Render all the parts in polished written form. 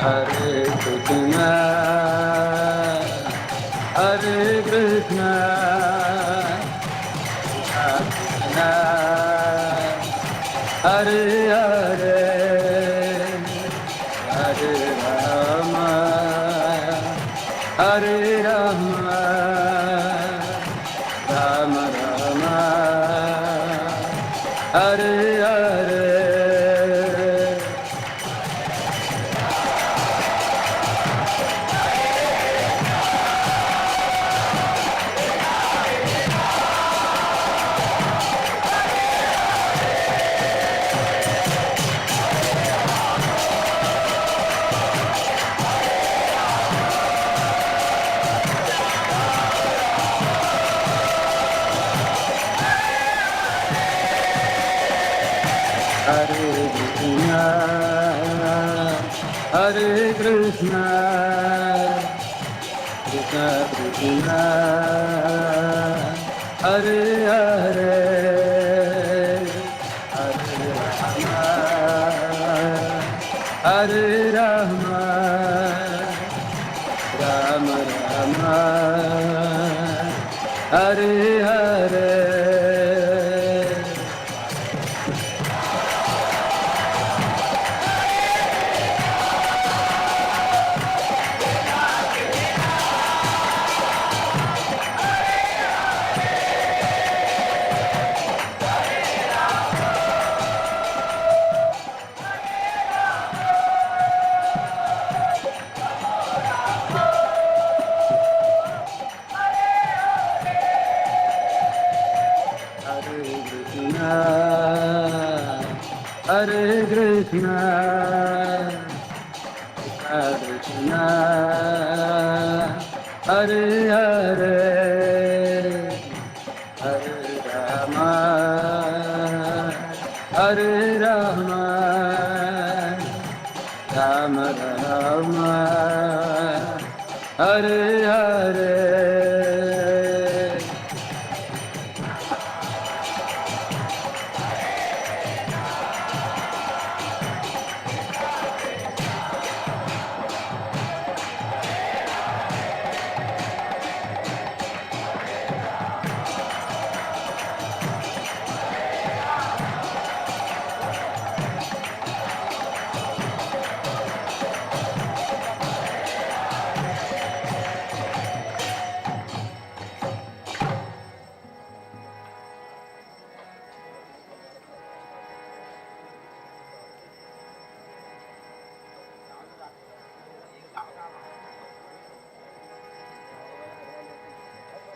Hare Krishna, Hare Krishna, Krishna, Hare Hare, Hare Rama, Hare Rama, Rama Rama, Hare Hare. Hare Krishna, Krishna Krishna, Hare Hare, Hare Rama, Rama Rama, Hare Hare. Hare Krishna, Krishna Krishna, Hare Hare, Hare Rama, Hare Rama, Rama Rama, Hare Hare.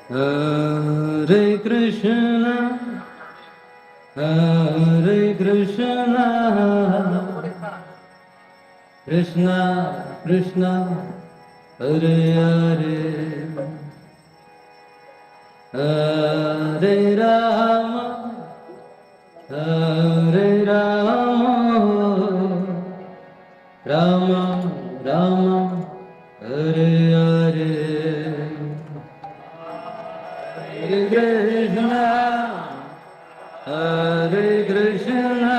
Hare Krishna, Hare Krishna, Krishna Krishna, Hare Hare, Hare Rama, Hare Rama, Rama Rama, Hare Hare. Hare Krishna, Hare Krishna,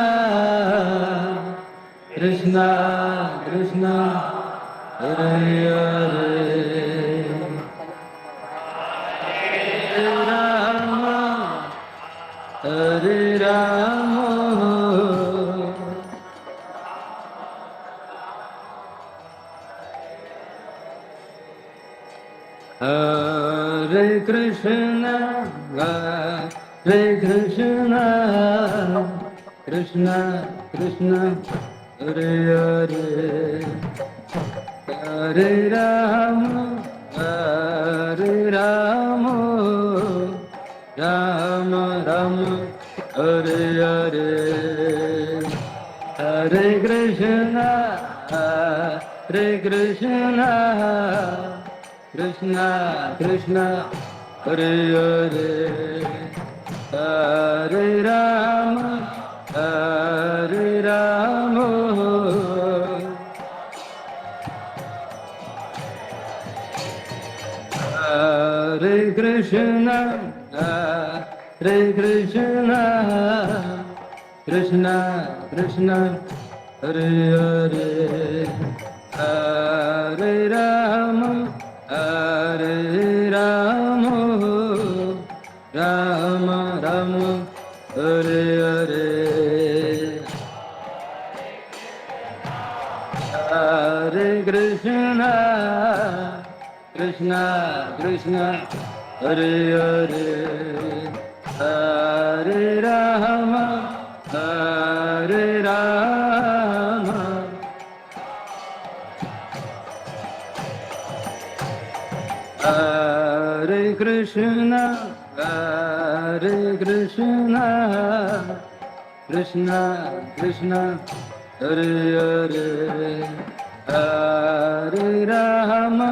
Krishna Krishna, Hare Hare, Hare Rama, Hare Rama, Hare Krishna, Hare Krishna, Krishna Krishna, Hare Hare, Hare Rama, Hare Rama, Rama Rama, Hare Hare, Hare Krishna, Hare Krishna, Krishna Krishna, Hare Hare, Hare Rama, Hare Rama, Hare Krishna, Hare Krishna, Krishna Krishna, Hare Hare, Hare Rama, Hare Rama, Rama Rama, Hare Hare. Hare Krishna, Krishna Krishna, Hare Hare. Hare Rama, Hare Rama, Hare Krishna, Hare Krishna, Krishna Krishna, Hare Hare. Hare Rama,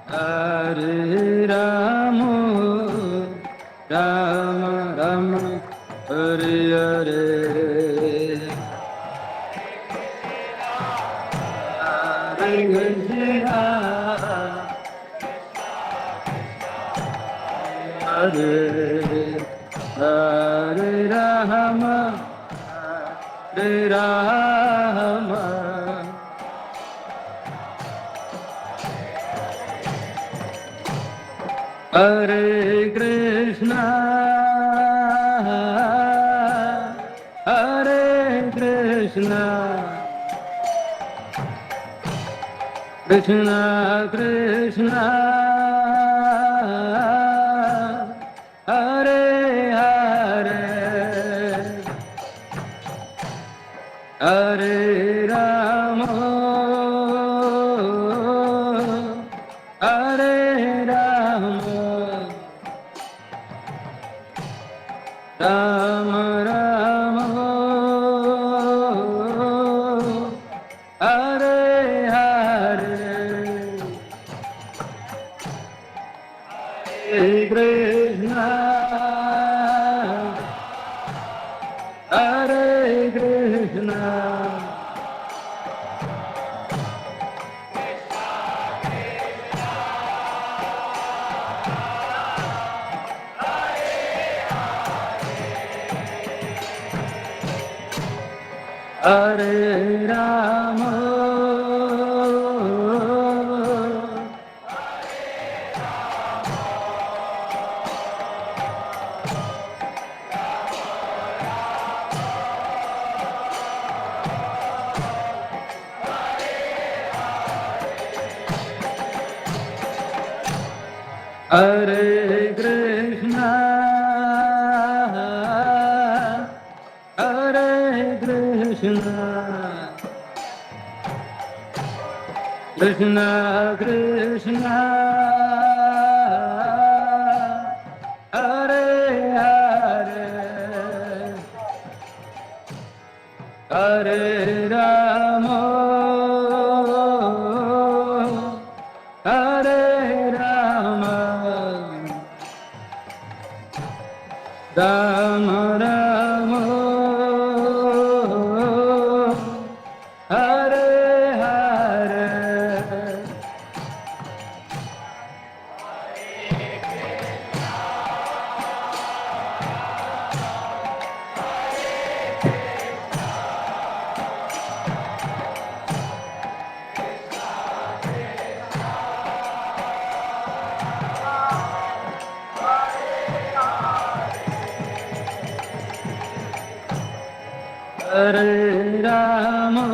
Hare Rama, Rama Rama, Hare Hare. Hare Krishna, Hare Hare Rama, Hare Rama, Hare Krishna, Hare Krishna, Krishna Krishna, Hare Hare, Hare Rama, Hare Rama, Rama Rama, Hare Hare. Hare Krishna, Hare Krishna, Hare Rama, Hare Krishna, Hare Krishna, Krishna Krishna, Hare Hare, Hare Rama, Hare Rama, Rama Rama, Hare Hare. Hare Rama,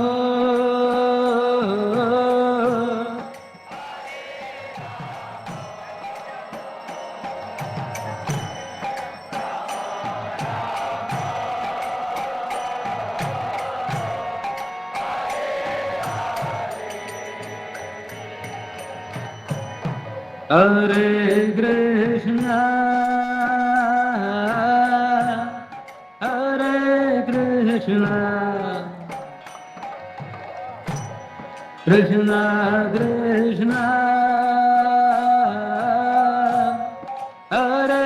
Hare Krishna, Hare Krishna, Krishna Krishna, Hare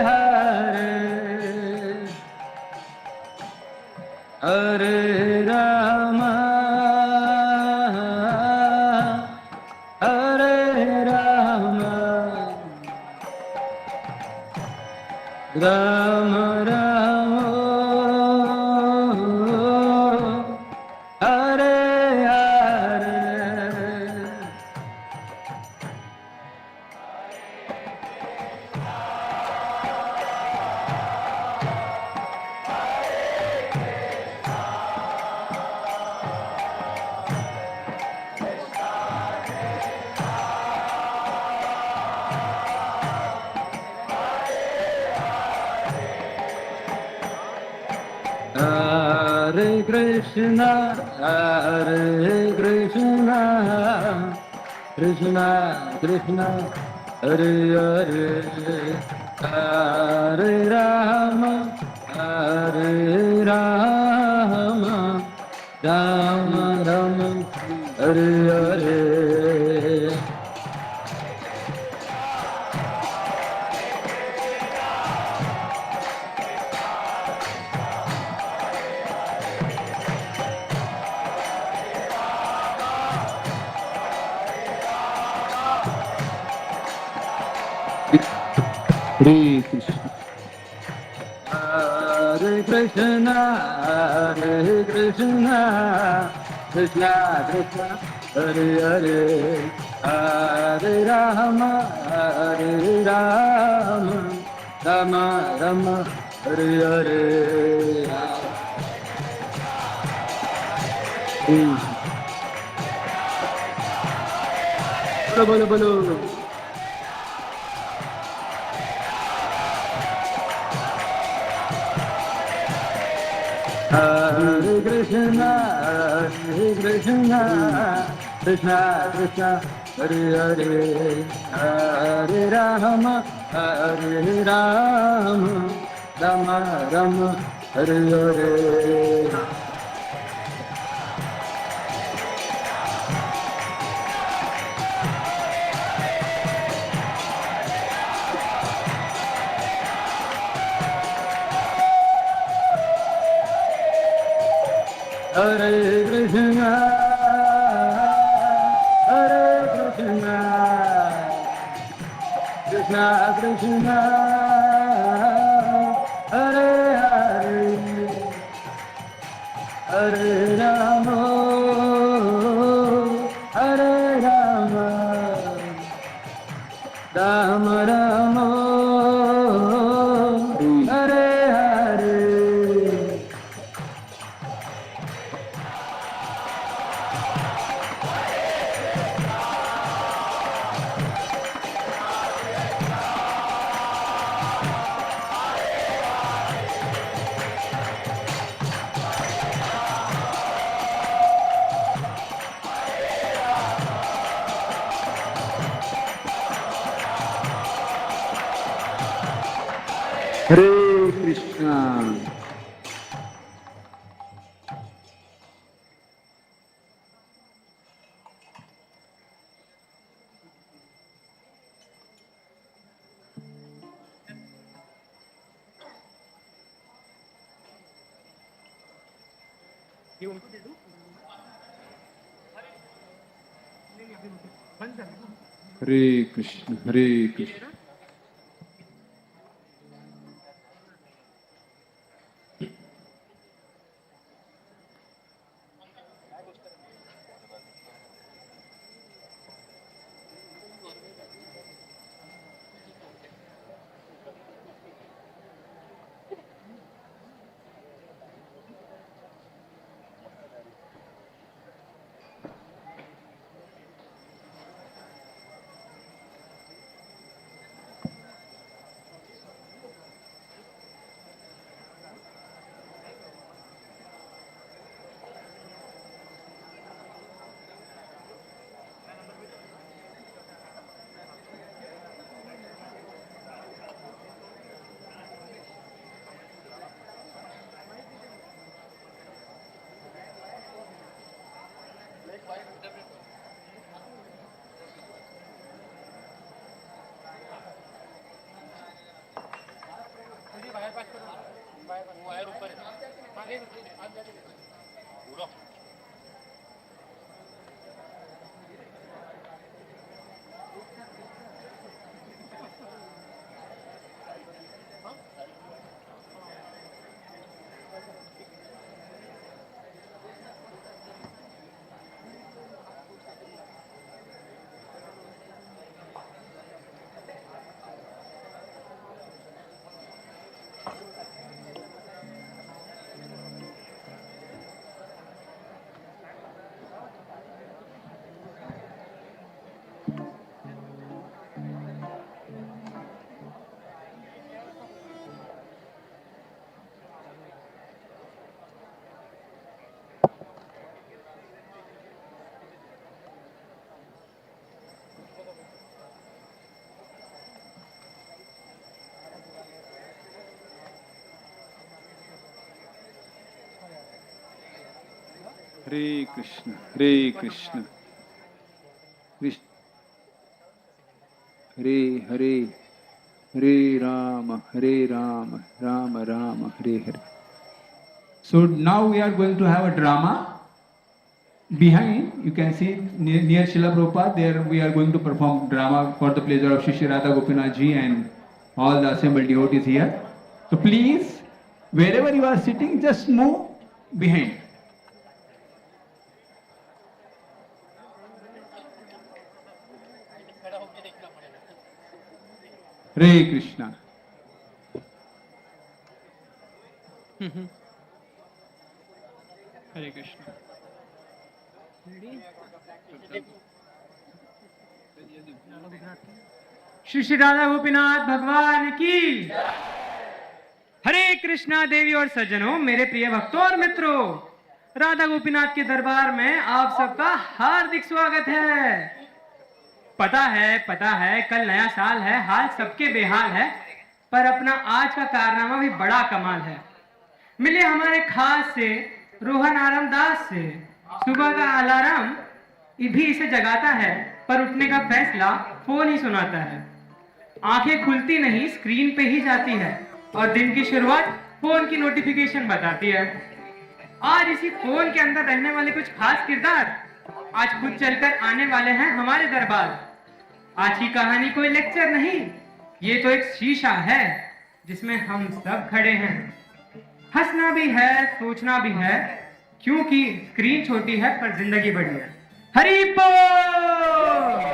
Hare, Hare Rama, Hare Rama, Rama Rama, Hare Hare, Krishna, Hare Krishna, Krishna Krishna, Hare Hare, Hare Rama, Hare Rama, Rama Rama, Hare Hare. Hare Krishna. Hare Krishna, Hare Krishna, Krishna Krishna, Hare Hare, Hare Rama, Hare Rama, Rama Rama, Hare Hare. Bolo bolo bolo. Hare Krishna, Hare Krishna, Krishna Krishna, Hare Hare, Hare Rama, Hare Rama, Rama Rama, Hare Hare. Hare Krishna, Hare Krishna, Krishna Krishna, Hare Hare, Hare Rama, Hare Rama, Rama Rama, Hare Hare. Hare Krishna. Hare Krishna, Hare Krishna. Hare Krishna Krishna Hare Hare Hare Ram Ram Ram Hare Hare. So now we are going to have a drama. Behind, you can see near Srila Prabhupada, there we are going to perform drama for the pleasure of Shri Radha Gopinath ji and all the assembled devotees here. So please, wherever you are sitting, just move behind. Hare Krishna. Hare Krishna. Shri Shri Radha Gopinath भगवान की हरे कृष्णा देवी और सज्जनों, मेरे प्रिय भक्तों और मित्रों, राधा गोपीनाथ के दरबार में आप सबका हार्दिक स्वागत है। पता है कल नया साल है, हाल सबके बेहाल है, पर अपना आज का कारनामा भी बड़ा कमाल है। मिले हमारे खास से रोहन आराम दास से। सुबह का अलार्म भी इसे जगाता है, पर उठने का फैसला फोन ही सुनाता है। आंखें खुलती नहीं, स्क्रीन पे ही जाती है, और दिन की शुरुआत फोन की नोटिफिकेशन बताती है। आज इसी फोन के अंदर रहने वाले कुछ खास किरदार आज खुद चलकर आने वाले हैं हमारे दरबार। आज की कहानी कोई लेक्चर नहीं, ये तो एक शीशा है जिसमें हम सब खड़े हैं। हंसना भी है, सोचना भी है, क्योंकि स्क्रीन छोटी है पर जिंदगी बड़ी है। हरि बोल।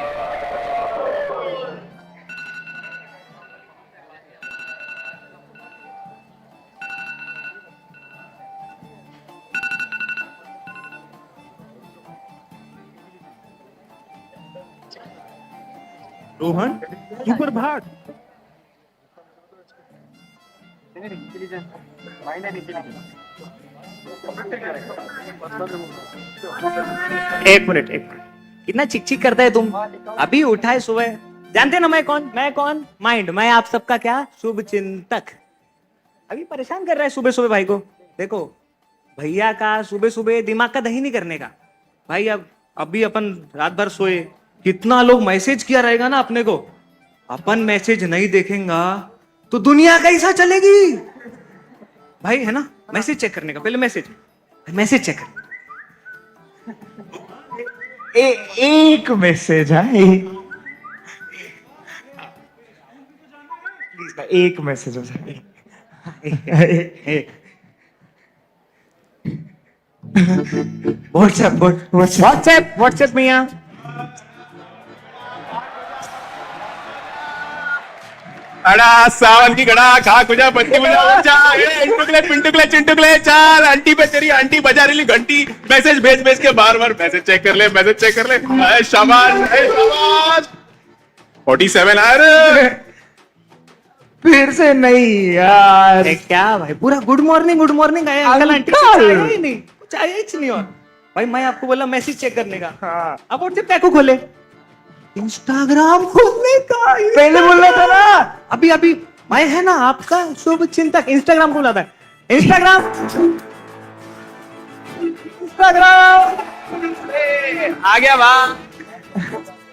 रोहन, सुप्रभात। एक मिनट कितना चिक चिक करता है तुम? अभी उठा है सुबह। जानते ना मैं कौन? माइंड। मैं आप सबका क्या शुभ चिंतक। अभी परेशान कर रहा है सुबह सुबह भाई को। देखो भैया का सुबह सुबह दिमाग का दही नहीं करने का भाई। अब अभी अपन रात भर सोए, कितना लोग मैसेज किया रहेगा ना अपने को। अपन मैसेज नहीं देखेंगा तो दुनिया कैसा चलेगी भाई, है ना? मैसेज चेक करने का, पहले मैसेज चेक कर। एक मैसेज है, एक मैसेज हो जाए। व्हाट्सएप मियां। अड़ा सावन की गड़ा खा खुजा बत्ती बुझा चा पिंटुकले चिंटुकले चाल आंटी पे तेरी आंटी बजा रही घंटी। मैसेज भेज के बार मैसेज चेक कर ले। शाबाश 47 यार। फिर से नहीं यार। अरे क्या भाई, पूरा गुड मॉर्निंग आया अंकल आंटी ही नहीं, कुछ आया ही नहीं। और भाई मैं आपको बोला मैसेज चेक करने का। हाँ। अब व्हाट्सएप क्या को खोले, इंस्टाग्राम खोलने का। पहले बोलना था ना। अभी मैं है ना आपका शुभ चिंतक, इंस्टाग्राम खोला था। इंस्टाग्राम आ गया वाह।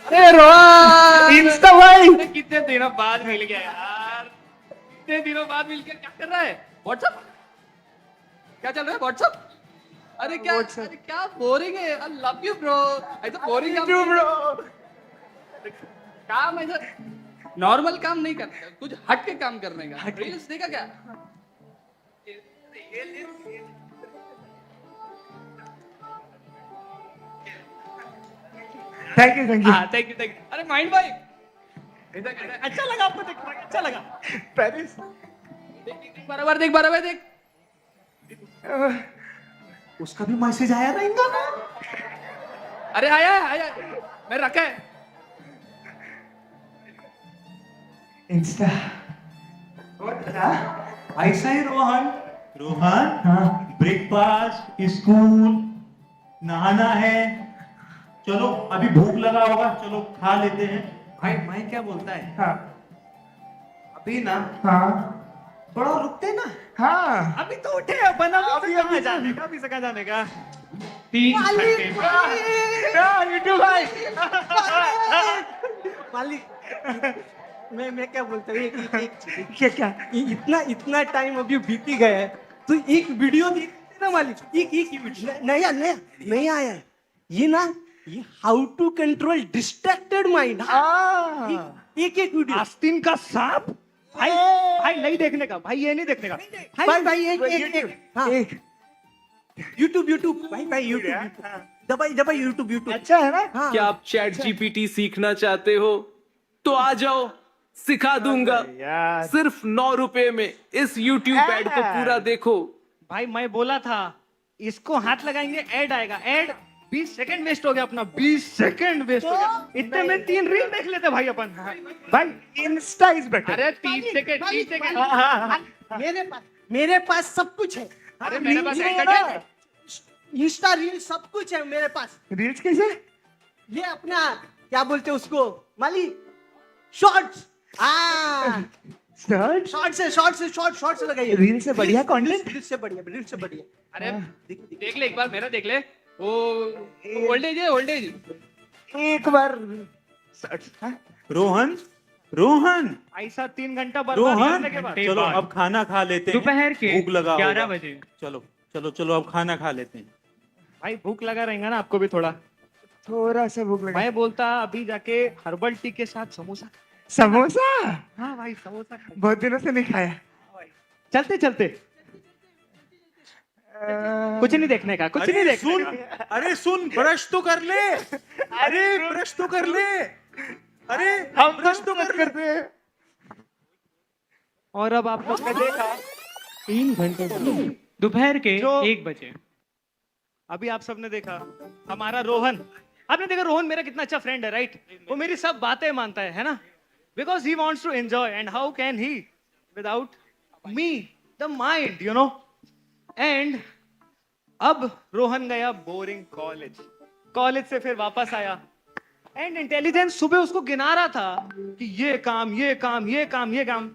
अरे रोहन, इंस्टा भाई कितने दिनों बाद मिल गया यार, कितने दिनों बाद मिल गया। क्या कर रहा है? व्हाट्सएप क्या चल रहा है? व्हाट्सएप अरे क्या बोरिंग है। I love you bro. ऐसा बोरिंग ब्रो। काम ऐसा नॉर्मल काम नहीं करने का, कुछ हट के काम करने का। रील्स देखा क्या? Thank you. Thank you. अरे माइंड भाई, अच्छा लगा आपको? अच्छा लगा। पेरिस देख बराबर देख। उसका भी मैसेज आया था इनका। अरे आया मैं रखा है इंस्टा। ऐसा ही रोहन। हाँ, ब्रेकफास्ट, स्कूल, नहाना है। चलो अभी भूख लगा होगा, चलो खा लेते हैं। भाई मैं क्या बोलता है, हाँ अभी ना हाँ थोड़ा रुकते ना। हाँ। अभी तो उठे अपन, अभी से कहाँ जाने का। 3 घंटे यूट्यूब भाई मालिक मैं क्या बोलता हूँ एक चीज। क्या क्या इतना इतना टाइम अभी बीत ही गया है तो एक वीडियो देखते ना मालिक, एक वीडियो नया नया नया आया है ये ना, ये how to control distracted mind. एक एक वीडियो। आस्तीन का सांप। भाई भाई नहीं देखने का भाई, ये नहीं देखने का भाई एक यूट्यूब भाई यूट्यूब दबाई यूट्यूब। अच्छा है ना? हाँ क्या आप चैट जीपीटी सीखना चाहते हो तो आ जाओ, सिखा दूंगा। यार सिर्फ 9 रुपए में इस YouTube ऐड को पूरा देखो। भाई मैं बोला था इसको हाथ लगाएंगे ऐड आएगा, ऐड 20 सेकंड वेस्ट हो गया अपना, 20 सेकंड वेस्ट हो गया। इतने में 3 रील देख लेते भाई अपन। भाई इंस्टा इज बेटर। अरे 30 सेकंड मेरे पास सब कुछ है। अरे मेरे पास entertainment। इंस्टा रील सब कुछ है मेरे पास। रील्स कैसे? ये अपना क्या बोलते हैं उसको माली, शॉर्ट्स। सर्च शॉर्ट्स लगाइए। रील से बढ़िया कंटेंट। रील से बढ़िया। अरे देख ले एक बार, मेरा देख ले। वो ओल्ड एज एक बार सर्च। रोहन ऐसा 3 घंटा बर्बाद करने के बाद चलो अब खाना खा लेते हैं। दोपहर के भूख लगा 11 होगा। बजे। चलो अब खाना खा लेते हैं। भाई भूख लगा रहेगा ना आपको भी थोड़ा। थोड़ा सा भूख लगा। मैं बोलता अभी जाके हर्बल टी के साथ समोसा। समोसा हाँ भाई समोसा खा। बहुत दिनों से नहीं खाया। चलते कुछ नहीं देखने का, कुछ नहीं देखने का। अरे सुन, ब्रश तो कर ले। अरे हम ब्रश तो मत करते हैं। और अब आप लोग ने देखा 3 घंटे दोपहर के जो- 1 बजे। अभी आप सबने देखा हमारा रोहन। आपने देखा रोहन मेरा कितना अच्छा फ्रेंड है, राइट? वो मेरी सब बातें मानता है ना? Because he wants to enjoy and how can he without me the mind, you know. And अब रोहन गया बोरिंग कॉलेज से फिर वापस आया एंड इंटेलिजेंस सुबह उसको गिना रहा था कि ये काम।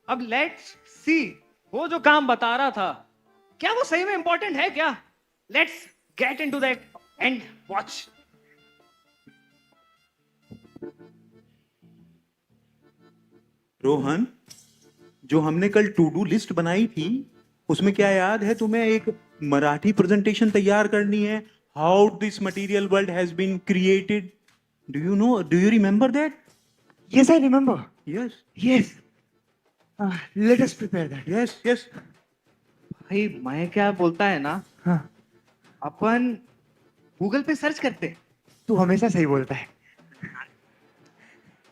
अब लेट्स सी वो जो काम बता रहा था क्या वो सही में इंपॉर्टेंट है क्या? Let's get into that and watch. Rohan, जो हमने कल टू डू लिस्ट बनाई थी उसमें क्या याद है तुम्हें? एक मराठी प्रेजेंटेशन तैयार करनी है। How this material world has been created. Do you remember that? Yes, I remember. Yes Yes. Let us prepare that. Yes. भाई मैं क्या बोलता है ना, हाँ, अपन गूगल पे सर्च करते। तू हमेशा सही बोलता है।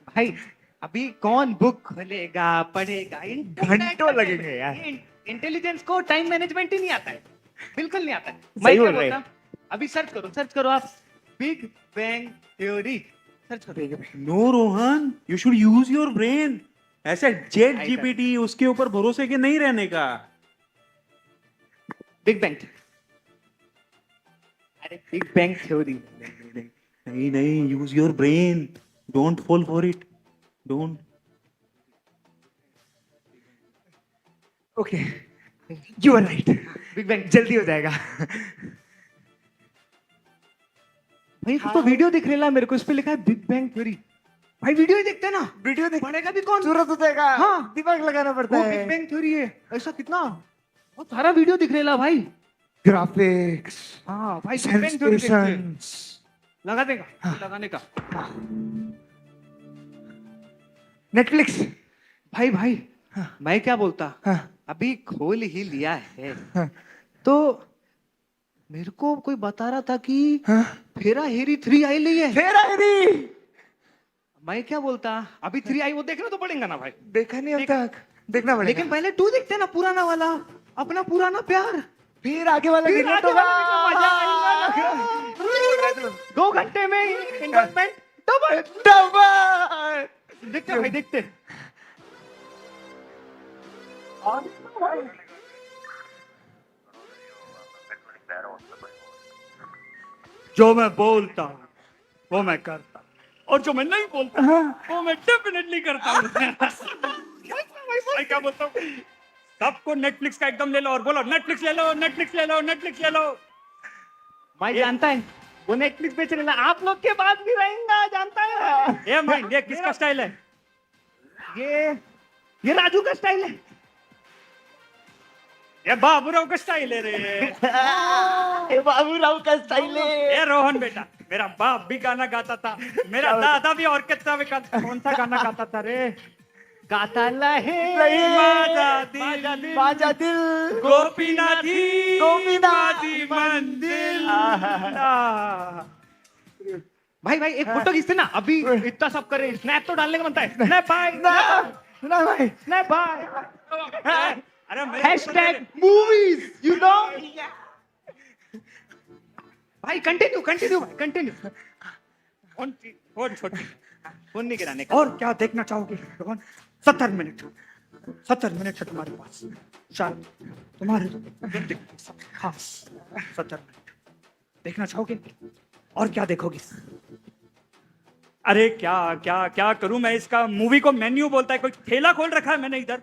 भाई अभी कौन बुक खोलेगा पढ़ेगा? घंटों लगेंगे यार। इंटेलिजेंस को टाइम मैनेजमेंट ही नहीं आता है, बिल्कुल नहीं आता है। सही मैं क्या बोल रहे बोलता, अभी सर्च करो आप बिग बैंग थ्योरी सर्च करो। No Rohan, you should use your brain. ऐसे चैट जीपीटी उसके ऊपर भरोसे के नहीं रहने का। बिग बैंग, अरे बिग बैंग थ्योरी। नहीं, use your brain. Don't fall for it. Don't. Okay. You are right. Big bang. जल्दी हो जाएगा। भाई तो वीडियो दिख रहा है मेरे को, इस पे लिखा है बिग बैंग थ्योरी। भाई वीडियो ही देखते हैं ना, वीडियो देख पढ़ेगा भी कौन? जरूरत हो जाएगा। हाँ। दिमाग लगाना पड़ता वो है। बिग बैंग थ्योरी है। ऐसा कितना बहुत सारा वीडियो दिख रहा है भाई। ग्राफिक्स, हाँ भाई बिग बैंग थ्योरी देखते हैं। सेंसेशंस, लगा देगा लगाने का। नेटफ्लिक्स। भाई मैं क्या बोलता, हाँ, अभी खोल ही लिया है हाँ, तो मेरे को कोई बता रहा था कि हाँ। फेरा हेरी 3 आई ली है। फेरा हेरी मैं क्या बोलता, अभी 3 आई वो देखना तो पड़ेगा ना भाई। देखा नहीं अब तक, देखना पड़ेगा। लेकिन पहले 2 देखते ना, पुराना वाला, अपना पुराना प्यार। फिर आगे वाला फिर देखना आगे तो वाला देखना, मजा आएगा। 2 घंटे में इन्वेस्टमेंट डबल। देखते भाई देखते। जो मैं बोलता हूँ वो मैं करता हूँ, और जो मैं नहीं बोलता वो मैं डेफिनेटली करता हूँ। मैं क्या बोलता हूँ, सबको नेटफ्लिक्स का एकदम ले लो और बोलो नेटफ्लिक्स ले लो, नेटफ्लिक्स ले लो, नेटफ्लिक्स ले लो। मैं जानता है वो नेटफ्लिक्स पे चलेगा, आप लोग के बाद भी रहेगा, जानता है। ये माइंड, ये किसका स्टाइल है? ये राजू का स्टाइल है, ये बाबूराव का स्टाइल है रे। ये बाबूराव का स्टाइल है। ये रोहन बेटा, मेरा बाप भी गाना गाता था, मेरा दादा भी ऑर्केस्ट्रा में कौन सा गाना गाता था रे? गाता लहे बाजा दिल गोपीनाथी गोपीनाथी मंदिर। भाई भाई एक फोटो खींचते ना, अभी इतना सब करे, स्नैप तो डालने का बनता है। स्नैप भाई, ना भाई स्नैप भाई। अरे हैशटैग मूवीज यू नो। भाई कंटिन्यू कंटिन्यू कंटिन्यू। फोन छोटी, फोन नहीं गिराने का। और क्या देखना चाहोगे? 70 मिनट है तुम्हारे पास, शायद तुम्हारे खास 70 मिनट देखना चाहोगे? और क्या देखोगे? अरे क्या क्या क्या करूं मैं? इसका मूवी को मेन्यू बोलता है, कोई ठेला खोल रखा है मैंने इधर।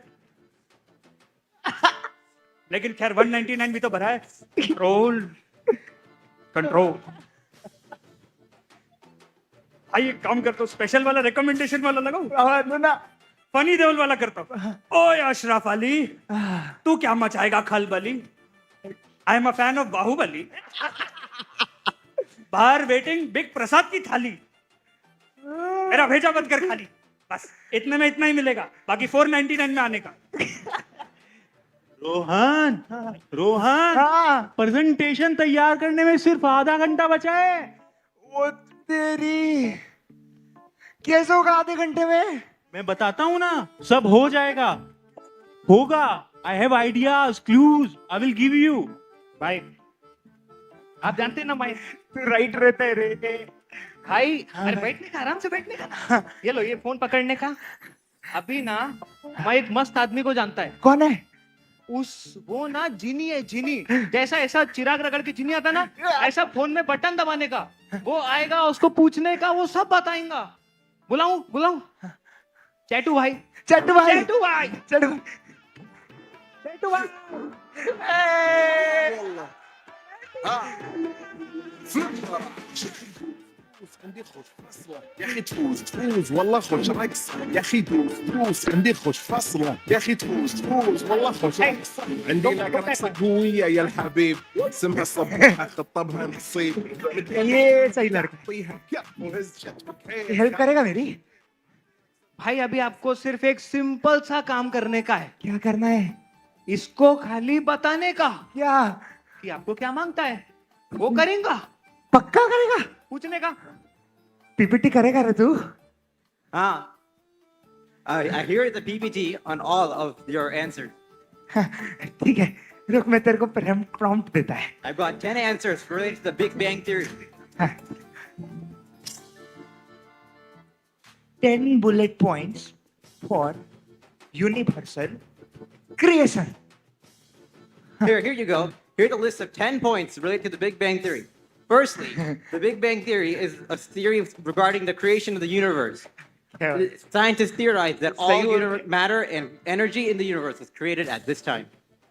लेकिन खैर 199 भी तो भरा है। Control control. भाई एक काम करता हूँ, स्पेशल वाला रिकमेंडेशन वाला लगाऊं ना फनी देओल वाला करता हूँ। ओए अशरफ अली, तू क्या मचाएगा खलबली? I am a fan of Baahubali. बाहर वेटिंग बिग प्रसाद की थाली, मेरा भेजा मत कर खाली। बस इतने में इतना ही मिलेगा, बाकी 499 में आने का। रोहन प्रेजेंटेशन तैयार करने में सिर्फ आधा घंटा बचा है। वो तेरी कैसे होगा आधे घंटे में? मैं बताता हूँ ना, सब हो जाएगा, होगा। I have ideas, clues, I will give you. भाई आप जानते हैं ना, मैं तू राइट रहता है रे। भाई अरे बैठने का, आराम से बैठने का। ये लो, ये फोन पकड़ने का। अभी ना मैं एक मस्त आदमी को जानता है। कौन है? वो ना जिनी है, जिनी। जैसा ऐसा चिराग रगड़ के जिनी आता ना, ऐसा फोन में बटन दबाने का। वो आएगा, उसको पूछने का, वो सब बताएगा। बुलाऊं? चैटू भाई। चट्टू भाई। عندي خوش فصلة يا اخي، تفوز والله خوش رقص يا اخي، تفوز عندي خوش فصلة يا اخي، تفوز والله خوش رقص. عندي لك رقصة قوية يا الحبيب، اسمها الصباحة خطبها نصيب، ये सही लड़का طيها كف وهز شتفك हेल्प करेगा मेरी? भाई अभी आपको सिर्फ एक सिंपल सा काम करने का है। क्या करना है? इसको खाली बताने का क्या? कि आपको क्या मांगता है, वो करेगा। पक्का करेगा? पूछने का। पीपीटी करेगा रे तू? I hear the PPT on all of your answers. ठीक है, रुक मैं तेरे को प्रॉम्प्ट देता है। I've got 10 answers related to the Big Bang Theory. 10 bullet points for universal creation. Here you go. Here's a list of 10 points related to the Big Bang Theory. Firstly, the Big Bang Theory is a theory regarding the creation of the universe. Scientists theorize that all matter and energy in the universe was created at this time.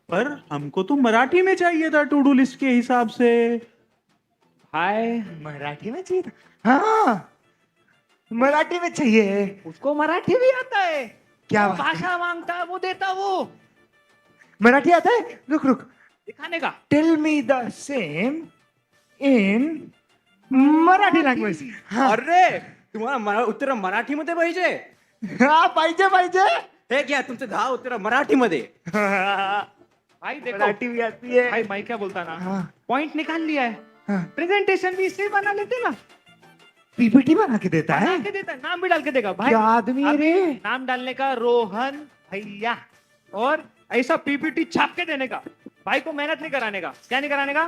पर हमको तो मराठी में चाहिए था to do list के हिसाब से। हाय, मराठी में चाहिए था? हाँ, मराठी में चाहिए। उसको मराठी भी आता है। क्या वो भाषा मांगता है, वो देता। वो मराठी आता है? रुक दिखाने का। Tell me the same in Marathi language. अरे तुम्हाला उत्तर मराठीमध्ये पाहिजे? हा पाहिजे. हे घ्या तुमचे 10 उत्तर मराठीमध्ये. भाई देखो, मराठी भी आती है. भाई मैं क्या बोलता ना, पॉइंट निकाल लिया है, प्रेजेंटेशन भी इससे बना लेते ना, पीपीटी बना के देता है, नाम भी डाल के देगा. भाई क्या आदमी है रे. नाम डालने का रोहन भैया, और ऐसा पीपीटी छाप के देने का. भाई को मेहनत नहीं कराने का. क्या नहीं कराने का?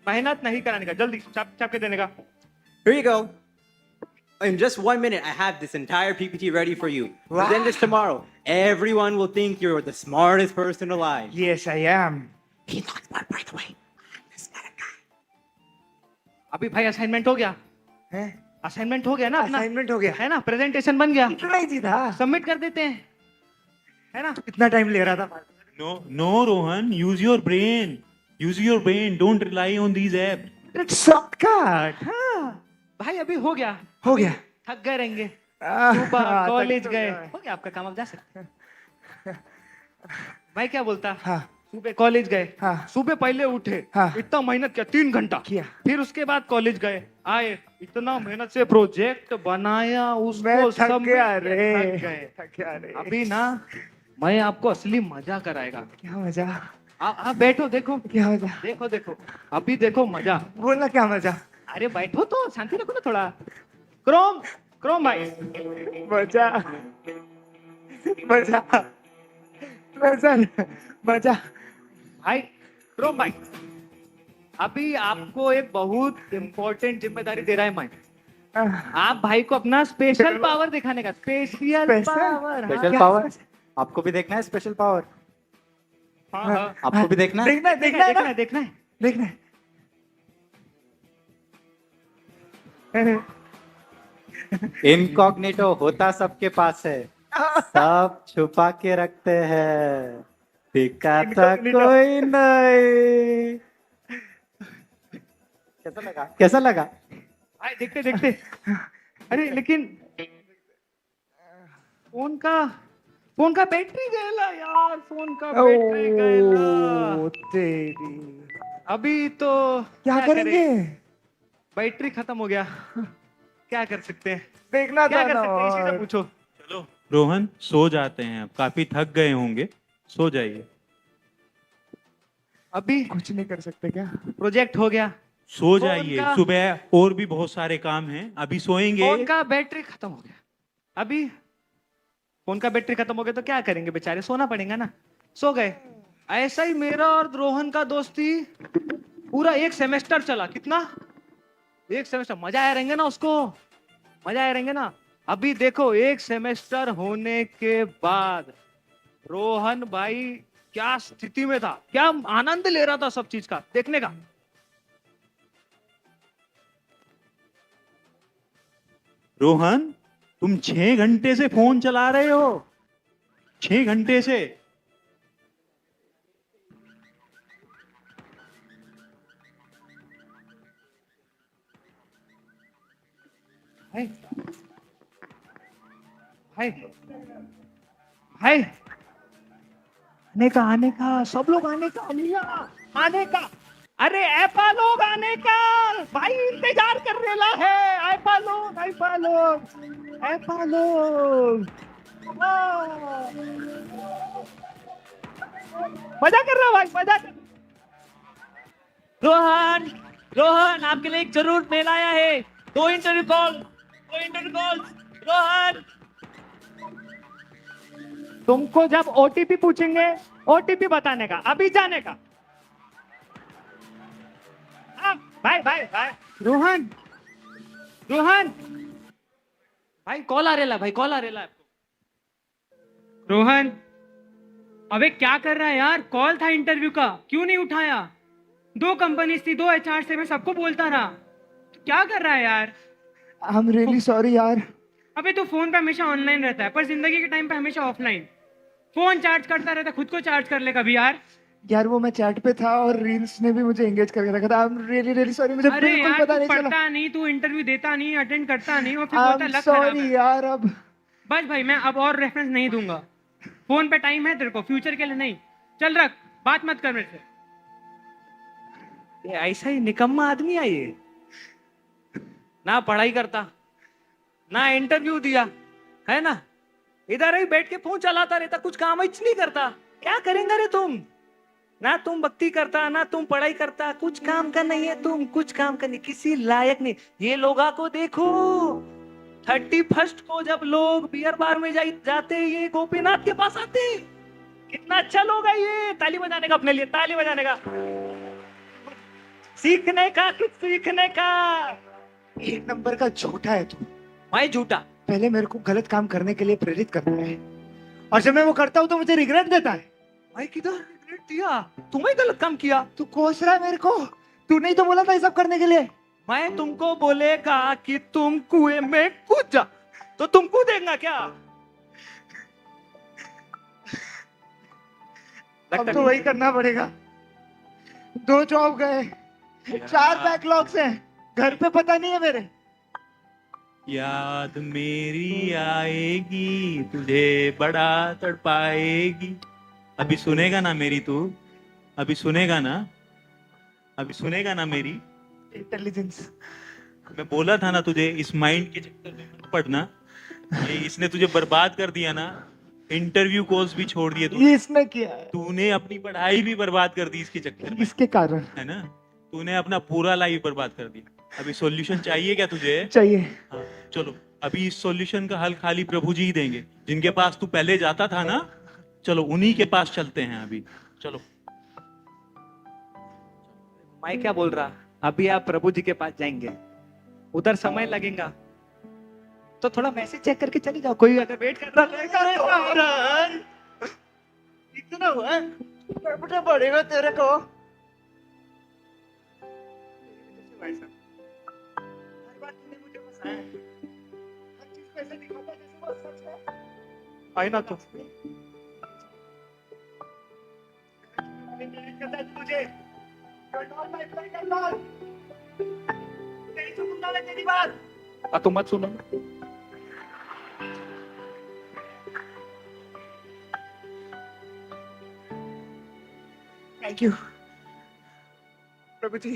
मेहनत नहीं कराने का. जल्दी छाप के देने का. Here you go. In just 1 minute, I have this entire PPT ready for you. Wow. Present this tomorrow. Everyone will think you're the smartest person alive. Yes, I am. He's not smart, by the way. I'm the smart guy. अभी भाई assignment हो गया. Assignment हो गया ना अपना? Assignment हो गया है ना, प्रेजेंटेशन बन गया. इतना ही था. सबमिट कर देते हैं, है ना? कितना टाइम ले रहा था? No, Rohan, use your brain. Don't rely on these apps. Secret shortcut. हाँ भाई अभी हो गया, हो गया। थक गए रहेंगे, हाँ, सुबह कॉलेज थक गए, गए। हो गया आपका काम, आप जा सकते हैं। मैं क्या बोलता, हाँ सुबह कॉलेज गए, हाँ सुबह पहले उठे, हाँ। इतना मेहनत किया, 3 घंटा किया। फिर उसके बाद कॉलेज गए, आए, इतना मेहनत से प्रोजेक्ट बनाया, मैं उसको थक सबमिट गया किया, रे, थक गए। थक गया रे। अभी ना मैं आपको असली मजा कराएगा। क्या मजा? आप बैठो, देखो क्या मजा? देखो देखो, अभी देखो मजा। बोलना क्या मजा? अरे बैठो तो, शांति रखो ना थोड़ा। क्रोम, क्रोम भाई, मजा, मजा, मजा, मजा। भाई क्रोम भाई, अभी आपको एक बहुत इंपॉर्टेंट जिम्मेदारी दे रहा है मैं। आप भाई को अपना स्पेशल पावर दिखाने का, स्पेशल पावर। स्पेशल पावर आपको भी देखना है, स्पेशल पावर हाँ, आपको भी देखना है। देखना है, देखना है, देखना है, देखना है। देखना है। इनकॉग्निटो होता सबके पास है, सब छुपा के रखते हैं, दिखाता Incognito। कोई नहीं। कैसा लगा, कैसा लगा? भाई देखते देखते, अरे लेकिन फोन का बैटरी गया यार, फोन का बैटरी गया। ओ तेरी, अभी तो क्या करेंगे? बैटरी खत्म हो गया, क्या कर सकते हैं? देखना क्या था कर ना सकते हैं, इसी से और। पूछो। चलो रोहन, सो जाते हैं, अब काफी थक गए होंगे, सो जाइए। अभी कुछ नहीं कर सकते क्या? प्रोजेक्ट हो गया, सो फोन जाइए, का- सुबह और भी बहुत सारे काम हैं, अभी सोएंगे। फोन का बैटरी खत्म हो गया। अभी फोन का बैटरी खत्म हो गया तो क्या करेंगे बेचारे, सोना पड़ेगा ना, सो गए। ऐसा ही मेरा और रोहन का दोस्ती पूरा 1 सेमेस्टर चला। कितना? 1 सेमेस्टर। मजा आया रहेंगे ना उसको, मजा आया रहेंगे ना। अभी देखो 1 सेमेस्टर होने के बाद रोहन भाई क्या स्थिति में था, क्या आनंद ले रहा था सब चीज का देखने का। रोहन, तुम 6 घंटे से फोन चला रहे हो, 6 घंटे से। भाई भाई भाई, आने का सब लोग आने का, आने का। अरे ऐपा लोग आने का, भाई इंतजार कर रहा है। ऐपा लोग, ऐपा लोग, ऐपा लोग। मजा कर रहा भाई, मजा कर। रोहन, रोहन आपके लिए एक जरूर मेल आया है। 2 interview call, 2 interview call. Rohan, तुमको जब ओटीपी पूछेंगे, ओटीपी बताने का, अभी जाने का। हाँ, भाई भाई भाई, रोहन, रोहन भाई कॉल आ रेला, भाई कॉल आ रेला आपको। रोहन, अबे क्या कर रहा है यार? कॉल था इंटरव्यू का, क्यों नहीं उठाया? 2 कंपनीज थी, 2 HR से, मैं सबको बोलता रहा। तो क्या कर रहा है यार? आई एम रियली सॉरी यार। अबे तू फोन पे हमेशा ऑनलाइन रहता है, पर जिंदगी के टाइम पे हमेशा ऑफलाइन। फोन चार्ज करता रहता, खुद को चार्ज कर ले कभी यार। यार वो मैं चैट पे था और रील्स ने भी मुझे एंगेज करके रखा था। I am really really sorry, मुझे अरे बिल्कुल यार, पता तू नहीं चला। पढ़ता नहीं, तू इंटरव्यू देता नहीं, अटेंड करता नहीं, और फिर आई बोलता एम लक खराब सॉरी है। यार। अब बस भाई, मैं अब और रेफरेंस नहीं दूंगा। फोन पे टाइम है तेरे को, फ्यूचर के लिए नहीं। चल रख, बात मत कर मेरे से। ये ऐसा ही निकम्मा आदमी है ये, ना पढ़ाई करता, ना इंटरव्यू दिया, है ना, इधर ही बैठ के फोन चलाता रहता, कुछ काम ही नहीं करता। क्या करेंगे रे तुम? ना तुम भक्ति करता, ना तुम पढ़ाई करता, कुछ काम का नहीं है तुम, कुछ काम का नहीं, किसी लायक नहीं। ये लोगा को देखो, 31 को जब लोग बियर बार में जाते, ये गोपीनाथ के पास आते। कितना अच्छा लोग है ये। ताली बजाने का अपने लिए, ताली बजाने का, सीखने का, कुछ सीखने का। एक नंबर का झूठा है तू। भाई झूठा, पहले मेरे को गलत काम करने के लिए प्रेरित करता है, और जब मैं वो करता हूँ तो मुझे रिग्रेट देता है। भाई किधर रिग्रेट दिया? तुम्हें गलत काम किया। तू कोस रहा है मेरे को। तू नहीं तो बोला था ये सब करने के लिए। मैं तुमको बोलेगा कि तुम कुएं में कूद जा, तो तुम कूदेगा क्या? अब तो वही करना पड़ेगा। 2 जॉब गए, 4 बैकलॉग्स हैं, घर पे पता नहीं है मेरे। याद मेरी आएगी, तुझे बड़ा तड़पाएगी। अभी सुनेगा ना मेरी तू? अभी सुनेगा ना? अभी सुनेगा ना मेरी? इंटेलिजेंस। मैं बोला था ना तुझे, इस माइंड के चक्कर में मत पड़ना। ये इसने तुझे बर्बाद कर दिया ना। इंटरव्यू कोर्स भी छोड़ दिए ये इसने किया है, तूने अपनी पढ़ाई भी बर्बाद कर दी इसके चक्कर में, इसके कारण। है ना? तूने अपना पूरा लाइफ बर्बाद कर दिया। अभी सॉल्यूशन चाहिए क्या तुझे? चाहिए। हाँ, चलो अभी इस सॉल्यूशन का हल खाली प्रभु जी ही देंगे, जिनके पास तू पहले जाता था ना। चलो उन्हीं के पास चलते हैं अभी, चलो। मैं क्या बोल रहा, अभी आप प्रभु जी के पास जाएंगे, उधर समय लगेगा, तो थोड़ा मैसेज चेक करके चले जाओ। कोई अगर वेट कर रहा है, इतना हुआ है, बेटा पड़ेगा तेरे को। भाई साहब, हर बात तूने मुझे फंसाया है। हर चीज को ऐसे दिखाता है जैसे वो सच है। आई ना तो तुझे कंट्रोल माय फ्रेंड कंट्रोल। तेरी सुनूंगा मैं तेरी बात। तुम मत सुनो। थैंक यू प्रभु जी।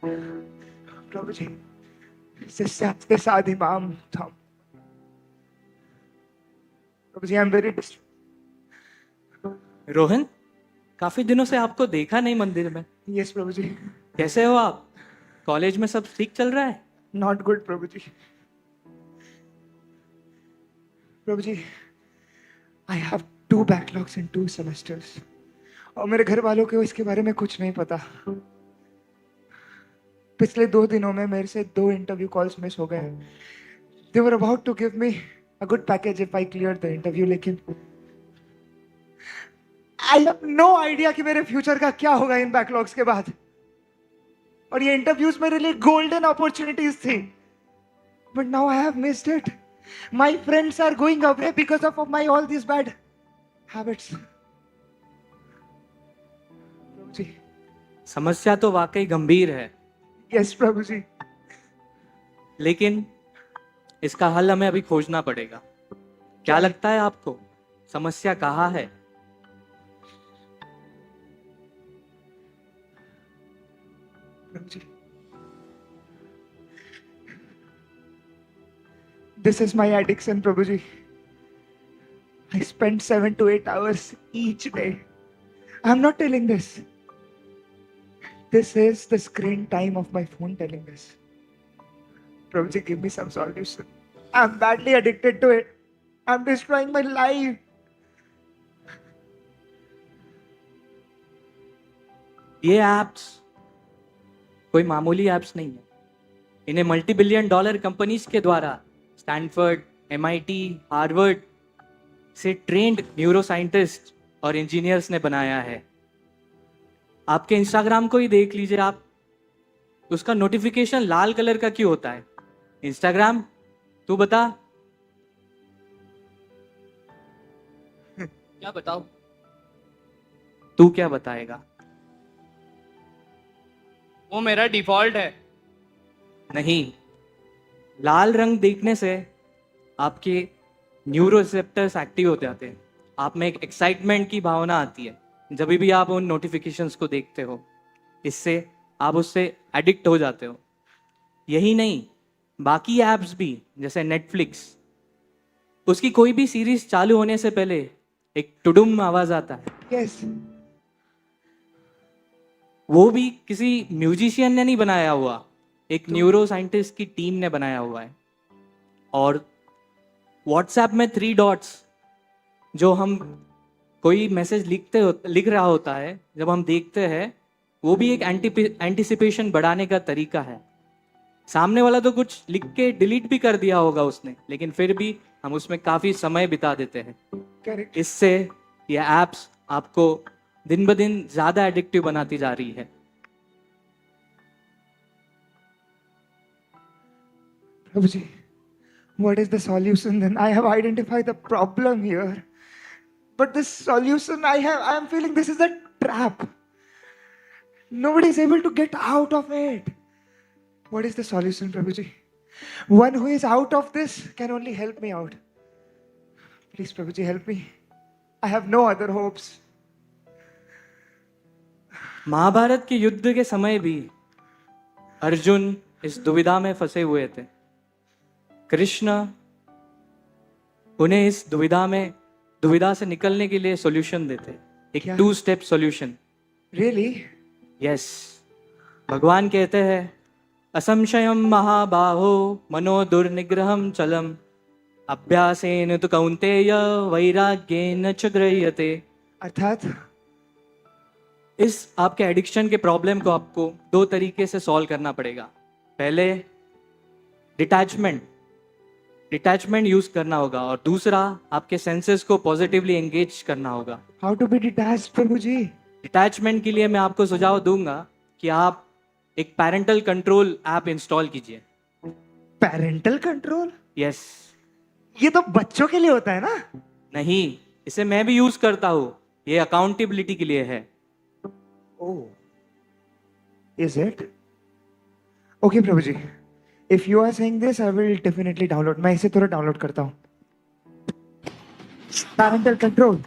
प्रभु जी, शिष्य आपके साथ इमाम था। प्रभु ji, I am very Rohan, काफी दिनों से आपको देखा नहीं मंदिर में। यस प्रभु जी। कैसे हो आप? कॉलेज में सब ठीक चल रहा है? Not good Prabhu ji. Prabhu ji, I have 2 backlogs in 2 semesters, और मेरे घर वालों को इसके बारे में कुछ नहीं पता। पिछले 2 दिनों में मेरे से 2 इंटरव्यू कॉल्स मिस हो गए। They were about to give me a good package if I clear the interview, लेकिन आई हैव नो आइडिया कि मेरे फ्यूचर का क्या होगा इन बैकलॉग्स के बाद। और ये इंटरव्यूज मेरे लिए गोल्डन अपॉर्चुनिटीज थी, but now I have missed it. My friends are going away because of my all this bad habits. Prabhu ji. समस्या तो वाकई गंभीर है। यस प्रभु जी। लेकिन इसका हल हमें अभी खोजना पड़ेगा। क्या लगता है आपको, समस्या कहाँ है? प्रभु जी, this is my addiction, Prabhu ji. I spend 7 to 8 hours each day. I'm not telling this. This is the screen time of my phone telling this. Prabhu ji, give me some solution. I'm badly addicted to it. I'm destroying my life. ये apps कोई मामूली apps नहीं है। इन्हें $multi-billion companies के द्वारा Stanford, MIT, Harvard से trend neuro scientist और इंजीनियर्स ने बनाया है। आपके इंस्टाग्राम को ही देख लीजिए आप, उसका नोटिफिकेशन लाल कलर का क्यों होता है? इंस्टाग्राम, तू बता। क्या बताओ? तू क्या बताएगा? वो मेरा डिफॉल्ट है। नहीं, लाल रंग देखने से आपके न्यूरोरिसेप्टर्स एक्टिव हो जाते हैं। आप में एक एक्साइटमेंट की भावना आती है जब भी आप उन नोटिफिकेशंस को देखते हो। इससे आप उससे एडिक्ट हो जाते हो। यही नहीं, बाकी ऐप्स भी, जैसे नेटफ्लिक्स, उसकी कोई भी सीरीज चालू होने से पहले एक टुडुम आवाज आता है। Yes. वो भी किसी म्यूजिशियन ने नहीं बनाया हुआ, एक न्यूरो साइंटिस्ट की टीम ने बनाया हुआ है। और व्हाट्सएप में 3 डॉट्स, जो हम कोई मैसेज लिख रहा होता है, जब हम देखते हैं, वो भी एक एंटिसिपेशन बढ़ाने का तरीका है। सामने वाला तो कुछ लिख के डिलीट भी कर दिया होगा उसने, लेकिन फिर भी हम उसमें काफी समय बिता देते हैं। Correct. इससे ये एप्स आपको दिन ब दिन ज्यादा एडिक्टिव बनाती जा रही है। Prabhuji, what is the solution then? I have identified the problem here. But this solution I am feeling this is a trap. Nobody is able to get out of it. What is the solution, Prabhuji? One who is out of this can only help me out. Please, Prabhuji, help me. I have no other hopes. Mahabharat के युद्ध के समय भी अर्जुन इस दुविधा में फंसे हुए थे। कृष्ण उन्हें इस दुविधा से निकलने के लिए सॉल्यूशन देते, एक क्या? 2 स्टेप सॉल्यूशन। Really? यस, भगवान कहते हैं असंशयम महाबाहो मनो दुर्निग्रहम चलम अभ्यासेन तु कौन्तेय वैराग्येन च गृह्यते। अर्थात इस आपके एडिक्शन के प्रॉब्लम को आपको 2 तरीके से सॉल्व करना पड़ेगा। पहले डिटैचमेंट यूज करना होगा, और दूसरा आपके सेंसेस को पॉजिटिवली एंगेज करना होगा। how to be detached, Prabhuji? Detachment के लिए मैं आपको सुझाव दूंगा कि आप एक पैरेंटल कंट्रोल ऐप इंस्टॉल कीजिए। Parental control? यस। ये तो बच्चों के लिए होता है ना? नहीं, इसे मैं भी यूज करता हूं, ये अकाउंटेबिलिटी के लिए है। Oh. Is it? Okay, Prabhuji. If you are saying this, I will definitely download. मैं इसे थोड़ा डाउनलोड करता हूँ. Parental control.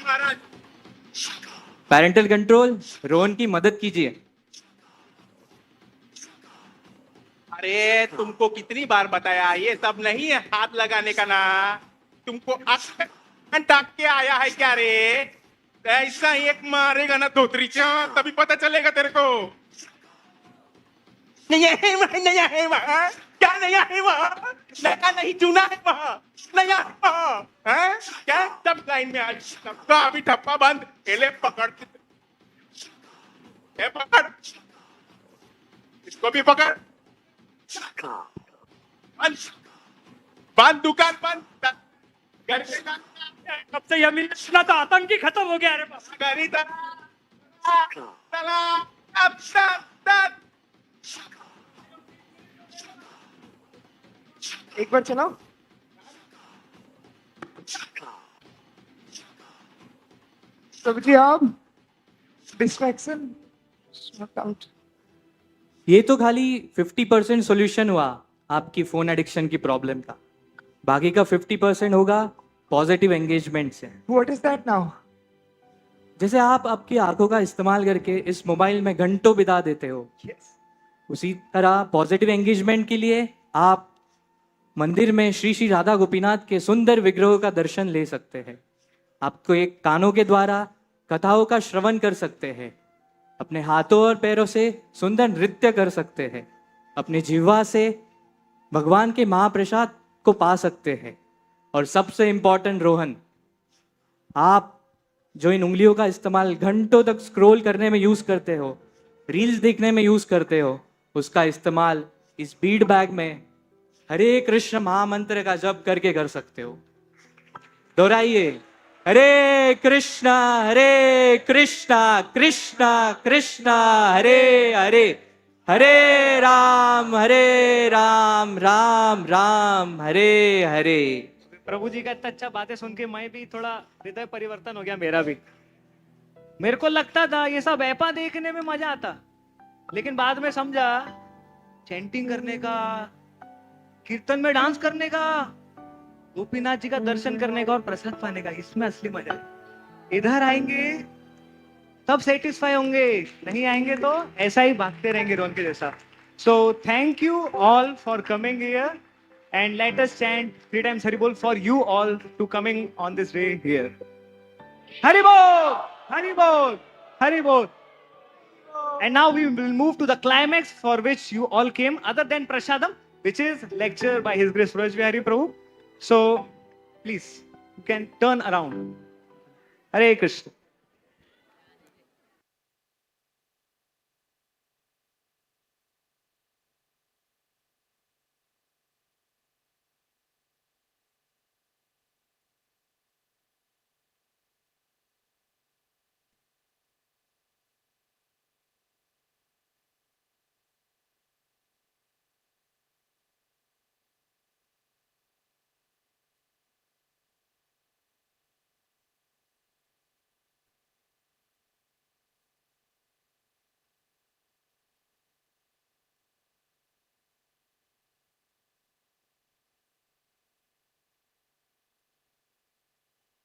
महाराज पैरेंटल कंट्रोल, रोहन की मदद कीजिए। अरे तुमको कितनी बार बताया, ये सब नहीं है हाथ लगाने का ना। तुमको टाक के आया है क्या रे? ऐसा ही एक मारेगा ना धोतरीचा, तभी पता चलेगा तेरे को। नया है वहाँ, नया है वहाँ, क्या नया है वहाँ? नया नहीं, चुना है वहाँ, नया है वहाँ, हैं? क्या सब लाइन में आज सबका अभी ठप्पा बंद, एले पकड़, ए पकड़, इसको भी पकड़, बंद, बंद दुकान बंद, घर से कब से यह मिलना तो आतंकी खत्म हो गया। अरे बाबा, गरी तला अब तक एक बार चलाओ. प्रभुजी आप डिस्ट्रैक्शन आउट. ये तो खाली 50% सॉल्यूशन हुआ आपकी फोन एडिक्शन की प्रॉब्लम का। बाकी का 50% होगा पॉजिटिव एंगेजमेंट से। What is that now? जैसे आप आपकी आंखों का इस्तेमाल करके इस मोबाइल में घंटों बिता देते हो, उसी तरह पॉजिटिव एंगेजमेंट के लिए आप मंदिर में श्री श्री राधा गोपीनाथ के सुंदर विग्रहों का दर्शन ले सकते हैं। आपको एक कानों के द्वारा कथाओं का श्रवण कर सकते हैं, अपने हाथों और पैरों से सुंदर नृत्य कर सकते हैं, अपनी जिह्वा से भगवान के महाप्रसाद को पा सकते हैं। और सबसे इंपॉर्टेंट रोहन, आप जो इन उंगलियों का इस्तेमाल घंटों तक स्क्रॉल करने में यूज करते हो, रील्स देखने में यूज करते हो, उसका इस्तेमाल इस बीड बैग में हरे कृष्ण महामंत्र का जप करके कर सकते हो। दोहराइए, हरे कृष्णा कृष्णा कृष्णा हरे हरे, हरे राम राम राम हरे हरे। प्रभु जी का इतना अच्छा बातें सुन के मैं भी थोड़ा हृदय परिवर्तन हो गया मेरा भी। मेरे को लगता था ये सब ऐपा देखने में मजा आता, लेकिन बाद में समझा चैंटिंग करने का, कीर्तन में डांस करने का, गोपीनाथ जी का दर्शन करने का और प्रसाद पाने का, इसमें असली मजा है। इधर आएंगे तब सेटिस्फाई होंगे, नहीं आएंगे तो ऐसा ही भागते रहेंगे रोन के जैसा। So thank you all for coming here and let us chant 3 times Hari Bol for you all to coming on this day here. Hari Bol, Hari Bol, Hari Bol. And now we will move to the climax for which you all came, other than Prashadam, which is lecture by His Grace Vraja Bihari Prabhu. So please, you can turn around. Hare Krishna.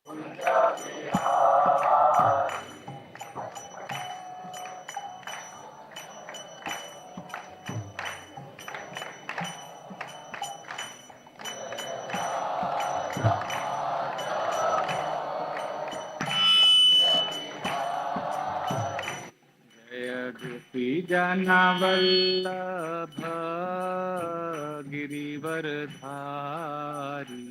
जय गोपी जनवल्लभ गिरिवरधारी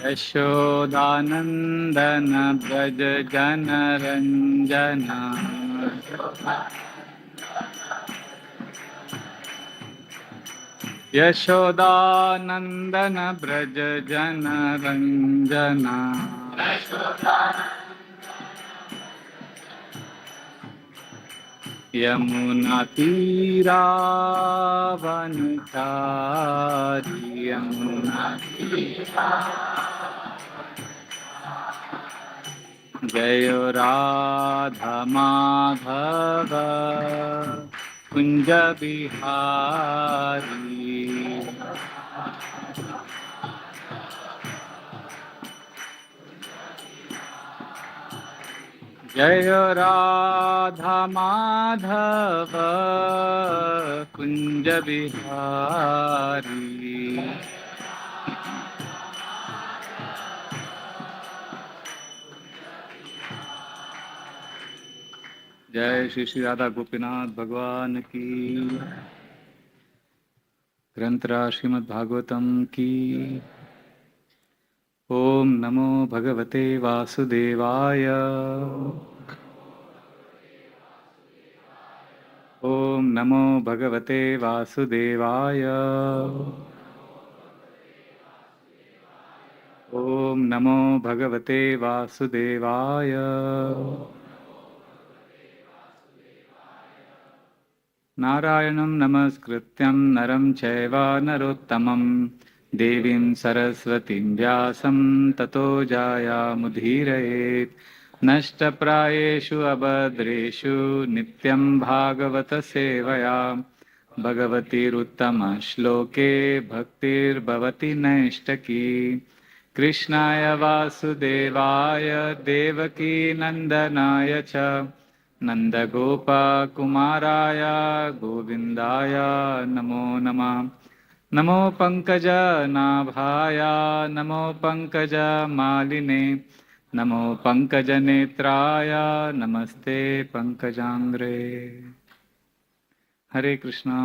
यशोदानन्दन व्रज जनरञ्जन यशोदानन्दन व्रज जनरञ्जन यमुनातीरावनचारी यमुना जय राधा माधव कुंज बिहारी जय राधा माधव कुंज बिहारी जय श्री श्री राधा गोपीनाथ भगवान की ग्रंथरा श्रीमद् भागवतम की। ओम नमो भगवते वासुदेवाय। ओम नमो भगवते वासुदेवाय। ओम नमो भगवते वासुदेवाय। नारायणं नमस्कृत्यं नरं चैव नरोत्तमं देवीं सरस्वतीं व्यासं ततो जायामुदीरयेत्। नष्टप्रायेषु अभद्रेषु नित्यं भागवतसेवया भगवतीरुत्तमश्लोके भक्तिर्भवति नैष्टकी। कृष्णाय वासुदेवाय देवकी नन्दनाय च नन्दगोपकुमाराय गोविन्दाय नमो नमः। नमो पङ्कजनाभाय नमो पङ्कजमालिने नमो पङ्कजनेत्राय नमस्ते पङ्कजाङ्ग्रे। हरे Krishna.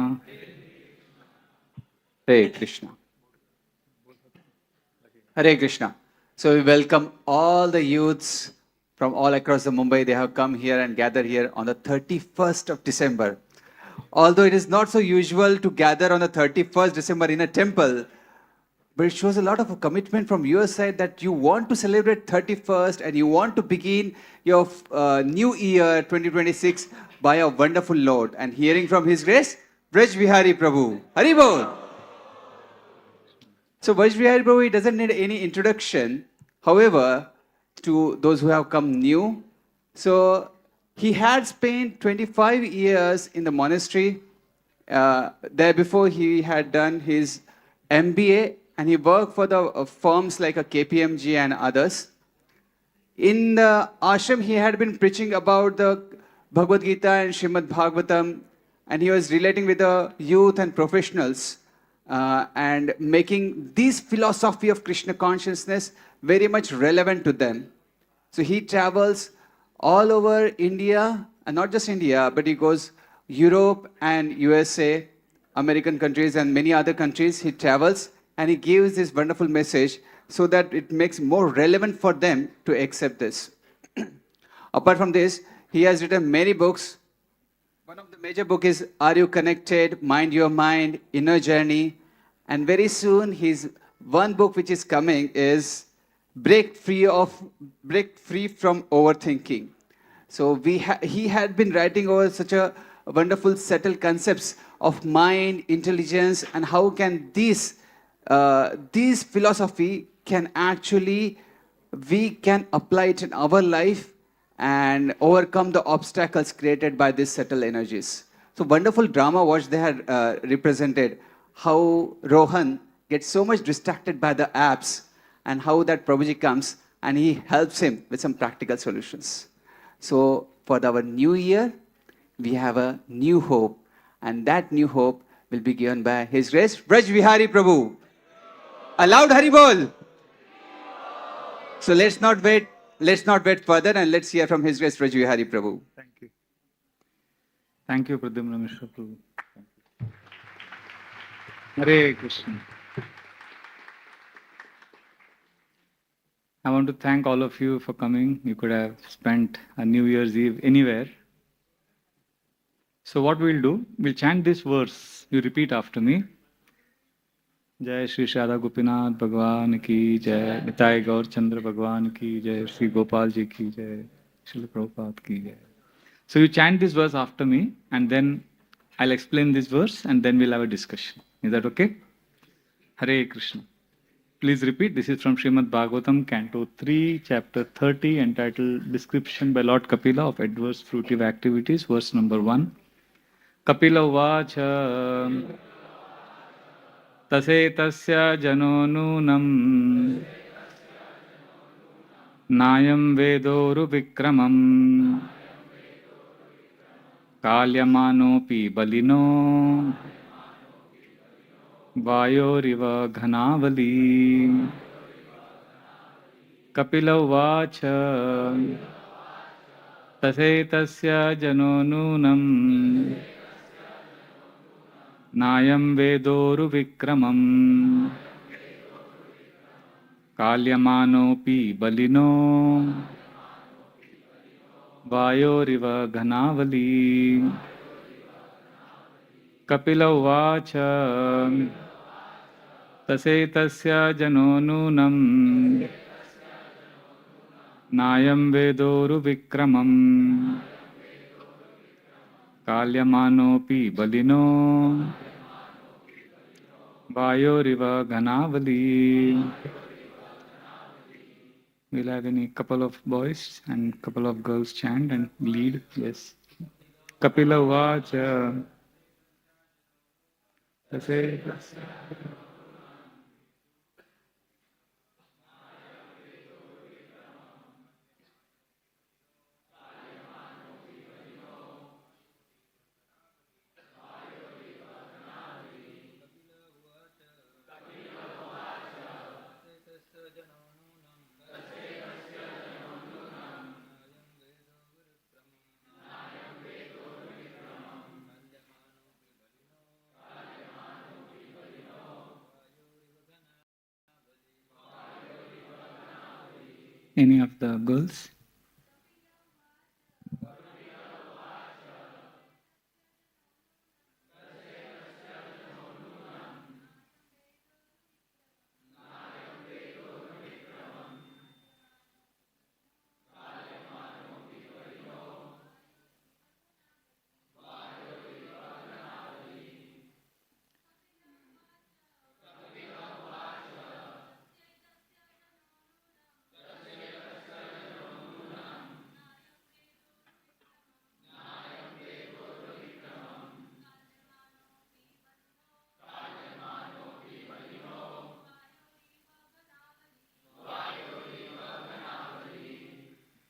Hare Krishna. Hare Krishna. So we welcome all the youths from all across the Mumbai. They have come here and gathered here on the 31st of December. Although it is not so usual to gather on the 31st December in a temple, but it shows a lot of a commitment from your side that you want to celebrate 31st and you want to begin your new year 2026 by a wonderful Lord and hearing from His grace, Vraja Bihari Prabhu. Hari Bol. So Vraja Bihari Prabhu, he doesn't need any introduction. However, to those who have come new, so he had spent 25 years in the monastery. There before he had done his MBA and he worked for the firms like a KPMG and others. In the ashram, he had been preaching about the Bhagavad Gita and Srimad Bhagavatam, and he was relating with the youth and professionals and making this philosophy of Krishna consciousness very much relevant to them. So he travels all over India, and not just India, but he goes Europe and USA, American countries and many other countries. He travels and he gives this wonderful message so that it makes more relevant for them to accept this. Apart from this, he has written many books. One of the major books is Are You Connected? Mind Your Mind, Inner Journey. And very soon, his one book which is coming is Break Free from Overthinking. So he had been writing over such a wonderful, subtle concepts of mind, intelligence, and how can this philosophy can actually, we can apply it in our life and overcome the obstacles created by these subtle energies. So wonderful drama what they had represented, how Rohan gets so much distracted by the apps and how that Prabhuji comes and he helps him with some practical solutions. So for our new year, we have a new hope, and that new hope will be given by His Grace Vraja Bihari Prabhu. A loud Hari Bol. So let's not wait further, and let's hear from His Grace Vraja Bihari Prabhu. Thank you. Thank you, Pradyumna Mishra Prabhu. Hare Krishna. I want to thank all of you for coming. You could have spent a New Year's Eve anywhere. So what we'll do, we'll chant this verse. You repeat after me. जय श्री शारदा गोपीनाथ भगवान की जय, निताय गौर चंद्र भगवान की जय, श्री गोपाल जी की जय, श्री प्रभुपाद की जय. So you chant this verse after me, and then I'll explain this verse, and then we'll have a discussion. Is that okay? Hare Krishna. Please repeat. This is from Srimad Bhagavatam, Canto 3, Chapter 30, entitled Description by Lord Kapila of Adverse Fruitive Activities, verse number 1. Kapila Vacha Tase tasya jano nunam Nayam vedoru vikramam Kalyamanopi balino Vayoriva ghanavali. Kapila Vacha Tase tasya jano nunam Nayam vedoru vikramam Kalyamanopi balino Vayoriva ghanavali. Kapila Vacha Tase tasya jano nunam Nayam vedoru vikramam Kalyamanopi balino Vayoriva ghanavali. We'll have any couple of boys and couple of girls chant and lead. Yes. Kapila Vacha Tase any of the girls?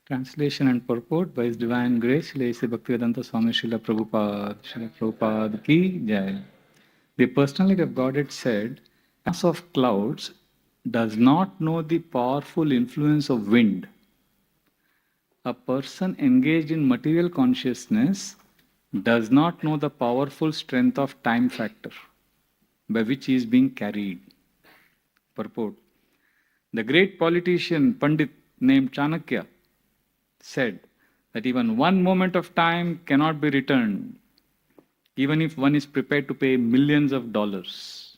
Translation and purport by His Divine Grace, Srila A.C. Bhaktivedanta Swami Srila Prabhupada ki jai. The Personality of Godhead said, mass of clouds does not know the powerful influence of wind. A person engaged in material consciousness does not know the powerful strength of time factor by which he is being carried. Purport. The great politician Pandit named Chanakya said that even one moment of time cannot be returned, even if one is prepared to pay millions of dollars.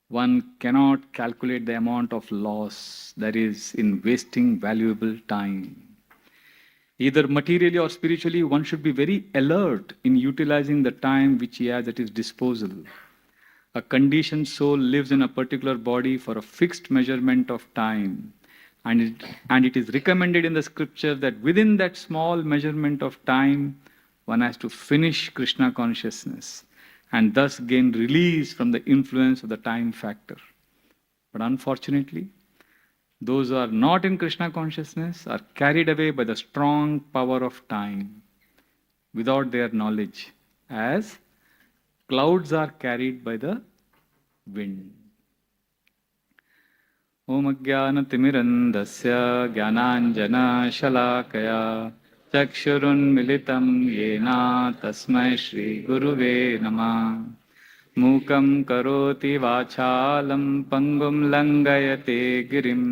One cannot calculate the amount of loss there is in wasting valuable time. Either materially or spiritually, one should be very alert in utilizing the time which he has at his disposal. A conditioned soul lives in a particular body for a fixed measurement of time. And it is recommended in the scripture that within that small measurement of time, one has to finish Krishna consciousness and thus gain release from the influence of the time factor. But unfortunately, those who are not in Krishna consciousness are carried away by the strong power of time without their knowledge, as clouds are carried by the wind. Om Ajnanaतिमिरन्धस्य ज्ञानाञ्जनशलाकया चक्षुरुन्मिलितं येन तस्मै श्रीगुरुवे नमः. मूकं करोति वाचालं पङ्गुं लङ्घयते गिरिं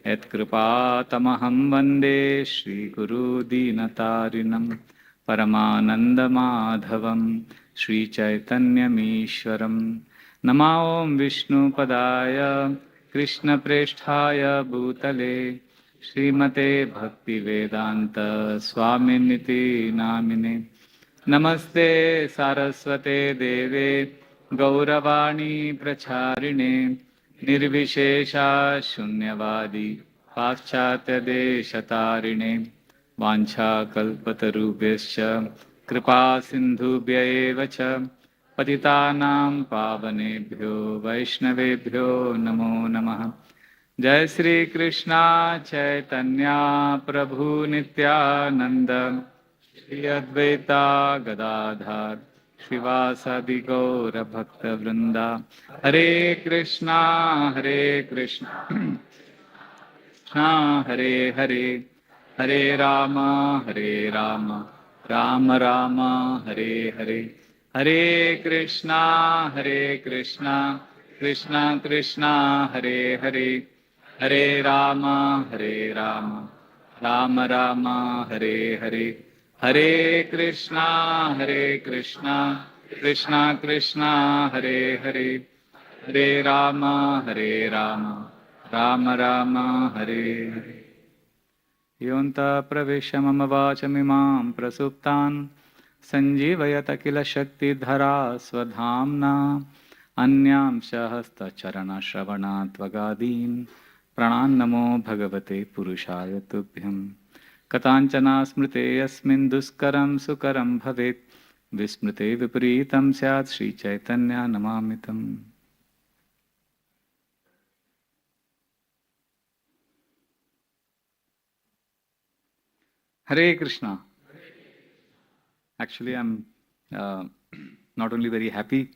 यत्कृपातमहं वन्दे श्रीगुरुदीनतारिणं परमानन्दमाधवं श्रीचैतन्यमीश्वरं. नमो ॐ विष्णुपदाय कृष्णप्रेष्ठाय भूतले श्रीमते भक्तिवेदान्त स्वामिनिति नामिने. नमस्ते सारस्वते देवे गौरवाणी प्रचारिणे निर्विशेषा शून्यवादी पाश्चात्यदेशतारिणे. वाञ्छाकल्पतरुभ्यश्च कृपा सिन्धुभ्य एव च पतितानां पावनेभ्यो वैष्णवेभ्यो नमो नमः. जय श्री कृष्णा चैतन्य प्रभु नित्यानंद श्री अद्वैता गदाधर श्रीवासादि गौर भक्त वृंदा. हरे कृष्णा कृष्णा हरे हरे, हरे राम राम राम हरे हरे. हरे कृष्णा कृष्णा कृष्णा हरे हरे, हरे राम राम राम हरे हरे. हरे कृष्णा कृष्णा कृष्णा हरे हरे, हरे राम राम राम हरे हरे. योऽन्तः प्रविश्य मम वाचमिमां प्रसुप्तान् सञ्जीवयत किल शक्तिधरा स्वधाम्ना. अन्यांश हस्तचरणश्रवणात्वगादीन् प्राणान् नमो भगवते पुरुषाय तुभ्यं. कथाञ्चना स्मृते यस्मिन् दुष्करं सुकरं भवेत् विस्मृते विपरीतं स्यात् Sri Chaitanya नमामितम्. Hare Krishna. Actually, I'm not only very happy,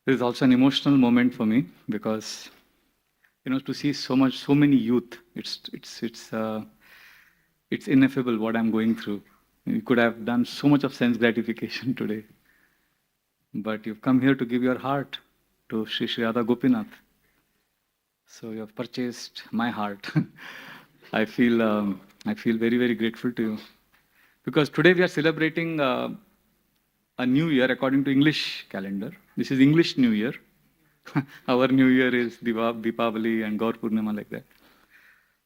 it is also an emotional moment for me because to see so many youth, it's ineffable what I'm going through. You could have done so much of sense gratification today, but you've come here to give your heart to Shri Radha Gopinath. So you have purchased my heart. I feel very, very grateful to you because today we are celebrating a new year according to English calendar. This is English New Year. Our New Year is Deepavali and Gaur Purnima, like that.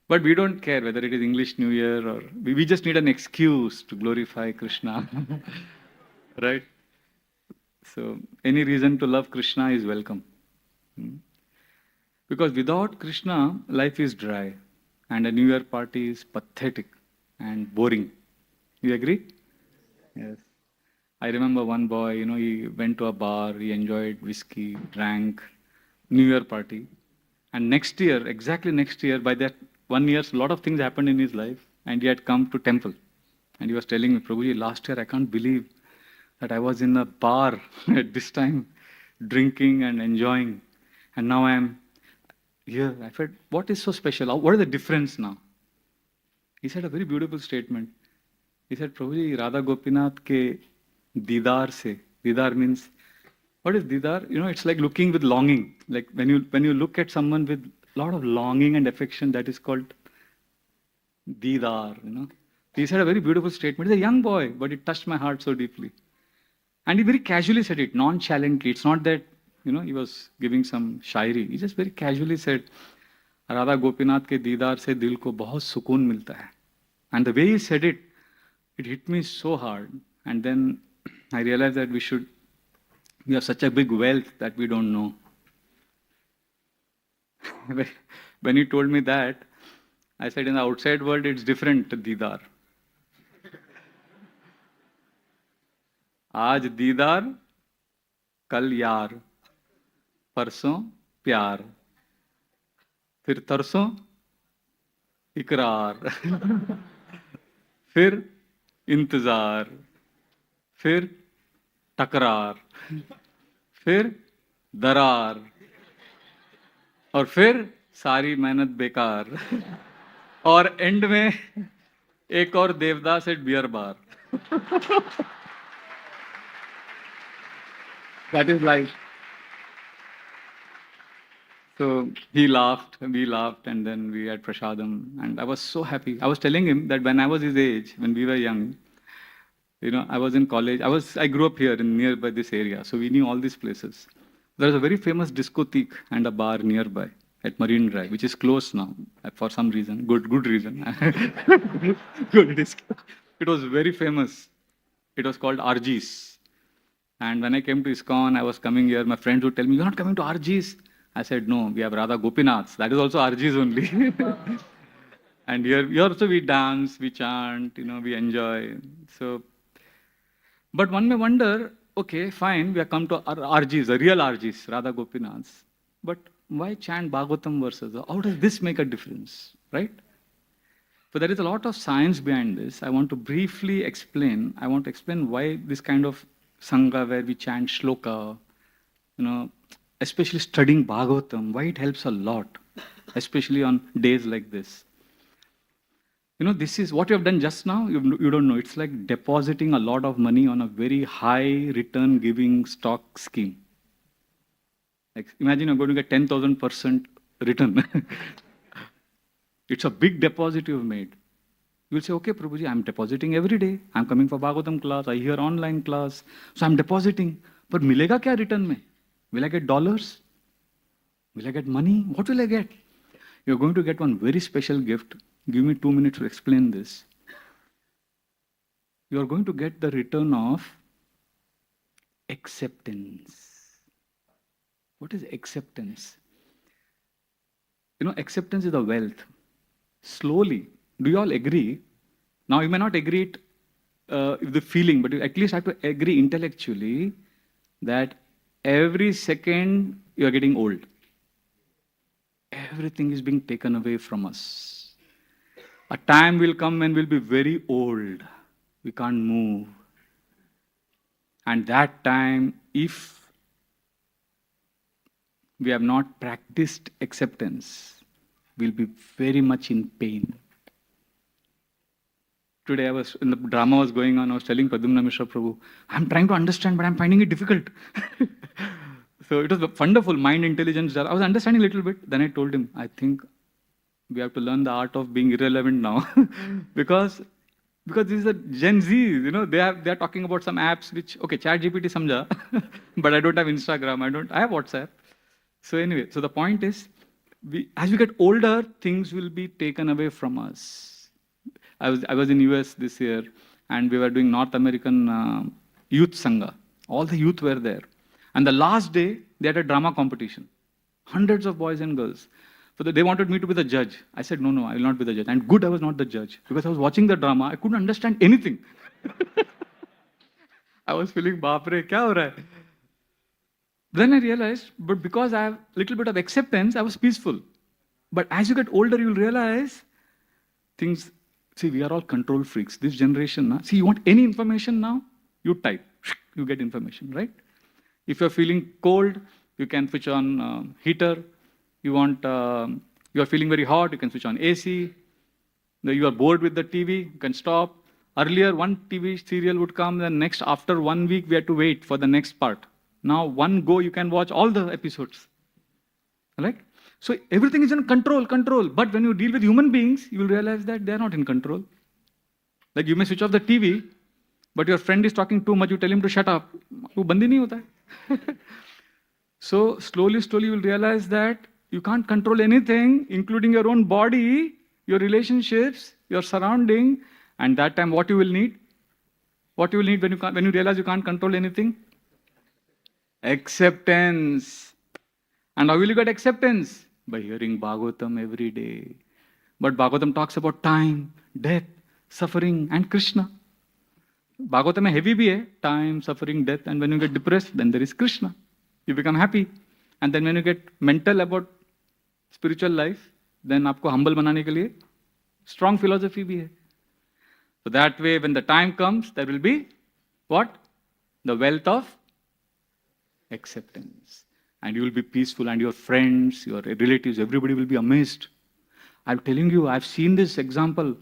But we don't care whether it is English New Year or we just need an excuse to glorify Krishna, right? So any reason to love Krishna is welcome. Because without Krishna, life is dry and a New Year party is pathetic and boring. You agree? Yes. I remember one boy, he went to a bar, he enjoyed whiskey, drank, New Year party. And next year, exactly next year, by that 1 year, a lot of things happened in his life and he had come to temple. And he was telling me, Prabhuji, last year I can't believe that I was in a bar at this time, drinking and enjoying. And now I am here. I said, what is so special? What is the difference now? He said a very beautiful statement. He said, Prabhuji, Radha Gopinath ke didar se. Didar means, what is didar? It's like looking with longing. Like when you look at someone with a lot of longing and affection, that is called didar. He said a very beautiful statement. He's a young boy, but it touched my heart so deeply. And he very casually said it, nonchalantly. It's not that, he was giving some shairi. He just very casually said, Radha Gopinath ke didar se dil ko bahut sukoon milta hai. And the way he said it, it hit me so hard. And then I realized that we have such a big wealth that we don't know. When he told me that, I said in the outside world it's different, didar. आज दीदार, कल यार, परसों प्यार, फिर तरसों इकरार, फिर इंतजार, फिर तकरार, फिर दरार, और फिर सारी मेहनत बेकार, और एंड में एक और Devdas at beer bar. That is life. So he laughed, we laughed, and then we had prasadam, and I was so happy. I was telling him that when I was his age, when we were young, I was in college. I grew up here in nearby this area, so we knew all these places. There is a very famous discotheque and a bar nearby at Marine Drive, which is closed now for some reason. Good reason. Good disco. It was very famous. It was called RG's. And when I came to ISKCON, I was coming here. My friends would tell me, "You're not coming to RG's." I said, "No, we have Radha Gopinath's. That is also RG's only." And here also we dance, we chant, we enjoy. So, but one may wonder, okay, fine, we have come to RG's, the real RG's, Radha Gopinath's. But why chant Bhagavatam verses? How does this make a difference, right? So there is a lot of science behind this. I want to briefly explain. I want to explain why this kind of Sangha where we chant shloka, especially studying Bhagavatam, why it helps a lot, especially on days like this. This is what you have done just now. You don't know. It's like depositing a lot of money on a very high return giving stock scheme. Like imagine you're going to get 10,000% return. It's a big deposit you've made. You'll say, "Okay, Prabhuji, I'm depositing every day. I'm coming for Bhagavatam class. I hear online class. So I'm depositing. But milega kya return mein? Will I get dollars? Will I get money? What will I get?" You're going to get one very special gift. Give me 2 minutes to explain this. You're going to get the return of acceptance. What is acceptance? Acceptance is a wealth. Slowly. Do you all agree? Now, you may not agree it with the feeling, but you at least have to agree intellectually that every second you are getting old. Everything is being taken away from us. A time will come when we'll be very old. We can't move. And that time, if we have not practiced acceptance, we'll be very much in pain. Today, when the drama was going on, I was telling Padumna Mishra Prabhu, "I'm trying to understand, but I'm finding it difficult." So it was a wonderful mind intelligence. I was understanding a little bit. Then I told him, "I think we have to learn the art of being irrelevant now." because these are Gen Z, they are talking about some apps which, okay, ChatGPT samjha, but I don't have Instagram, I have WhatsApp. So anyway, so the point is, as we get older, things will be taken away from us. I was in US this year, and we were doing North American Youth Sangha. All the youth were there. And the last day, they had a drama competition. Hundreds of boys and girls. So they wanted me to be the judge. I said, no, I will not be the judge. And good, I was not the judge. Because I was watching the drama, I couldn't understand anything. I was feeling, "Baapre, kya ho raha hai?" Then I realized, but because I have a little bit of acceptance, I was peaceful. But as you get older, you'll realize things. See, we are all control freaks. This generation, see, you want any information now, you type, you get information, right? If you're feeling cold, you can switch on heater. You are feeling very hot, you can switch on AC. You are bored with the TV, you can stop. Earlier, one TV serial would come, then next, after 1 week, we had to wait for the next part. Now, one go, you can watch all the episodes, right? So everything is in control. But when you deal with human beings, you will realize that they are not in control. Like you may switch off the TV, but your friend is talking too much, you tell him to shut up. वो बंद ही नहीं होता है. So slowly you will realize that you can't control anything, including your own body, your relationships, your surrounding, and that time what you will need? What you will need when you realize you can't control anything? Acceptance. And how will you get acceptance? By hearing Bhagavatam every day. But Bhagavatam talks about time, death, suffering, and Krishna. Bhagavat में heavy भी है, time, suffering, death, and when you get depressed, then there is Krishna. You become happy. And then when you get mental about spiritual life, then आपको humble बनाने के लिए strong philosophy भी है. So that way, when the time comes, there will be what? The wealth of acceptance. And you will be peaceful, and your friends, your relatives, everybody will be amazed. I'm telling you, I've seen this example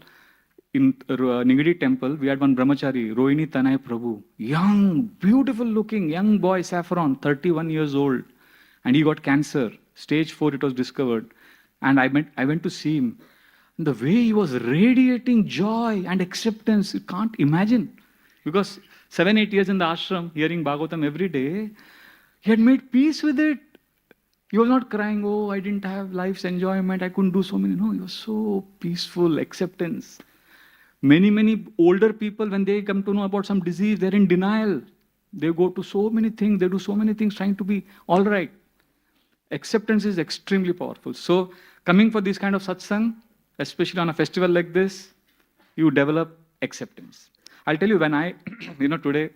in Nigadi temple. We had one brahmachari, Rohini Tanay Prabhu, young, beautiful looking, young boy, saffron, 31 years old. And he got cancer. Stage 4 it was discovered. And I went to see him. The way he was radiating joy and acceptance, you can't imagine. Because 7-8 years in the ashram, hearing Bhagavatam every day, he had made peace with it. He was not crying, oh, I didn't have life's enjoyment, I couldn't do so many. No, he was so peaceful, acceptance. Many older people, when they come to know about some disease, they're in denial. They go to so many things, they do so many things trying to be all right. Acceptance is extremely powerful. So, coming for this kind of satsang, especially on a festival like this, you develop acceptance. I'll tell you, when I, today,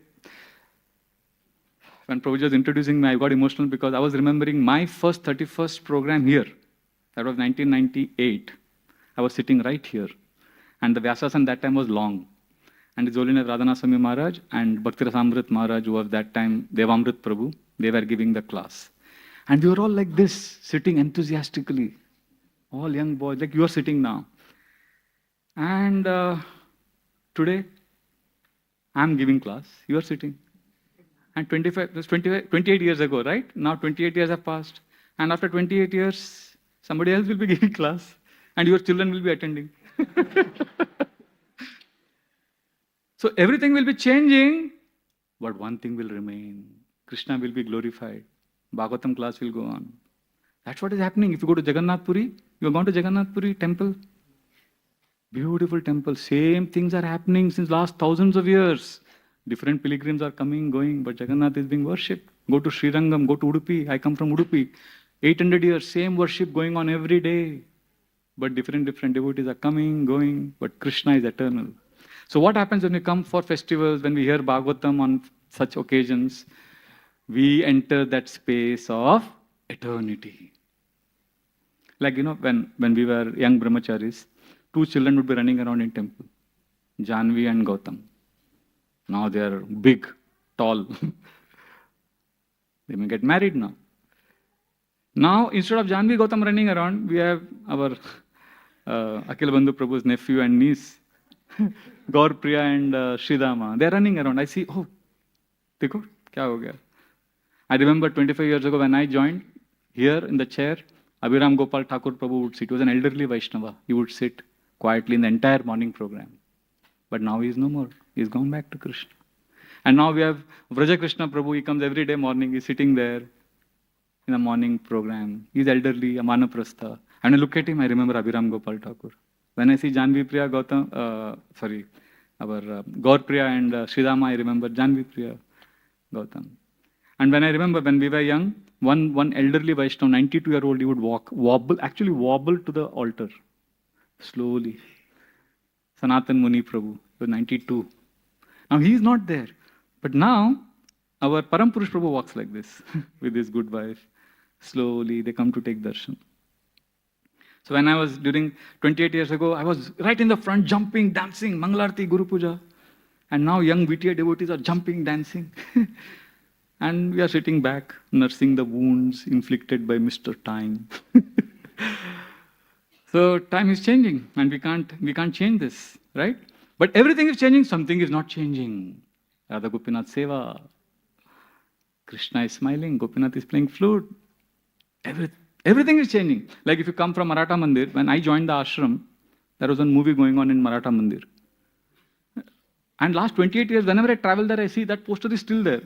when Prabhu was introducing me, I got emotional because I was remembering my first 31st program here. That was 1998. I was sitting right here. And the Vyasasana that time was long. And His Holiness Radha Swami Maharaj and Bhakti Rasamrit Maharaj, who was that time Devamrit Prabhu, they were giving the class. And we were all like this, sitting enthusiastically. All young boys, like you are sitting now. And today, I'm giving class, you are sitting. And 28 years ago, right? Now 28 years have passed. And after 28 years, somebody else will be giving class. And your children will be attending. So everything will be changing, but one thing will remain. Krishna will be glorified. Bhagavatam class will go on. That's what is happening. If you go to Jagannath Puri, you have gone to Jagannath Puri temple. Beautiful temple. Same things are happening since last thousands of years. Different pilgrims are coming, going, but Jagannath is being worshipped. Go to Srirangam, go to Udupi. I come from Udupi. 800 years, same worship going on every day. But different devotees are coming, going, but Krishna is eternal. So what happens when we come for festivals, when we hear Bhagavatam on such occasions, we enter that space of eternity. Like, when we were young brahmacharis, 2 children would be running around in temple, Janvi and Gautam. Now they are big, tall. They may get married now. Now, instead of Janvi Gautam running around, we have our Akhil Bandhu Prabhu's nephew and niece, Gaur Priya and Sridama. They are running around. I see, oh, dekho, kya ho gaya? I remember 25 years ago when I joined, here in the chair, Abhiram Gopal Thakur Prabhu would sit. He was an elderly Vaishnava. He would sit quietly in the entire morning program. But now he is no more. He is gone back to Krishna. And now we have Vraja Krishna Prabhu. He comes every day morning. He is sitting there in the morning program. He is elderly, a Manaprastha. And I look at him, I remember Abhiram Gopal Thakur. When I see Janvi Priya Gautam, our Gaur Priya and Sridama, I remember Janvi Priya Gautam. And when I remember when we were young, one elderly Vaishnava, 92-year-old, he would wobble to the altar. Slowly. Sanatan Muni Prabhu, he was 92. Now he is not there. But now, our Param Purush Prabhu walks like this, with his good wife. Slowly, they come to take darshan. So when I was during 28 years ago, I was right in the front, jumping, dancing, Mangalarti, Guru Puja. And now young VTA devotees are jumping, dancing. And we are sitting back, nursing the wounds inflicted by Mr. Time. So time is changing, and we can't change this, right? But everything is changing, something is not changing. Radha Gopinath Seva. Krishna is smiling, Gopinath is playing flute. Everything is changing. Like if you come from Maratha Mandir, when I joined the ashram, there was a movie going on in Maratha Mandir. And last 28 years, whenever I travel there, I see that poster is still there.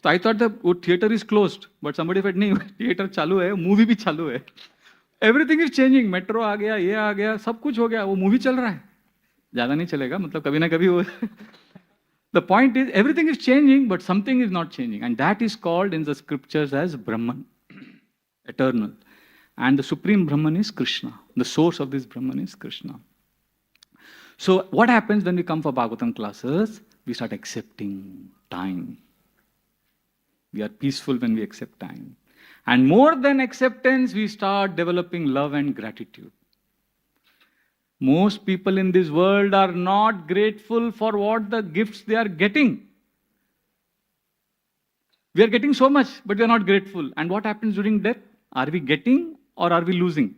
So I thought the theater is closed, but somebody said, "No, theater chalu hai, movie bhi chalu hai." Everything is changing. Metro आ गया, ये आ गया, सब कुछ हो गया. वो movie चल रहा है. ज़्यादा नहीं चलेगा, मतलब कभी ना कभी वो. The point is, everything is changing, but something is not changing, and that is called in the scriptures as Brahman, eternal. And the supreme Brahman is Krishna. The source of this Brahman is Krishna. So what happens when we come for Bhagavatam classes? we start accepting time. We are peaceful when we accept time. And more than acceptance, we start developing love and gratitude. Most people in this world are not grateful for what the gifts they are getting. We are getting so much, but we are not grateful. And what happens during death? Are we getting or are we losing?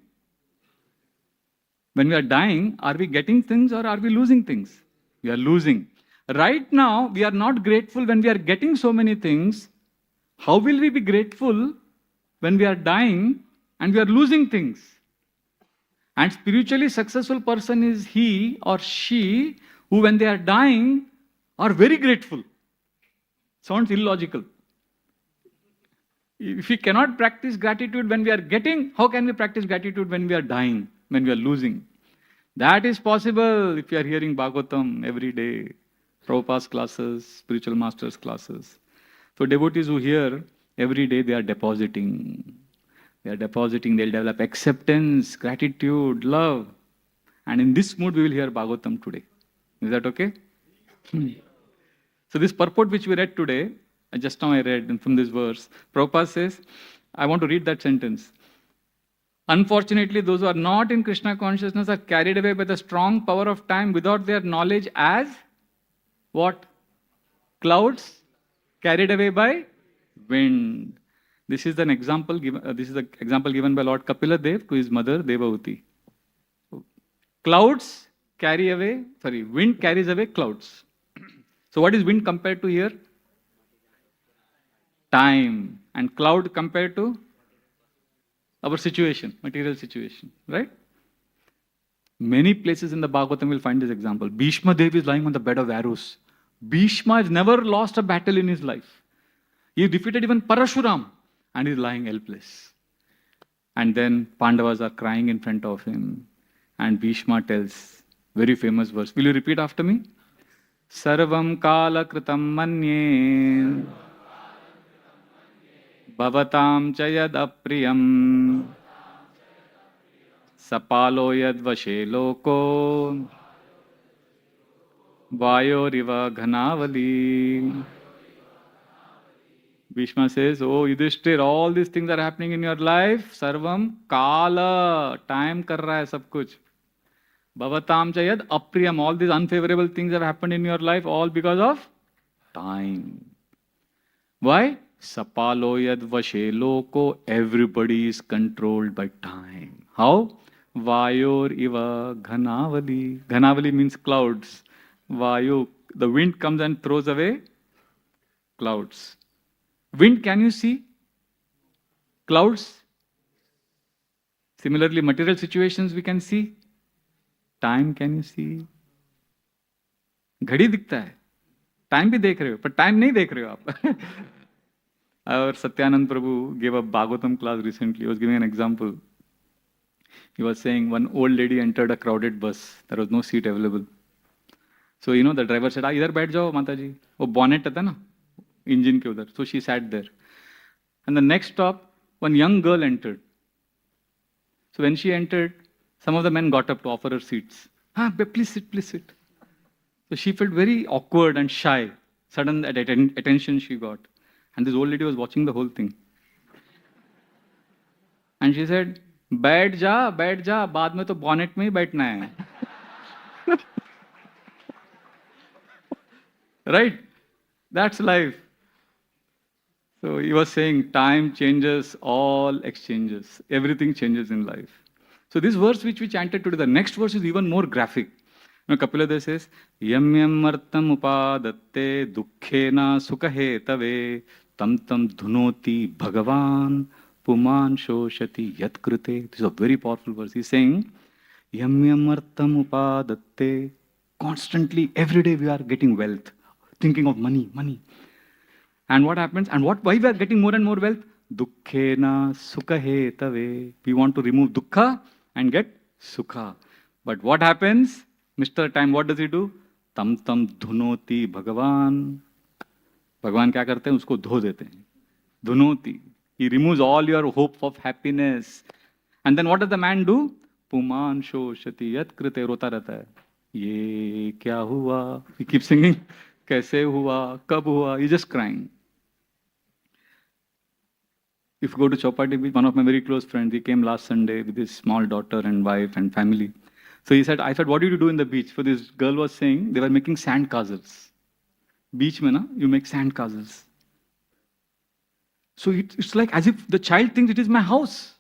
When we are dying, are we getting things or are we losing things? We are losing. Right now, we are not grateful when we are getting so many things. How will we be grateful when we are dying and we are losing things? And spiritually successful person is he or she who, when they are dying, are very grateful. Sounds illogical. If we cannot practice gratitude when we are getting, how can we practice gratitude when we are dying, when we are losing? That is possible if you are hearing Bhagavatam every day, Prabhupada's classes, spiritual masters' classes. So devotees who hear every day, they are depositing. They'll develop acceptance, gratitude, love. And in this mood, we will hear Bhagavatam today. Is that okay? So this purport which we read today, just now I read from this verse, Prabhupada says, I want to read that sentence. Unfortunately, those who are not in Krishna consciousness are carried away by the strong power of time without their knowledge as what? Clouds carried away by wind. This is an example given. This is the example given by Lord Kapila Dev to his mother Devahuti. Clouds carry away. Wind carries away clouds. So what is wind compared to here? Time. And cloud compared to our situation, material situation, right? Many places in the Bhagavatam will find this example. Bhishma Dev is lying on the bed of arrows. Bhishma has never lost a battle in his life. He defeated even Parashuram and is lying helpless. And then Pandavas are crying in front of him. And Bhishma tells, very famous verse. Will you repeat after me? Sarvam kala kritam manye bhavatam chayad apriyam sapalo yad vashe loko vayoriva ghanavali. Bhishma says, oh Yudhishthir, all these things are happening in your life. Sarvam kala, time kar raha hai sab kuch. Bhavatam chayad apriyam, all these unfavorable things have happened in your life, all because of time. Why? Sapalo yad vashe loko, everybody is controlled by time. How? Vayor iva ghanavali. Ghanavali means clouds. Vayu, the wind comes and throws away clouds. Wind, can you see? Clouds? Similarly, material situations we can see. Time, can you see? घड़ी दिखता है, time भी देख रहे हो, पर time नहीं देख रहे हो आप. Our Satyanand Prabhu gave a Bhagavatam class recently. He was giving an example. He was saying one old lady entered a crowded bus. There was no seat available. So, the driver said, इधर बैठ जाओ माता जी. वो bonnet था ना, engine के उधर. So she sat there. And the next stop, one young girl entered. So when she entered, some of the men got up to offer her seats. Please sit, please sit. So she felt very awkward and shy. Sudden attention she got. And this old lady was watching the whole thing. And she said, बैठ जा, बाद में तो bonnet में ही बैठना है. Right? That's life. So he was saying time changes all exchanges. Everything changes in life. So this verse which we chanted today, the next verse is even more graphic. Kapila Dev says, Yam yam martam upadatte dukkhena sukhe tave tam tam dhunoti bhagavan puman shoshati yat krute. This is a very powerful verse. He's saying, Yam yam martam upadatte. Constantly, every day we are getting wealth. Thinking of money. And what happens? And why we are getting more and more wealth? Dukkhena sukhe tave. We want to remove dukkha and get sukha. But what happens? Mr. Time, what does he do? Tam tam dhunoti bhagavan. Bhagavan क्या करते हैं? उसको धो देते हैं. Dhunoti. He removes all your hope of happiness. And then what does the man do? Puman shoshati yat krite. रोता रहता है. ये क्या हुआ? He keeps singing. kaise hua, kab hua, he's just crying. If you go to Chowpatty Beach, one of my very close friends, he came last Sunday with his small daughter and wife and family. So he said, I said, what did you do in the beach? So this girl was saying they were making sand castles. Beach mein na, you make sand castles. So it's like as if the child thinks it is my house.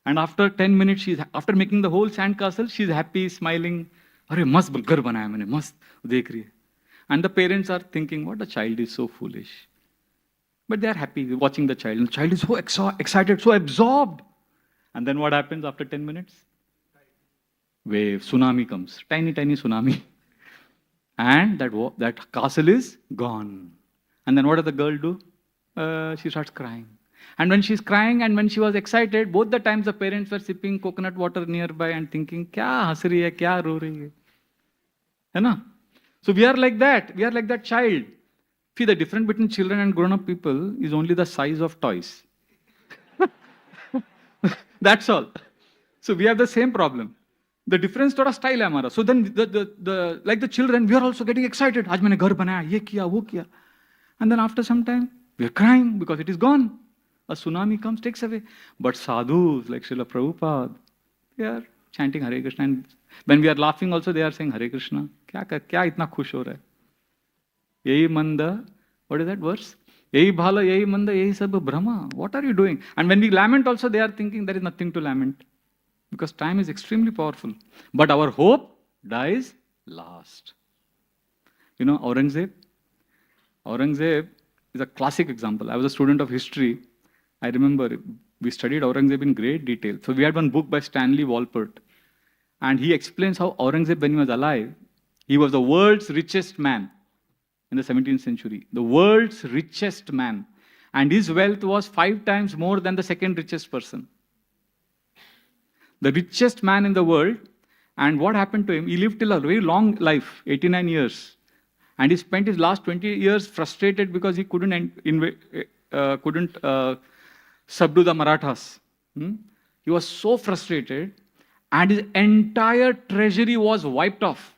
And after 10 minutes, after making the whole sand castle, she's happy, smiling. Arey, mast ghar banaya maine, mast, dekh rahi hai. And the parents are thinking, what, the child is so foolish. But they are happy watching the child. And the child is so excited, so absorbed. And then what happens after 10 minutes? Wave, tsunami comes. Tiny, tiny tsunami. And that castle is gone. And then what does the girl do? She starts crying. And when she's crying and when she was excited, both the times the parents were sipping coconut water nearby and thinking, kya has rahi hai, kya ro rahi hai. Hai na? So we are like that. We are like that child. See, the difference between children and grown-up people is only the size of toys. That's all. So we have the same problem. The difference thoda style hai hamara. So then like the children, we are also getting excited. Aaj maine ghar banaya, ye kiya, wo kiya. And then after some time, we are crying because it is gone. A tsunami comes, takes away. But sadhus like Srila Prabhupada, they are chanting Hare Krishna. And when we are laughing also, they are saying Hare Krishna. Kya itna khush ho raha hai? Yehi manda, what is that verse? Yehi bhala, yehi manda, yehi sab brahma. What are you doing? And when we lament also, they are thinking there is nothing to lament. Because time is extremely powerful. But our hope dies last. You know, Aurangzeb? Aurangzeb is a classic example. I was a student of history. I remember we studied Aurangzeb in great detail. So we had one book by Stanley Walpert. And he explains how Aurangzeb, when he was alive, he was the world's richest man in the 17th century. The world's richest man. And his wealth was 5 times more than the second richest person. The richest man in the world. And what happened to him? He lived till a very long life, 89 years. And he spent his last 20 years frustrated because he couldn't subdue the Marathas. He was so frustrated, and his entire treasury was wiped off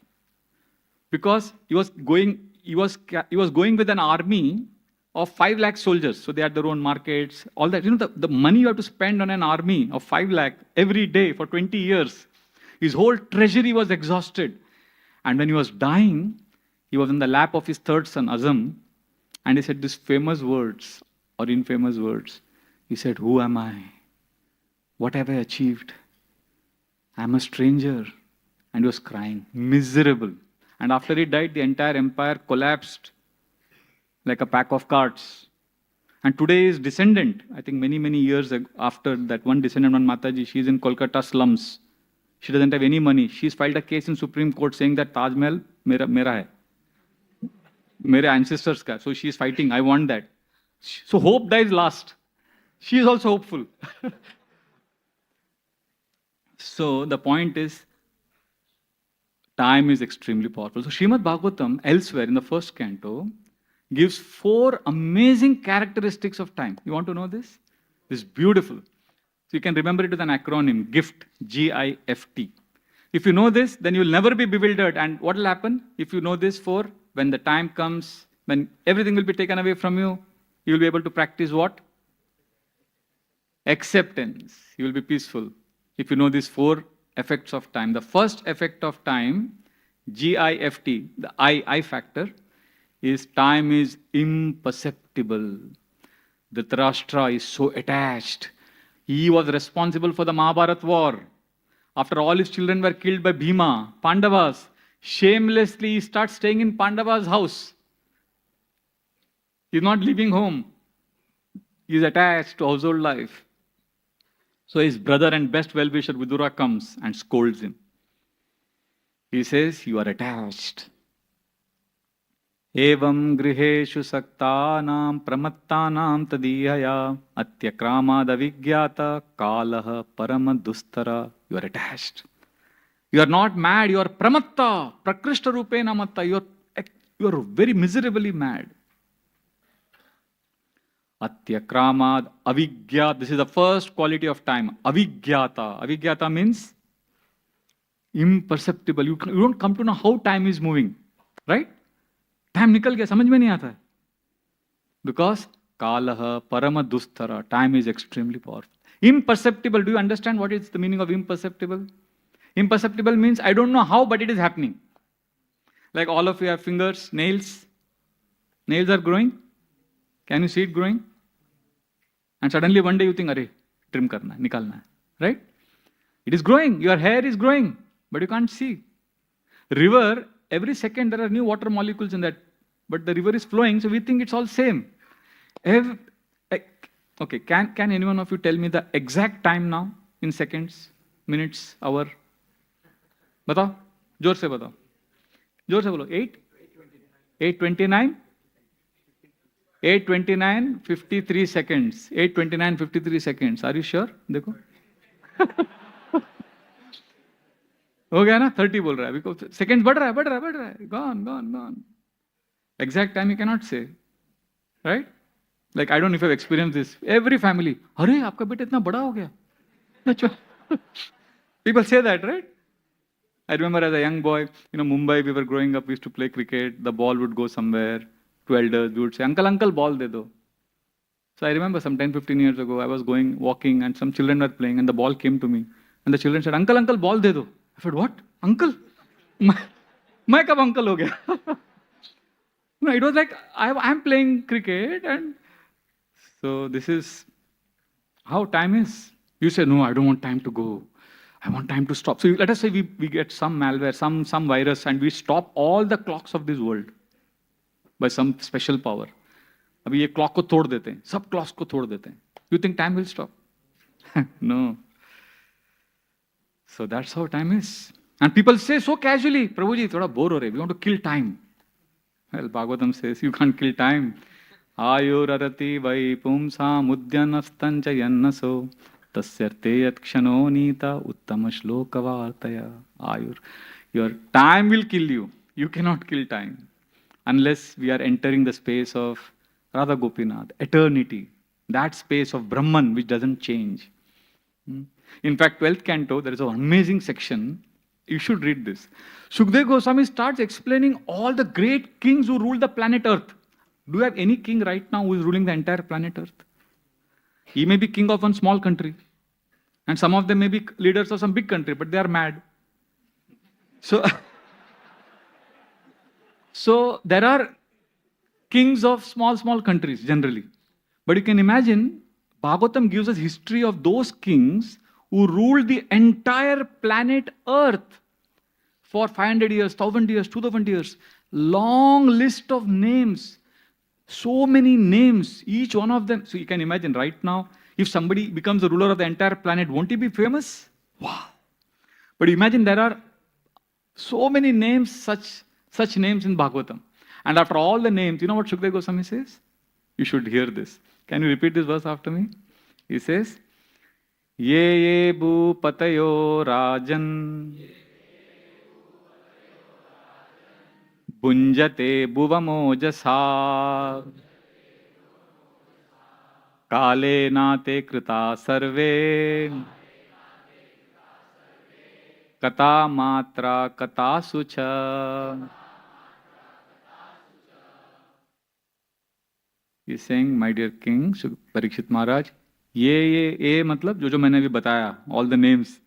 because he was going with an army of 5 lakh soldiers. So they had their own markets, all that. You know, the money you have to spend on an army of 5 lakh every day for 20 years. His whole treasury was exhausted. And when he was dying, he was in the lap of his third son, Azam, and he said these famous words, or infamous words. He said, who am I? What have I achieved? I am a stranger. And he was crying, miserable. And after he died, the entire empire collapsed like a pack of cards. And today his descendant, I think many, many years after that, one descendant, one Mataji, she's in Kolkata slums. She doesn't have any money. She's filed a case in Supreme Court saying that Taj Mahal mera hai. Mere ancestors ka. So she is fighting, I want that. So hope dies last. She is also hopeful. So the point is, time is extremely powerful. So Srimad Bhagavatam, elsewhere in the first canto, gives 4 amazing characteristics of time. You want to know this? It's beautiful. So you can remember it with an acronym, GIFT, G-I-F-T. If you know this, then you will never be bewildered. And what will happen if you know this? For when the time comes, when everything will be taken away from you, you will be able to practice what? Acceptance. You will be peaceful. If you know these 4 effects of time. The first effect of time, G-I-F-T, the I factor, is time is imperceptible. Dhritarashtra is so attached. He was responsible for the Mahabharata war. After all his children were killed by Bhima, Pandavas, shamelessly he starts staying in Pandava's house. He's not leaving home. He's attached to household life. So his brother and best well-wisher Vidura comes and scolds him. He says, you are attached. Evam griheshu saktanam pramattanam tadiyaya atyakramad avigyata kalaha paramadustara. You are attached. You are not mad, you are pramatta, prakrishta rupena matta. You are very miserably mad. Atyakramad avigyata. This is the first quality of time. Avigyata. Avigyata means imperceptible. You don't come to know how time is moving. Right? Time निकल गया, समझ में नहीं आता है. Because kalaha parama dustara, time is extremely powerful. Imperceptible, do you understand what is the meaning of imperceptible? Imperceptible means I don't know how, but it is happening. Like all of you have fingers, nails. Nails are growing. Can you see it growing? And suddenly one day you think, arey, trim karna hai, nikalna hai. Right? It is growing. Your hair is growing, but you can't see. River, every second there are new water molecules in that, but the river is flowing, so we think it's all same. Okay, can any one of you tell me the exact time now in seconds, minutes, hour? बताओ, जोर से बताओ, जोर से बोलो. 8:29, 8:29:53 seconds. 8:29:53 seconds. Are you sure? देखो. हो गया ना? 30 बोल रहा है. Because seconds बढ़ रहा है. Gone. Exact time you cannot say, right? Like I don't know if you've experienced this. Every family, अरे आपका बेटा इतना बड़ा हो गया. People say that, right? I remember as a young boy, Mumbai, we were growing up, we used to play cricket. The ball would go somewhere. To elders, we would say, uncle, ball de do. So I remember some 10-15 years ago, I was walking, and some children were playing, and the ball came to me. And the children said, uncle, ball de do. I said, what? Uncle? मैं कब uncle हो गया? No, it was like, I'm playing cricket, and so this is how time is. You say, no, I don't want time to go. I want time to stop. So let us say we get some malware, some virus, and we stop all the clocks of this world by some special power. अभी ये clock को तोड़ देते हैं, सब clocks को तोड़ देते हैं. You think time will stop? No. So that's how time is. And people say so casually, Prabhu ji, थोड़ा bore हो रहे, we want to kill time. Well, Bhagavatam says you can't kill time. Ayurarati vai pumsam udyanastan chayannaso tasyarte yat kshano nita uttama shlokavartaya. Ayur. Your time will kill you. You cannot kill time. Unless we are entering the space of Radha Gopinath, eternity. That space of Brahman which doesn't change. In fact, 12th canto, there is an amazing section. You should read this. Sukdev Goswami starts explaining all the great kings who ruled the planet Earth. Do you have any king right now who is ruling the entire planet Earth? He may be king of one small country. And some of them may be leaders of some big country, but they are mad. So there are kings of small countries generally. But you can imagine, Bhagavatam gives us history of those kings who ruled the entire planet Earth for 500 years, 1000 years, 2000 years. Long list of names. So many names, each one of them. So you can imagine right now, if somebody becomes the ruler of the entire planet, won't he be famous? Wow. But imagine there are so many names, such names in Bhagavatam. And after all the names, you know what Shukdev Goswami says? You should hear this. Can you repeat this verse after me? He says, Ye bhupatayo rajan bunjate bhuvamo jasa kale nate krita sarve kata matra kata sucha. He's saying, my dear king, Parikshit Maharaj, ये मतलब जो मैंने अभी बताया, all the names,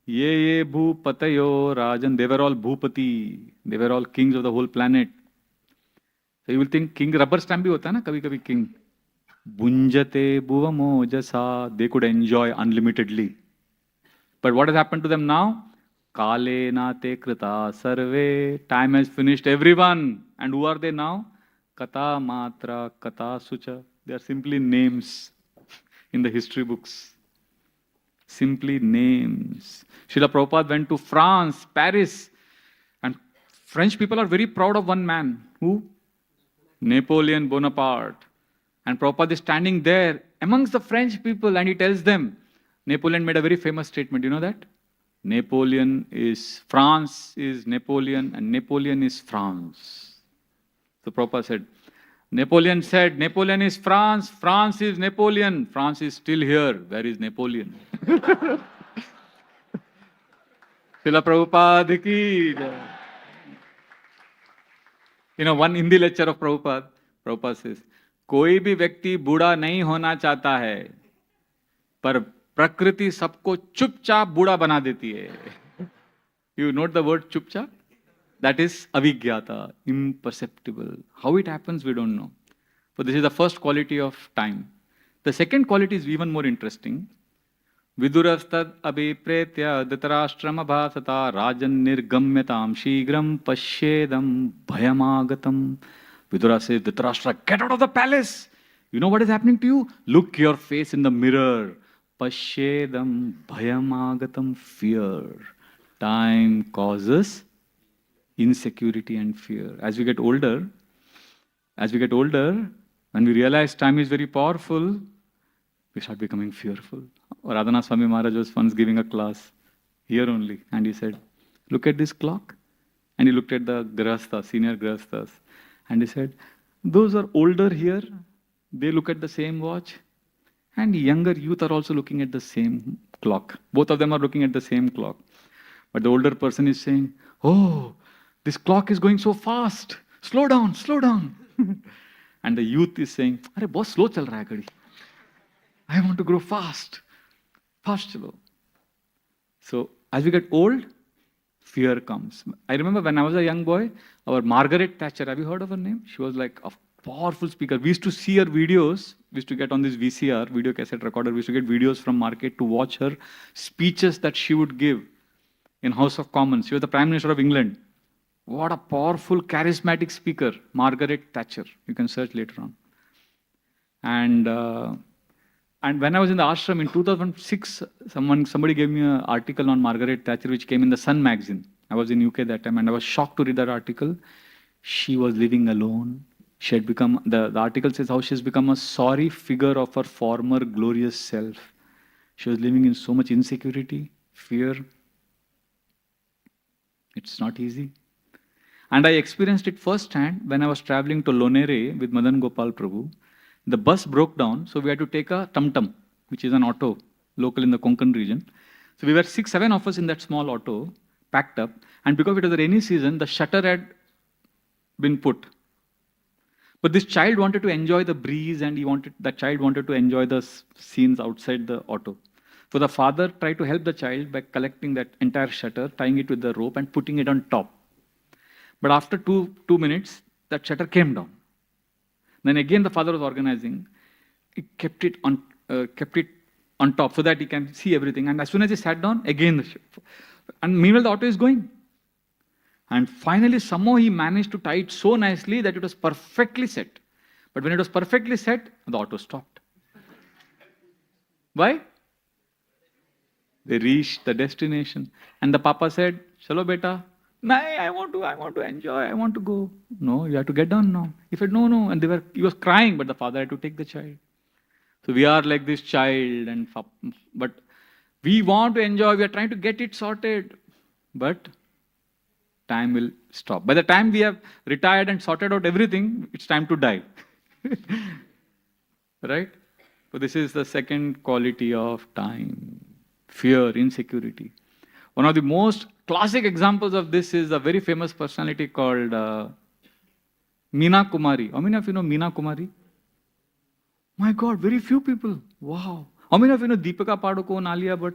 ये भूपतयो राजन, they were all bhupati, they were all kings of the whole planet. So you will think king rubber stamp भी होता है ना कभी कभी king. Bunjate bhuvamo jasa, they could enjoy unlimitedly. But what has happened to them now? Kale nate krita sarve, time has finished everyone. And who are they now? Kata matra, kata sucha. They are simply names in the history books. Simply names. Srila Prabhupada went to France, Paris, and French people are very proud of one man. Who? Napoleon Bonaparte. And Prabhupada is standing there amongst the French people and he tells them, Napoleon made a very famous statement, you know that? France is Napoleon and Napoleon is France. So Prabhupada said, Napoleon said, Napoleon is France, France is Napoleon, France is still here. Where is Napoleon? Srila Prabhupada ki jai. one Hindi lecture of Prabhupada says, कोई भी व्यक्ति बूढ़ा नहीं होना चाहता है, पर प्रकृति सबको चुपचाप बूढ़ा बना देती है. You note the word chupchap? That is avigyata, imperceptible. How it happens, we don't know. So this is the first quality of time. The second quality is even more interesting. Vidurastad abhipretya dhritarashtrama bhasata rajan nirgamyatam shigram pashyedam bhayamagatam. Vidura says, Dhritarashtra, get out of the palace. You know what is happening to you? Look your face in the mirror. Pashyedam bhayamagatam, fear. Time causes insecurity and fear. As we get older, when we realize time is very powerful, we start becoming fearful. Radha Swami Maharaj was once giving a class here only, and he said, look at this clock. And he looked at the grahasthas, senior grahasthas, and he said, those are older here, they look at the same watch, and younger youth are also looking at the same clock. Both of them are looking at the same clock. But the older person is saying, oh, this clock is going so fast. Slow down, slow down. And the youth is saying, अरे बहुत slow चल रहा है घड़ी. I want to grow fast. Fast chalo. So as we get old, fear comes. I remember when I was a young boy, our Margaret Thatcher, have you heard of her name? She was like a powerful speaker. We used to see her videos. We used to get on this VCR, video cassette recorder. We used to get videos from market to watch her speeches that she would give in House of Commons. She was the Prime Minister of England. What a powerful, charismatic speaker, Margaret Thatcher. You can search later on. And when I was in the ashram in 2006, somebody gave me an article on Margaret Thatcher, which came in the Sun magazine. I was in UK that time, and I was shocked to read that article. She was living alone. She had become, the article says how she has become a sorry figure of her former glorious self. She was living in so much insecurity, fear. It's not easy. And I experienced it firsthand when I was traveling to Lonere with Madan Gopal Prabhu. The bus broke down, so we had to take a tum-tum, which is an auto, local in the Konkan region. So we were 6-7 of us in that small auto, packed up, and because it was the rainy season, the shutter had been put. But this child wanted to enjoy the breeze, and that child wanted to enjoy the scenes outside the auto. So the father tried to help the child by collecting that entire shutter, tying it with the rope, and putting it on top. But after two minutes, that shutter came down. Then again, the father was organizing. He kept it on top so that he can see everything. And as soon as he sat down, again, and meanwhile the auto is going. And finally, somehow he managed to tie it so nicely that it was perfectly set. But when it was perfectly set, the auto stopped. Why? They reached the destination. And the papa said, "Chalo beta, I want to enjoy, I want to go." "No, you have to get down now." He said, no. And he was crying, but the father had to take the child. So we are like this child, but we want to enjoy, we are trying to get it sorted. But time will stop. By the time we have retired and sorted out everything, it's time to die. Right? So this is the second quality of time. Fear, insecurity. One of the most classic examples of this is a very famous personality called Meena Kumari. How many of you know Meena Kumari? My God, very few people. Wow. How many of you know Deepika Padukone, Alia Bhatt?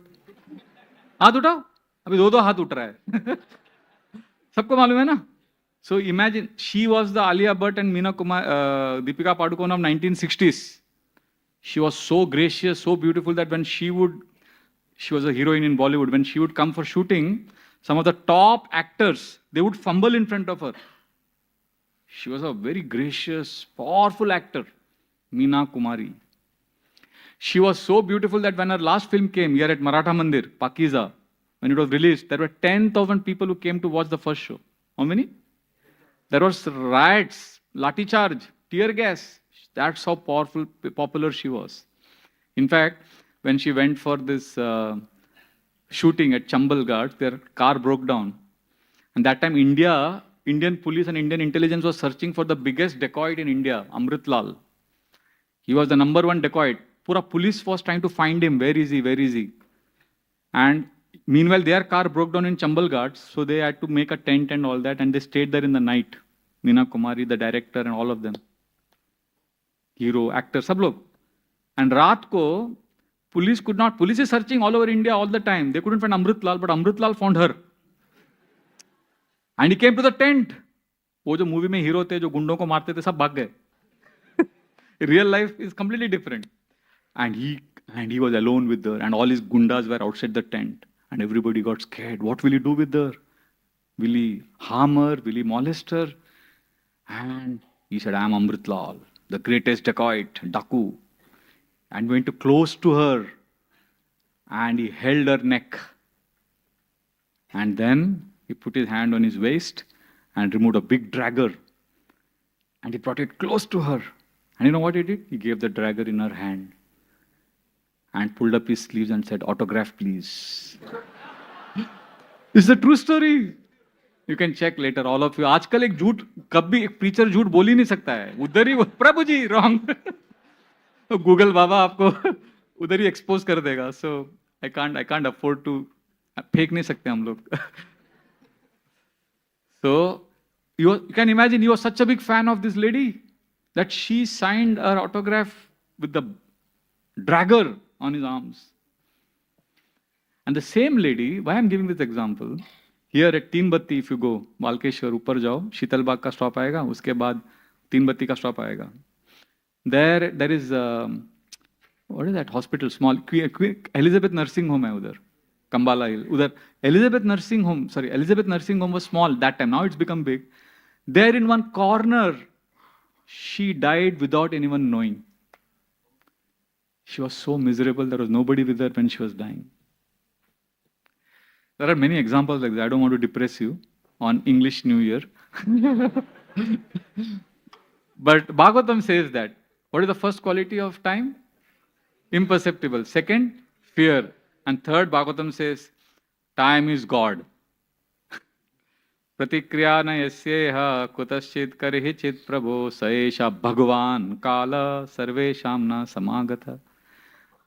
हाथ उठाओ. अभी दो हाथ उठ रहा है. सबको मालूम है ना? So imagine, she was the Alia Bhatt and Deepika Padukone of 1960s. She was so gracious, so beautiful that when she was a heroine in Bollywood. When she would come for shooting, some of the top actors, they would fumble in front of her. She was a very gracious, powerful actor, Meena Kumari. She was so beautiful that when her last film came here at Maratha Mandir, Pakiza, when it was released, there were 10,000 people who came to watch the first show. How many? There was riots, lathi charge, tear gas. That's how popular she was. In fact, when she went for this shooting at Chambal Ghat, their car broke down. And that time Indian police and Indian intelligence was searching for the biggest dacoit in India, Amrit Lal. He was the #1 dacoit. Pura police was trying to find him. Where is he? And meanwhile, their car broke down in Chambal Ghat, so they had to make a tent and all that, and they stayed there in the night. Meena Kumari, the director and all of them, hero, actor, सब लोग. And रात को police is searching all over India all the time. They couldn't find Amrit Lal, but Amrit Lal found her. And he came to the tent. वो जो movie में hero थे, जो गुंडों को मारते थे, सब भाग गए. Real life is completely different. And he was alone with her, and all his gundas were outside the tent, and everybody got scared. What will he do with her? Will he harm her? Will he molest her? And he said, I am Amrit Lal, the greatest dacoit, Daku. And went too close to her, and he held her neck. And then he put his hand on his waist and removed a big dagger, and he brought it close to her. And you know what he did? He gave the dagger in her hand and pulled up his sleeves and said, autograph please. It's a true story. You can check later, all of you. आजकल एक झूठ, कभी एक preacher झूठ बोल ही नहीं सकता है. उधर ही प्रभु जी wrong. गूगल बाबा आपको उधर ही एक्सपोज कर देगा. सो आई कांट अफोर्ड टू, फेंक नहीं सकते हम लोग. सो you can imagine, he was such a big fan of this lady that she signed her autograph with the dagger on his arms. And the same lady, why I'm giving this example, here at Teen Batti, if you go, Balkeshwar, ऊपर जाओ, शीतल बाग का stop आएगा, उसके बाद तीन बत्ती का stop आएगा. There is what is that hospital? Small Elizabeth Nursing Home है उधर, Kambala Hill. उधर Elizabeth Nursing Home was small that time. Now it's become big. There in one corner, she died without anyone knowing. She was so miserable. There was nobody with her when she was dying. There are many examples like that. I don't want to depress you on English New Year. But Bhagavatam says that. What is the first quality of time? Imperceptible. Second, fear. And third, Bhagavatam says, time is God. Pratikriya na yasyeha kutaschit karehi chit prabho saesha bhagwan kala sarvesham na samagata.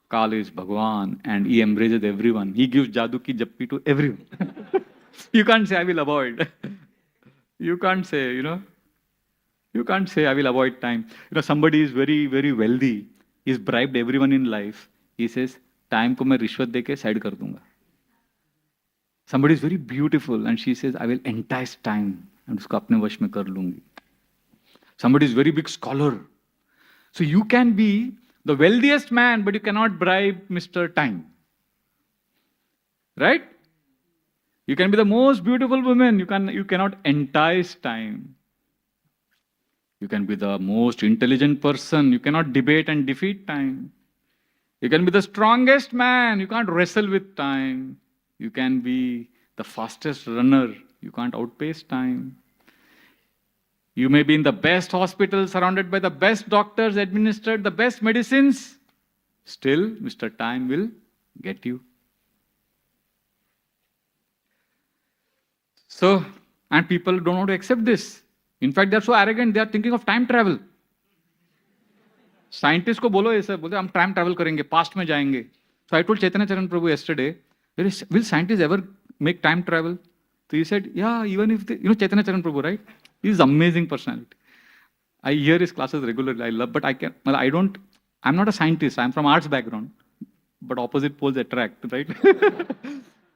Kala is Bhagwan, and he embraces everyone. He gives jadoo ki jappi to everyone. You can't say, I will avoid. You can't say, you can't say, I will avoid time. Somebody is very, very wealthy. He's bribed everyone in life. He says, time ko main rishwat deke side kar dunga. Somebody is very beautiful and she says, I will entice time and usko apne vash mein kar lungi. Somebody is very big scholar. So you can be the wealthiest man, but you cannot bribe Mr. Time. Right? You can be the most beautiful woman. You cannot entice time. You can be the most intelligent person. You cannot debate and defeat time. You can be the strongest man. You can't wrestle with time. You can be the fastest runner. You can't outpace time. You may be in the best hospital, surrounded by the best doctors, administered the best medicines. Still, Mr. Time will get you. So, and people don't want to accept this. In fact, they are so arrogant, they are thinking of time travel. Scientists को बोलो ऐसा, बोलते हम time travel करेंगे, past में जाएंगे. So I told Chaitanya Charan Prabhu yesterday, will scientists ever make time travel? So he said, yeah, even if they, Chaitanya Charan Prabhu, right? He's an amazing personality. I hear his classes regularly, I love, but I'm not a scientist, I'm from arts background. But opposite poles attract, right?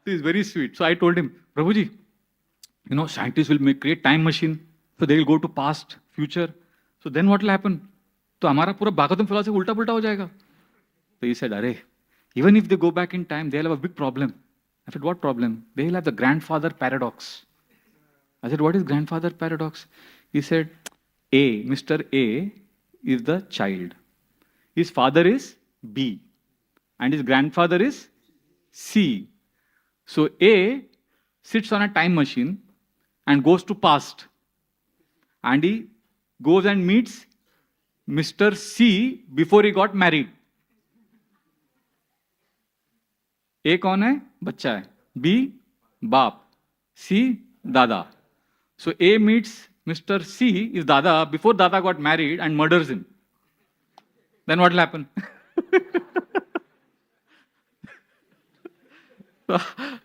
He's very sweet. So I told him, Prabhuji, scientists will create time machine. So they will go to past, future. So then what will happen? So हमारा पूरा Bhagavatam philosophy उल्टा पुल्टा हो जाएगा. So he said, Arey, even if they go back in time, they'll have a big problem. I said, what problem? They'll have the grandfather paradox. I said, what is grandfather paradox? He said, Mr. A is the child. His father is B. And his grandfather is C. So A sits on a time machine and goes to past. And he goes and meets Mr. C before he got married. A कौन है? बच्चा है. B बाप. C दादा. So A meets Mr. C is dada before dada got married and murders him. Then what will happen?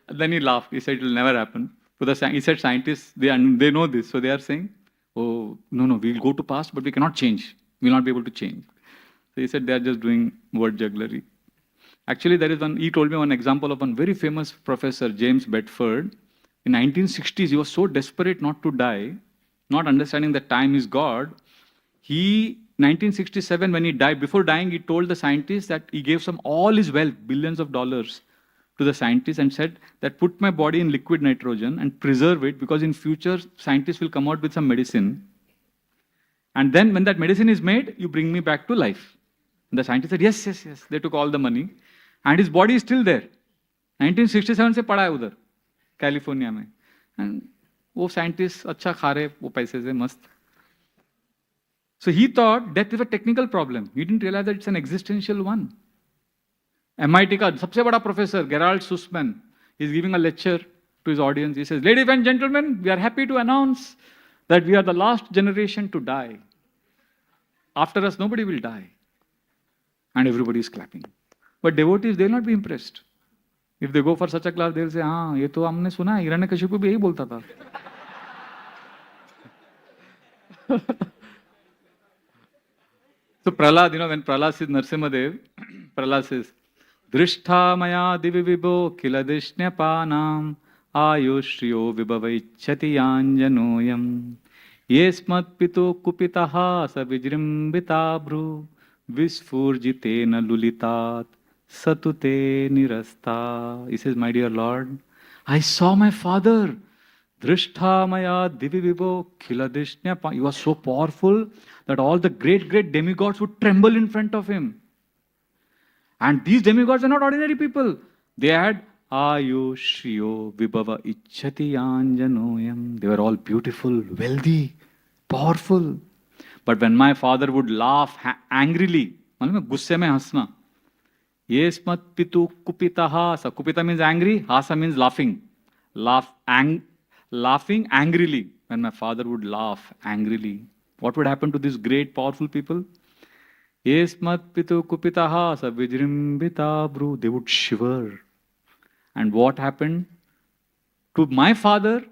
Then he laughed. He said it will never happen. So he said scientists, they know this. So they are saying, oh, no, we'll go to past, but we cannot change. We'll not be able to change. So he said, they are just doing word jugglery. Actually, he told me one example of one very famous professor, James Bedford. In 1960s, he was so desperate not to die, not understanding that time is God. 1967, when he died, before dying, he told the scientists that he gave all his wealth, billions of dollars, to the scientists and said that put my body in liquid nitrogen and preserve it, because in future, scientists will come out with some medicine. And then when that medicine is made, you bring me back to life. And the scientist said, yes, yes, yes. They took all the money. And his body is still there. 1967 से पड़ा है उधर, California में. And वो scientist अच्छा खा रहे वो पैसे से मस्त. So he thought death is a technical problem. He didn't realize that it's an existential one. MIT का सबसे बड़ा professor, Gerald Sussman, is giving a lecture to his audience. He says, ladies and gentlemen, we are happy to announce that we are the last generation to die. After us, nobody will die. And everybody is clapping. But devotees, they will not be impressed. If they go for such a class, they will say, हाँ, ये तो हमने सुना है, हिरण्यकशिपु भी यही बोलता था. So Prahlad, when Prahlad sees Narsimhadev, Prahlad says, Drishtha maya divi vibho kiladishnapanam ayushriyo vibhavaichati yanjanoyam yesmat pito kupitaha savijrimbitabhru visfurjitena lulitat satute nirasta. He says, my dear Lord, I saw my father. Drishtha maya divi vibho kiladishnapanam. He was so powerful that all the great, great demigods would tremble in front of him. And these demigods are not ordinary people. They had Ayu Shriyo Vibhava Ichchati Anjanoyam. They were all beautiful, wealthy, powerful. But when my father would laugh angrily, gusse mein hasna. Yesmat pitu kupita hasa. Kupita means angry, hasa means laughing. Laughing angrily. When my father would laugh angrily, what would happen to these great, powerful people? Yesmat pitu kupitaha savijrimbita bru. They would shiver. And what happened to my father?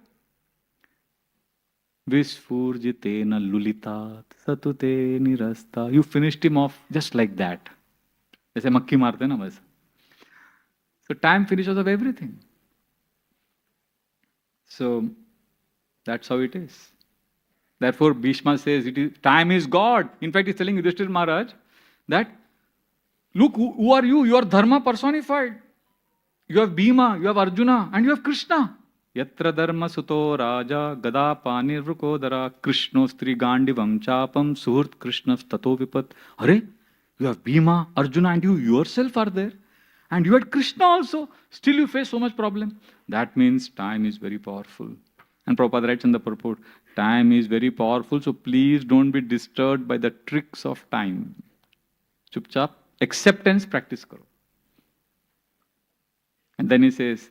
Visfurjitena lulitat satute nirasta. You finished him off just like that. जैसे मक्खी मारते ना बस. So time finishes of everything. So that's how it is. Therefore, Bhishma says, time is God. In fact, he's telling Yudhishthira Maharaj that, look, who are you? You are Dharma personified. You have Bhima, you have Arjuna, and you have Krishna. Yatra Dharma Suto Raja Gada Panirvrukodara Krishnostri Gandivam Chapam Suhurt Krishnas Tato Vipat. Hare, you have Bhima, Arjuna, and you yourself are there. And you had Krishna also. Still you face so much problem. That means time is very powerful. And Prabhupada writes in the purport, time is very powerful, so please don't be disturbed by the tricks of time. Chupchap, acceptance practice karo. And then he says,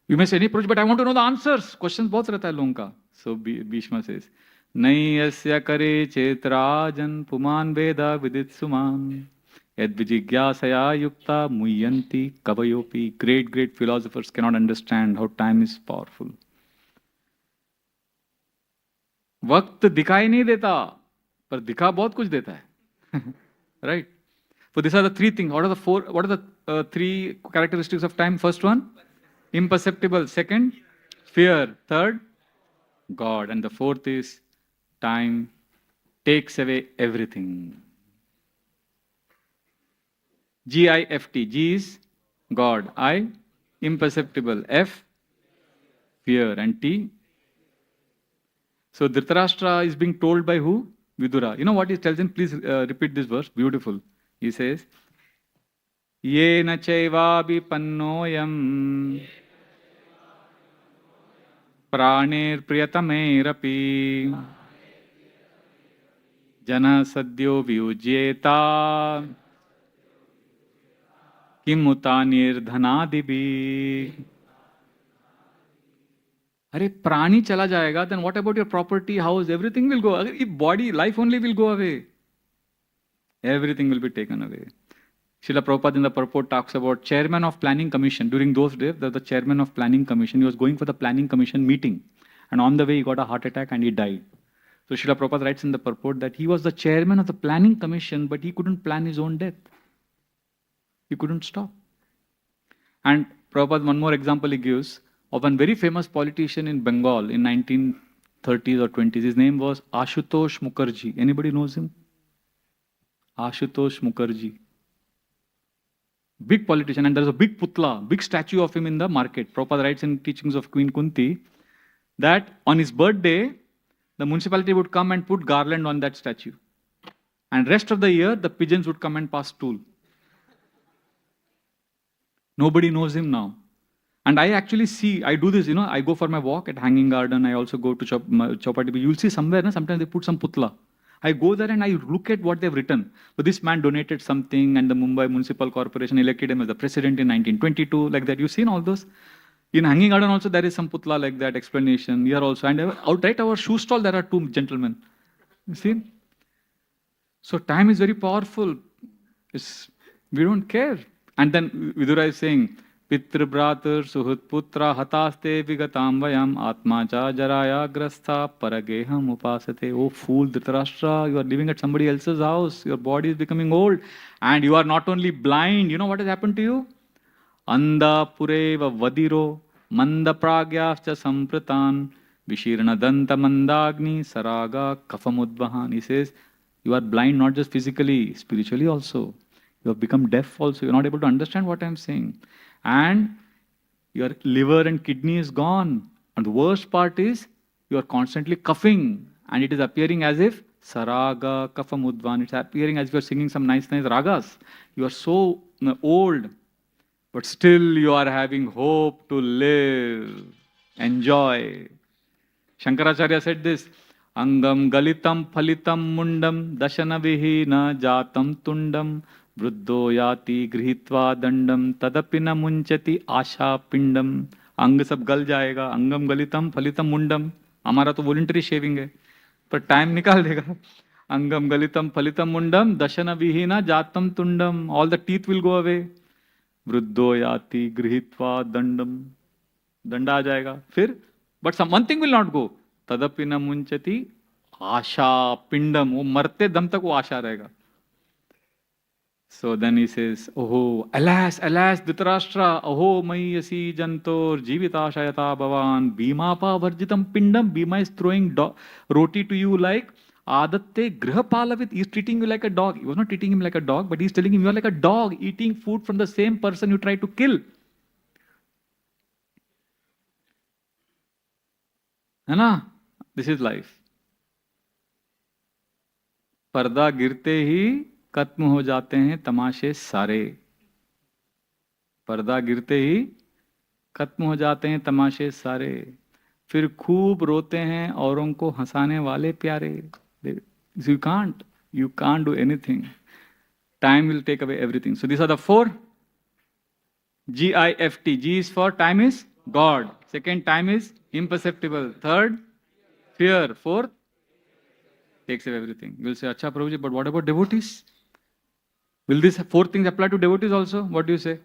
you may say any approach, but I want to know the answers. Questions bahut rehta hai logon ka. So Bhishma says, Nai asya kare chetrajan puman veda vidit suman yad vijigyasaya yukta muyanti kavayopi. Great, great philosophers cannot understand how time is powerful. वक्त दिखाई नहीं देता पर दिखा बहुत कुछ देता है. Right? So these are the three things. What are the three characteristics of time? First one, imperceptible. Second, fear. Third, God. And the fourth is time takes away everything. G-I-F-T. G is God. I, imperceptible. F, fear. And T. So Dhritarashtra is being told by who? Vidura. You know what he tells him? Please repeat this verse. Beautiful. He says, Yena chaiva vipannoyam pranir priyatameirapi jana sadyo vyujyeta kimutanir dhanadibi. अरे प्राणी चला जाएगा, then what about your property, house, everything will go. If body, life only will go away. Everything will be taken away. Srila Prabhupada in the purport talks about chairman of planning commission. During those days, the chairman of planning commission, he was going for the planning commission meeting. And on the way, he got a heart attack and he died. So Srila Prabhupada writes in the purport that he was the chairman of the planning commission, but he couldn't plan his own death. He couldn't stop. And Prabhupada, one more example he gives of one very famous politician in Bengal in 1930s or 20s. His name was Ashutosh Mukherjee. Anybody knows him? Ashutosh Mukherjee. Big politician, and there's a big putla, big statue of him in the market. Prabhupada writes in Teachings of Queen Kunti that on his birthday, the municipality would come and put garland on that statue. And rest of the year, the pigeons would come and pass stool. Nobody knows him now. And I actually see, I do this, I go for my walk at Hanging Garden. I also go to Chowpatty. You'll see somewhere, sometimes they put some putla. I go there and I look at what they've written. But this man donated something and the Mumbai Municipal Corporation elected him as the president in 1922, like that. You've seen all those? In Hanging Garden also there is some putla like that, explanation. Here also. And outright our shoe stall, there are two gentlemen. You see? So time is very powerful. We don't care. And then Vidura is saying, Pitra Bratar Suhut Putra Hataste Vigatam Vayam Atma Cha Jaraya Grastha Parageham Upasate. Oh fool Dhritarashtra, you are living at somebody else's house. Your body is becoming old. And you are not only blind, you know what has happened to you? Anda Pureva Vadiro Manda Pragyascha Sampratan Vishirna Danta Mandagni Saraga Kafamudvahan. He says, you are blind not just physically, spiritually also. You have become deaf also. You're not able to understand what I'm saying. And your liver and kidney is gone. And the worst part is, you are constantly coughing. And it is appearing as if Saraga Kafamudvan. It's appearing as if you're singing some nice ragas. You are so old. But still you are having hope to live. Enjoy. Shankaracharya said this. Angam galitam phalitam mundam dashana vihina jatam tundam Vruddho yati grihitva dandam tadapina munchati आशा पिंडम. अंग सब गल जाएगा. अंगम गलितम फलितम मुंडम. हमारा तो voluntary shaving है, पर टाइम निकाल देगा. अंगम गलितम फलितम मुंडम दशन विहीना जातम तुंडम. All the teeth will go away. वृद्धो याति गृहीत्वा दंडम. दंडा आ जाएगा फिर. But some one thing will not go. तदपिना मुंचति आशा पिंडम. वो मरते दम तक वो आशा रहेगा. So then he says, oh, alas, alas, Dhritarashtra, aho mayasi jantor jivitashayata bhavan bhimapa varjitam pindam. Bhima is throwing roti to you like adatte grihapalavit. He is treating you like a dog. He was not treating him like a dog, but he is telling him you are like a dog eating food from the same person you try to kill. है ना? This is life. पर्दा गिरते ही खत्म हो जाते हैं तमाशे सारे. पर्दा गिरते ही खत्म हो जाते हैं तमाशे सारे. फिर खूब रोते हैं औरों को हंसाने वाले प्यारे. You can't do anything. Time will take away everything. So these are the four. G-I-F-T. G is for time is God. Second, time is imperceptible. Third, fear. Fourth, takes away everything. You will say, Acha Prabhuji, but what about devotees? Will these four things apply to devotees also? What do you say?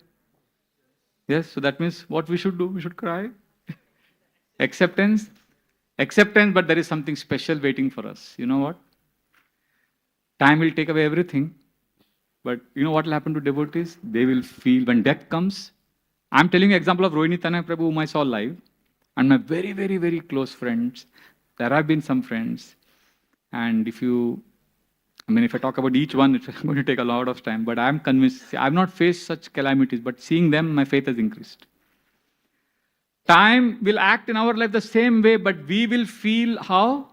Yes, so that means what we should do? We should cry. Acceptance. Acceptance, but there is something special waiting for us. You know what? Time will take away everything. But you know what will happen to devotees? They will feel when death comes. I'm telling you an example of Rohini Tanay Prabhu, whom I saw live. And my very, very, very close friends. There have been some friends. And if I talk about each one, it's going to take a lot of time. But I'm convinced, I've not faced such calamities, but seeing them, my faith has increased. Time will act in our life the same way, but we will feel how?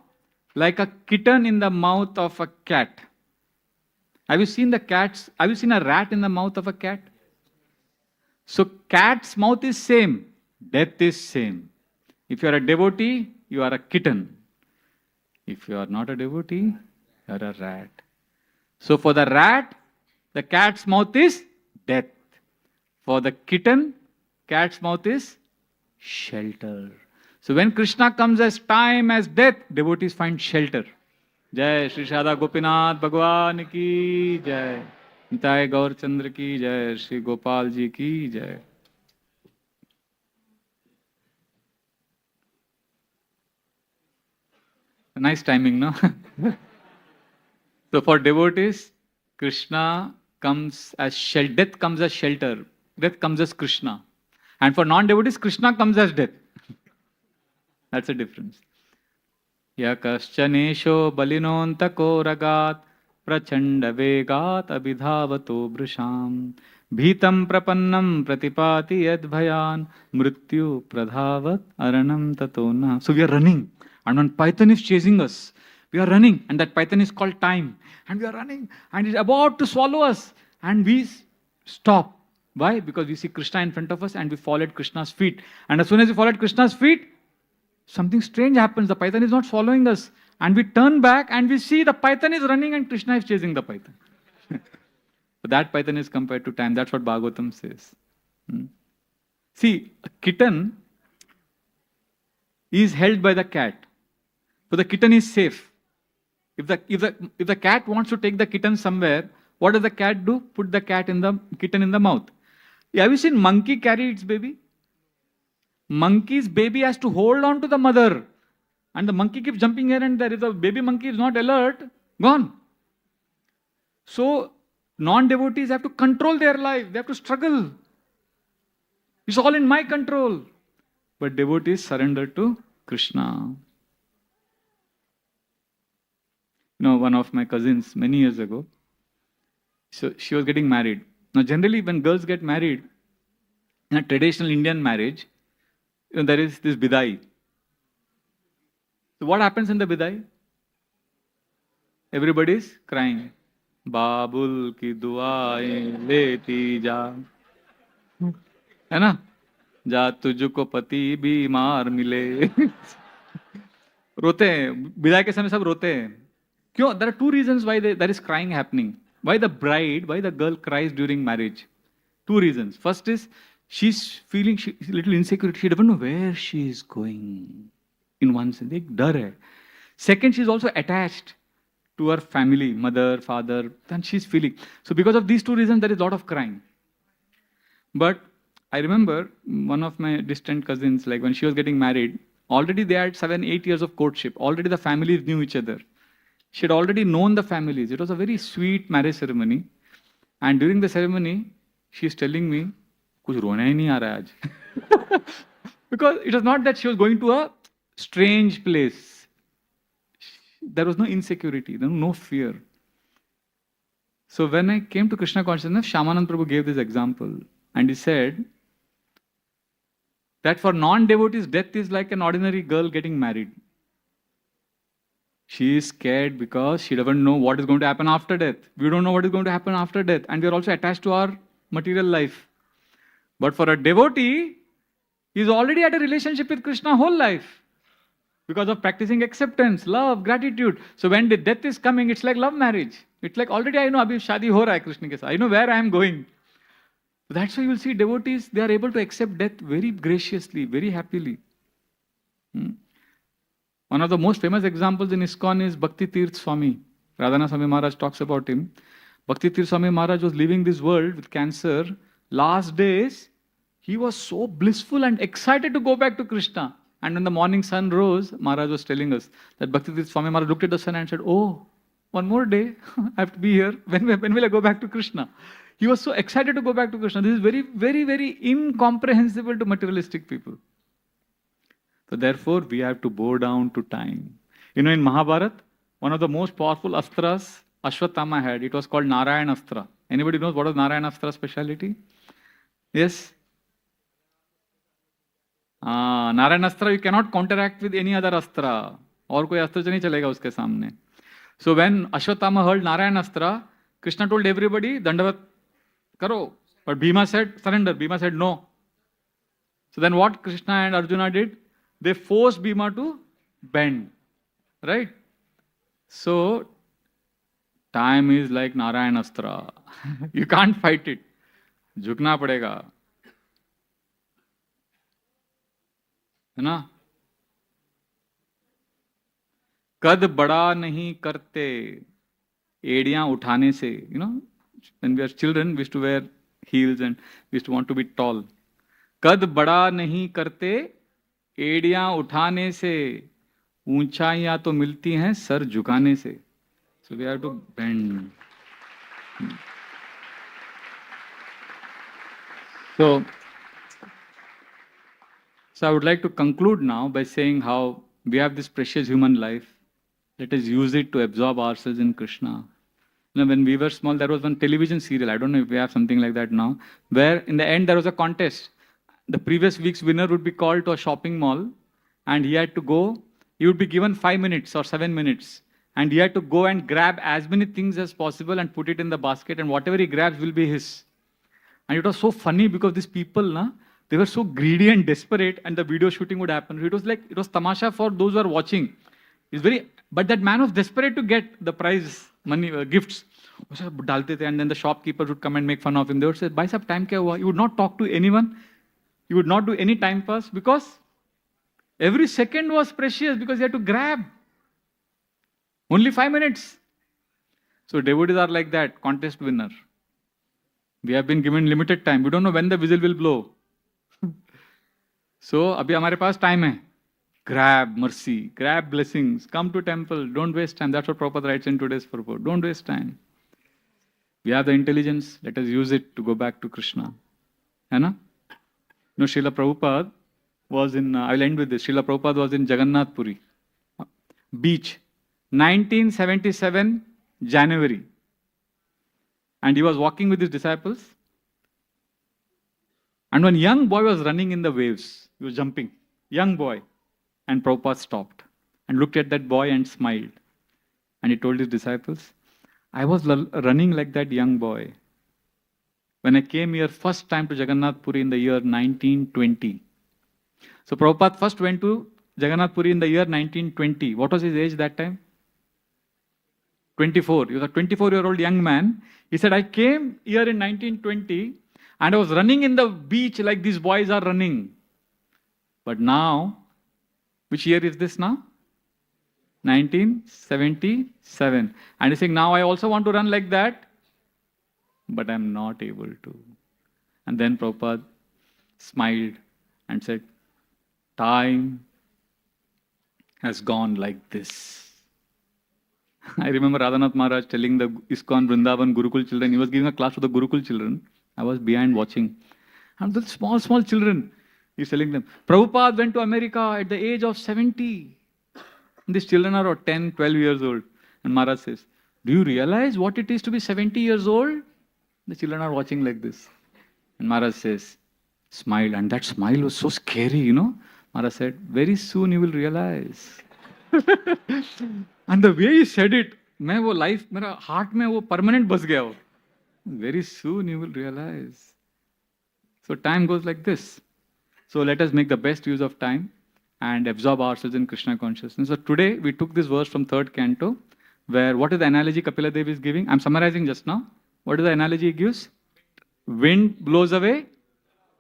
Like a kitten in the mouth of a cat. Have you seen a rat in the mouth of a cat? So cat's mouth is same, death is same. If you are a devotee, you are a kitten. If you are not a devotee, you are a rat. So for the rat, the cat's mouth is death. For the kitten, cat's mouth is shelter. So when Krishna comes as time, as death, devotees find shelter. Jai Shri Radha Gopinath Bhagwan ki Jai. Nitai Gaur Chandra ki Jai. Shri Gopal ji ki Jai. Nice timing, no? So for devotees, Krishna comes as shelter. Death comes as shelter. Death comes as Krishna. And for non-devotees, Krishna comes as death. That's the difference. Yakaschanesho balinontako ragat prachanda vegat abhidhavato brusham bhitam prapannam pratipati yad bhayan mrityu pradhavat aranam tatona. So we are running, and one python is chasing us. We are running, and that python is called time. And we are running, and it's about to swallow us. And we stop. Why? Because we see Krishna in front of us, and we fall at Krishna's feet. And as soon as we fall at Krishna's feet, something strange happens. The python is not following us. And we turn back and we see the python is running and Krishna is chasing the python. So that python is compared to time. That's what Bhagavatam says. See, a kitten is held by the cat. So the kitten is safe. If the cat wants to take the kitten somewhere, what does the cat do? Put the kitten in the mouth. Have you seen monkey carry its baby? Monkey's baby has to hold on to the mother, and the monkey keeps jumping here and there. If the baby monkey is not alert, gone. So non-devotees have to control their life. They have to struggle. It's all in my control. But devotees surrender to Krishna. You know, one of my cousins many years ago, so she was getting married. Now generally when girls get married in a traditional Indian marriage, there is this bidai. So what happens in the bidai? Everybody is crying. Babul ki duaएं लेती जा, है ना? जा तुझको पति बीमार मिले. रोते हैं. बिदाई के समय सब रोते हैं. क्यों? There are two reasons why there is crying happening. Why the girl cries during marriage? Two reasons. First is, she's feeling a little insecure. She doesn't know where she is going. In one sense, एक डर है. Second, she's also attached to her family, mother, father, and she's feeling. So because of these two reasons, there is a lot of crying. But I remember one of my distant cousins, like when she was getting married, already they had 7-8 years of courtship. Already the families knew each other. She had already known the families. It was a very sweet marriage ceremony. And during the ceremony, she's telling me, कुछ रोना ही नहीं आ रहा है आज. Because it was not that she was going to a strange place. There was no insecurity, there was no fear. So when I came to Krishna consciousness, Shyamanand Prabhu gave this example. And he said that for non-devotees, death is like an ordinary girl getting married. She is scared because she doesn't know what is going to happen after death. We don't know what is going to happen after death. And we are also attached to our material life. But for a devotee, he is already at a relationship with Krishna whole life. Because of practicing acceptance, love, gratitude. So when the death is coming, it's like love marriage. It's like already I know abhi shadi ho raha hai Krishna ke saath. I know where I am going. So that's why you will see devotees, they are able to accept death very graciously, very happily. One of the most famous examples in ISKCON is Bhakti Tirth Swami. Radha Swami Maharaj talks about him. Bhakti Tirth Swami Maharaj was leaving this world with cancer. Last days, he was so blissful and excited to go back to Krishna. And when the morning sun rose, Maharaj was telling us that Bhakti Tirth Swami Maharaj looked at the sun and said, oh, one more day, I have to be here. When will I go back to Krishna? He was so excited to go back to Krishna. This is very, very, very incomprehensible to materialistic people. So therefore, we have to bow down to time. You know, in Mahabharata, one of the most powerful astras Ashwatthama had, it was called Narayan Astra. Anybody knows what was Narayan Astra speciality? Yes? Narayan Astra, you cannot counteract with any other Astra. और कोई अस्त्र नहीं चलेगा उसके सामने. So when Ashwatthama heard Narayan Astra, Krishna told everybody, Dandavat karo. But Bhima said, surrender. Bhima said, no. So then what Krishna and Arjuna did? They forced Bhima to bend. Right? So, time is like Narayan Astra. You can't fight it. झुकना पड़ेगा. है ना? कद बड़ा नहीं करते एड़ियां उठाने से. You know, when we are children, we used to wear heels and we used to want to be tall. कद बड़ा नहीं करते एड़ियां उठाने से ऊंचाइयां तो मिलती हैं सर झुकाने से. So we have to bend. So I would like to conclude now by saying how we have this precious human life. Let us use it to absorb ourselves in Krishna. You know, when we were small, there was one television serial. I don't know if we have something like that now, where in the end there was a contest. The previous week's winner would be called to a shopping mall, and he had to go. He would be given 5 minutes or 7 minutes, and he had to go and grab as many things as possible and put it in the basket, and whatever he grabs will be his. And it was so funny because these people, na, they were so greedy and desperate, and the video shooting would happen. It was like, it was tamasha for those who are watching. It's very, but that man was desperate to get the prize money, gifts. उसे डालते थे, and then the shopkeeper would come and make fun of him. They would say, "भाई साहब time क्या हुआ?" You would not talk to anyone. You would not do any time pass because every second was precious because you had to grab. Only 5 minutes. So devotees are like that, contest winner. We have been given limited time. We don't know when the whistle will blow. So अभी हमारे पास time है. Grab mercy, grab blessings, come to temple, don't waste time. That's what Prabhupada writes in today's purport. Don't waste time. We have the intelligence, let us use it to go back to Krishna. है ना? No, Srila Prabhupada was in, I'll end with this. Srila Prabhupada was in Jagannath Puri beach, 1977 January. And he was walking with his disciples. And one young boy was running in the waves. He was jumping. Young boy. And Prabhupada stopped and looked at that boy and smiled. And he told his disciples, I was running like that young boy when I came here first time to Jagannath Puri in the year 1920. So Prabhupada first went to Jagannath Puri in the year 1920. What was his age that time? 24. He was a 24-year-old young man. He said, I came here in 1920 and I was running in the beach like these boys are running. But now, which year is this now? 1977. And he's saying, now I also want to run like that, but I'm not able to. And then Prabhupada smiled and said, time has gone like this. I remember Radhanath Maharaj telling the ISKCON Vrindavan Gurukul children, he was giving a class to the Gurukul children. I was behind watching. And the small children, he's telling them, Prabhupada went to America at the age of 70. And these children are 10, 12 years old. And Maharaj says, do you realize what it is to be 70 years old? The children are watching like this. And Maharaj says, smile. And that smile was so scary, you know. Maharaj said, very soon you will realize. And the way he said it, मैं वो life, मेरा heart में वो permanent बस गया वो. Very soon you will realize. So time goes like this. So let us make the best use of time and absorb ourselves in Krishna consciousness. So today we took this verse from 3rd canto, where what is the analogy Kapila Devi is giving? I'm summarizing just now. What is the analogy he gives? Wind blows away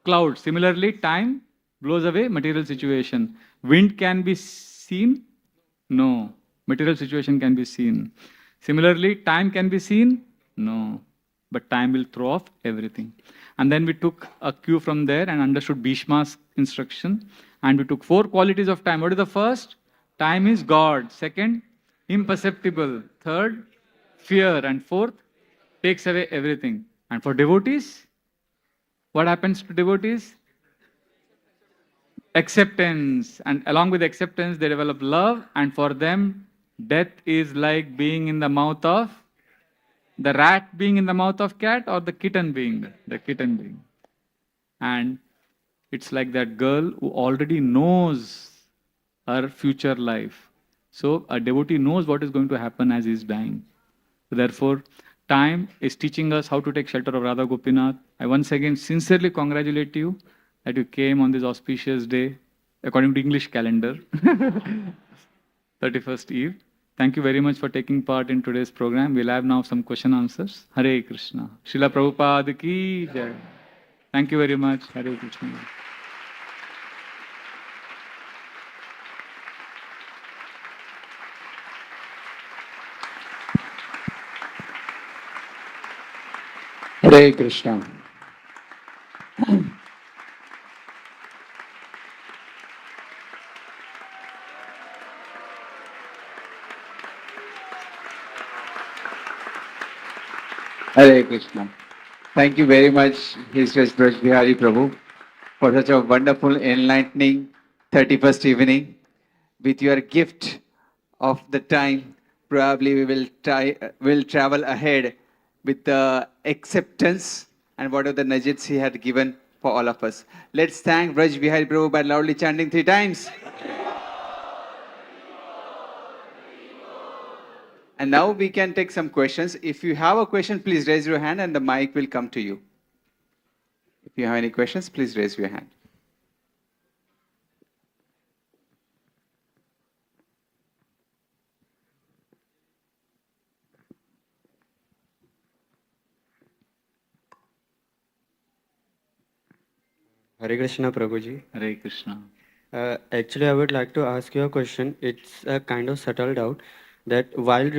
clouds. Similarly, time blows away material situation. Wind can be seen? No. Material situation can be seen. Similarly, time can be seen? No. But time will throw off everything. And then we took a cue from there and understood Bhishma's instruction. And we took 4 qualities of time. What is the first? Time is God. Second, imperceptible. Third, fear. And fourth, takes away everything. And for devotees, what happens to devotees? Acceptance. And along with acceptance, they develop love. And for them, death is like being in the mouth of the rat being in the mouth of cat, or the kitten being the kitten being. And it's like that girl who already knows her future life. So a devotee knows what is going to happen as he is dying. Therefore, time is teaching us how to take shelter of Radha Gopinath. I once again sincerely congratulate you that you came on this auspicious day, according to English calendar, 31st Eve. Thank you very much for taking part in today's program. We'll have now some question answers. Hare Krishna. Srila Prabhupada ki jai. Thank you very much. Hare Krishna. Hare Krishna. Hare Krishna. Thank you very much, His Grace Vraja Bihari Prabhu, for such a wonderful, enlightening 31st evening. With your gift of the time, probably we will travel ahead with the acceptance and whatever the nudges he had given for all of us. Let's thank Vraja Bihari Prabhu by loudly chanting 3 times. And now we can take some questions. If you have a question, please raise your hand and the mic will come to you. If you have any questions, please raise your hand. Hare Krishna, Prabhuji. Hare Krishna. Actually, I would like to ask you a question. It's a kind of subtle doubt that will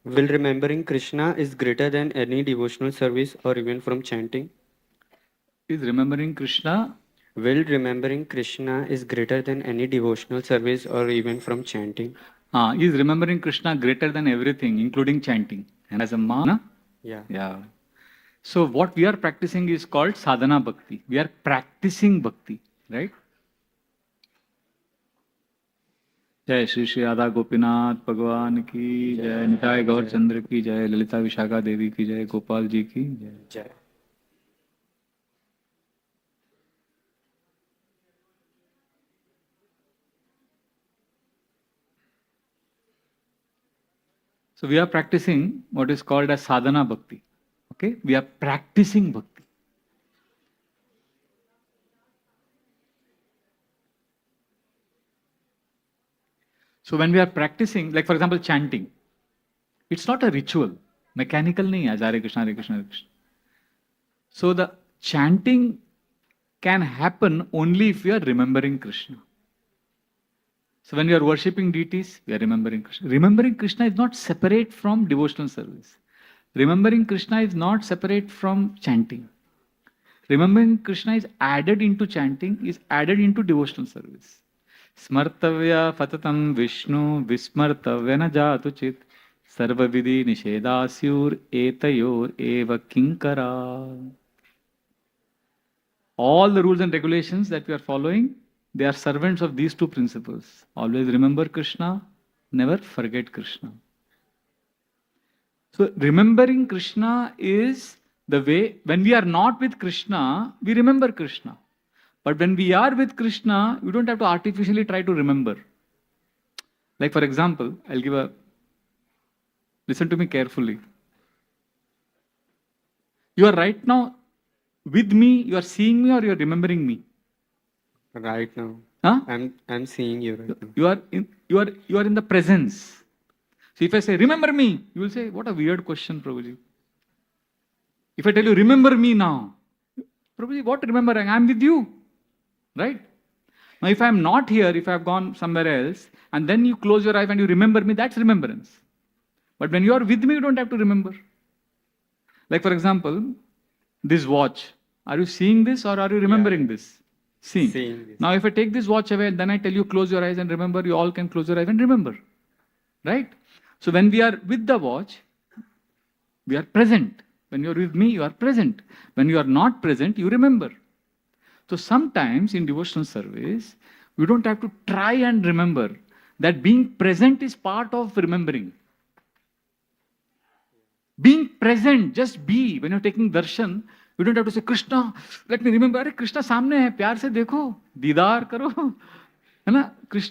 remembering Krishna is greater than any devotional service or even from chanting? Is remembering Krishna? Will remembering Krishna is greater than any devotional service or even from chanting? Is remembering Krishna greater than everything, including chanting? And as a mana? Yeah. Yeah. So what we are practicing is called sadhana bhakti. We are practicing bhakti, right? जय श्री श्री राधा गोपीनाथ भगवान की जय, निताय गौर चंद्र की जय, ललिता विशाखा देवी की जय, गोपाल जी की जय जय. So we are practicing what is called as sadhana bhakti. Okay, we are practicing bhakti. So when we are practicing, like for example chanting, it's not a ritual, mechanical nahi hai, Hare Krishna, Hare Krishna, Hare Krishna. So the chanting can happen only if we are remembering Krishna. So when we are worshipping deities, we are remembering Krishna. Remembering Krishna is not separate from devotional service. Remembering Krishna is not separate from chanting. Remembering Krishna is added into chanting, is added into devotional service. Smartavya fatatam Vishnu vismartavya na jatu chit sarva vidhi nishedhasyur etayor eva kinkara. All the rules and regulations that we are following, they are servants of these two principles. Always remember Krishna, never forget Krishna. So remembering Krishna is the way, when we are not with Krishna, we remember Krishna. But when we are with Krishna, we don't have to artificially try to remember. Like for example, listen to me carefully. You are right now with me, you are seeing me or you are remembering me? Right now. Huh? I'm seeing you right now. You are in the presence. So if I say, remember me, you will say, what a weird question, Prabhuji. If I tell you, remember me now, Prabhuji, what remembering? I'm with you. Right? Now, if I'm not here, if I've gone somewhere else, and then you close your eyes and you remember me, that's remembrance. But when you are with me, you don't have to remember. Like for example, this watch. Are you seeing this or are you remembering this? Seeing this. Now, if I take this watch away and then I tell you close your eyes and remember, you all can close your eyes and remember. Right? So when we are with the watch, we are present. When you are with me, you are present. When you are not present, you remember. So sometimes in devotional service, we don't have to try and remember. That being present is part of remembering. Being present, just be. When you're taking darshan, you don't have to say, Krishna, let me remember. Arey, Krishna सामने है, प्यार से देखो, दीदार करो. है ना?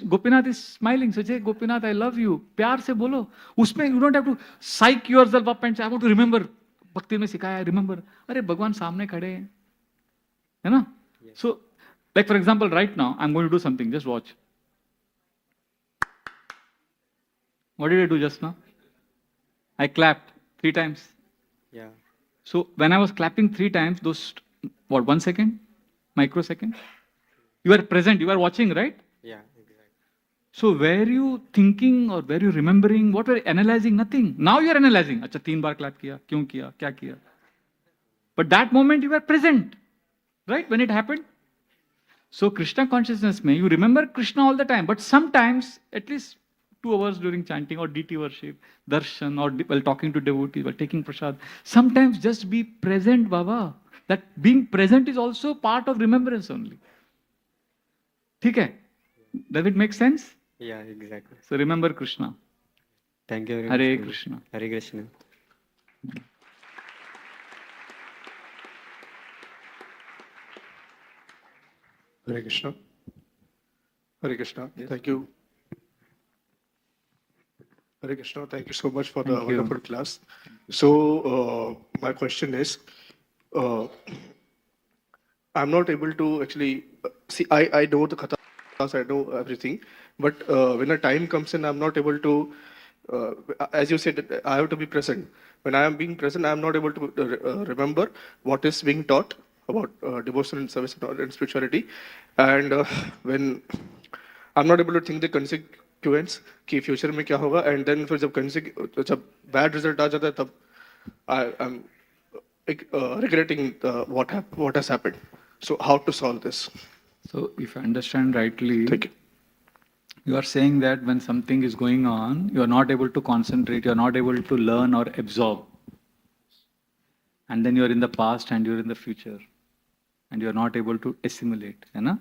Gopinath is smiling. So say, Gopinath, I love you. प्यार से बोलो. उसमें you don't have to psych yourself up and say, I want to remember. भक्ति में सिखाया है, remember. अरे भगवान सामने खड़े हैं. है ना? So, like for example, right now, I'm going to do something. Just watch. What did I do just now? I clapped 3 times. Yeah. So, when I was clapping 3 times, those, 1 second? Microsecond? You are present, you are watching, right? Yeah, exactly. So, were you thinking or were you remembering? What were you analyzing? Nothing. Now you are analyzing. Acha, 3 baar clap kiya. Kyun kiya? Kya kiya? But that moment you were present. Right? When it happened. So Krishna consciousness mein, you remember Krishna all the time, but sometimes, at least 2 hours during chanting or DT worship, darshan, or while talking to devotees, while taking prasad. Sometimes just be present, Baba. That being present is also part of remembrance only. ठीक है? Does it make sense? Yeah, exactly. So remember Krishna. Thank you very much. Hare Prabhuji. Krishna. Hare Krishna. Hare Krishna. Hare Krishna. Thank you. Hare Krishna. Thank you so much for the Thank you. wonderful class. So, my question is, I'm not able to actually see. I know the kathas, I know everything, but when a time comes in, I'm not able to. As you said, I have to be present. When I am being present, I am not able to remember what is being taught about devotion and service and spirituality, and when I'm not able to think the consequence कि future में क्या होगा, and then फिर जब bad result आ जाता है तब I'm regretting what has happened. So how to solve this? So if I understand rightly, you are saying that when something is going on, you are not able to concentrate, you are not able to learn or absorb. And then you are in the past and you are in the future. And you are not able to assimilate. You know?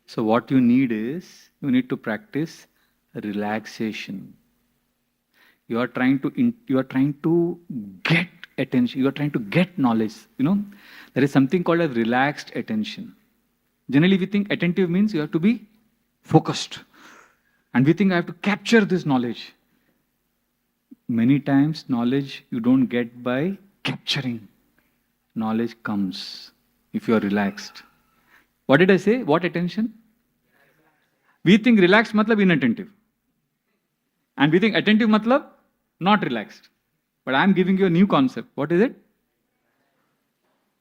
So what you need is, you need to practice relaxation. You are trying to get attention, you are trying to get knowledge. You know, there is something called a relaxed attention. Generally we think attentive means you have to be focused. And we think I have to capture this knowledge. Many times knowledge you don't get by capturing. Knowledge comes if you are relaxed. What did I say? What attention? We think relaxed matlab inattentive. And we think attentive matlab not relaxed. But I am giving you a new concept. What is it?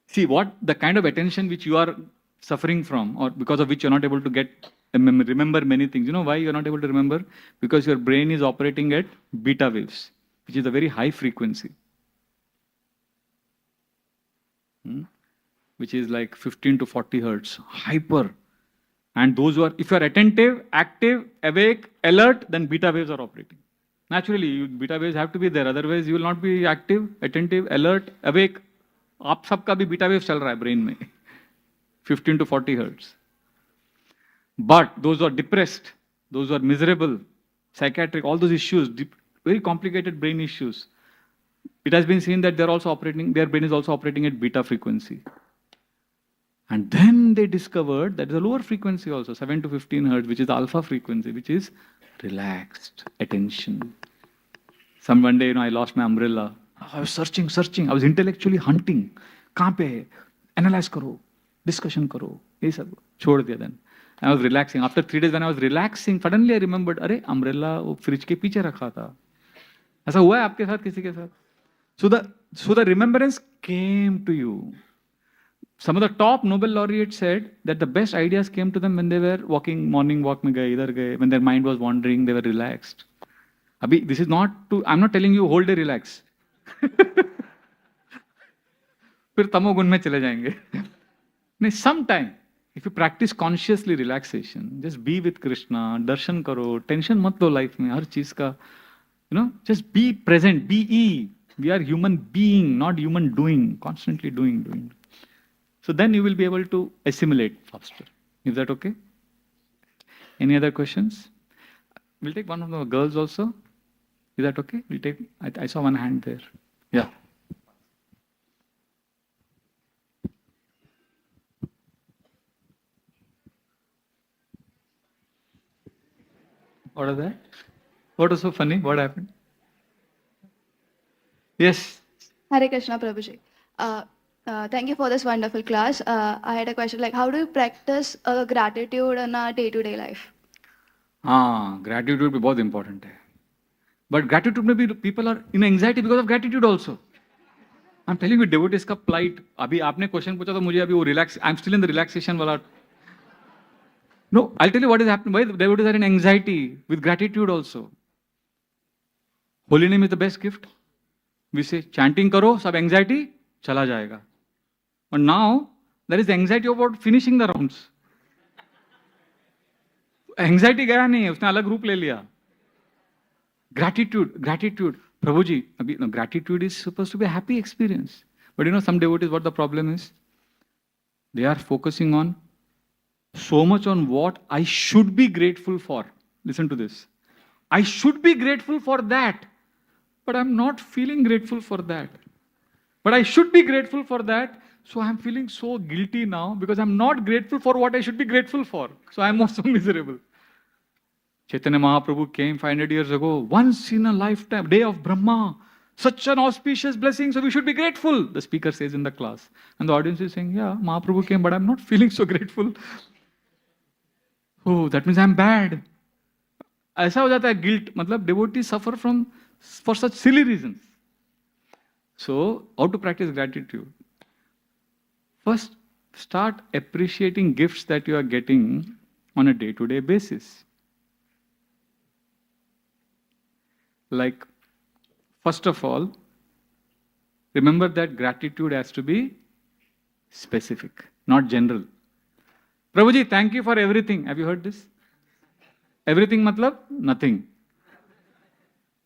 See, what the kind of attention which you are suffering from, or because of which you are not able to remember many things. You know why you are not able to remember? Because your brain is operating at beta waves, which is a very high frequency. Which is like 15 to 40 hertz, hyper. And those who are, if you are attentive, active, awake, alert, then beta waves are operating. Naturally, beta waves have to be there, otherwise you will not be active, attentive, alert, awake. आप सबका भी beta wave चल रहा है brain में, 15 to 40 hertz. But those who are depressed, those who are miserable, psychiatric, all those issues, very complicated brain issues, it has been seen that their brain is also operating at beta frequency. And then they discovered that there's a lower frequency also, 7 to 15 hertz, which is alpha frequency, which is relaxed attention. One day, I lost my umbrella. I was searching. I was intellectually hunting. कहाँ पे है? Analyze करो, discussion करो, ये सब छोड़ दिया then. I was relaxing. After 3 days when I was relaxing, suddenly I remembered, अरे umbrella वो fridge के पीछे रखा था. ऐसा हुआ है आपके साथ किसी के साथ? So the remembrance came to you. Some of the top Nobel laureates said that the best ideas came to them when they were walking, morning walk में गए, इधर गए, when their mind was wandering, they were relaxed. Abhi, this is not to, I'm not telling you whole day relax. फिर तमोगुण में चले जाएंगे. नहीं, sometime, if you practice consciously relaxation, just be with Krishna, darshan करो, tension मत लो life में, हर चीज का, just be present, be. We are human being, not human doing, constantly doing. So then you will be able to assimilate faster. Is that okay? Any other questions? We'll take one of the girls also. Is that okay? We'll take, I saw one hand there. Yeah. What is that? What was so funny? What happened? Yes. Hare Krishna, Prabhuji. Thank you for this wonderful class. I had a question like, how do you practice gratitude in our day-to-day life? Gratitude is very important. But gratitude में भी people are in anxiety because of gratitude also. I'm telling you, devotees का plight. अभी आपने question पूछा तो मुझे अभी वो relax. I'm still in the relaxation वाला. No, I'll tell you what is happening. Why the devotees are in anxiety with gratitude also. Holy name is the best gift. We say chanting करो, सब anxiety चला जाएगा. But now there is anxiety about finishing the rounds. Anxiety गया नहीं है, उसने अलग रूप ले लिया. Gratitude. Prabhuji, no, gratitude is supposed to be a happy experience. But some devotees, what the problem is? They are focusing on so much on what I should be grateful for. Listen to this. I should be grateful for that, but I'm not feeling grateful for that. But I should be grateful for that, so I'm feeling so guilty now because I'm not grateful for what I should be grateful for. So I'm also miserable. Chaitanya Mahaprabhu came 500 years ago, once in a lifetime, day of Brahma, such an auspicious blessing, so we should be grateful, the speaker says in the class. And the audience is saying, yeah, Mahaprabhu came, but I'm not feeling so grateful. Oh, that means I'm bad. ऐसा हो जाता है guilt, मतलब devotees suffer for such silly reasons. So, how to practice gratitude? First, start appreciating gifts that you are getting on a day-to-day basis. Like, first of all, remember that gratitude has to be specific, not general. Prabhuji, thank you for everything. Have you heard this? Everything matlab? Nothing.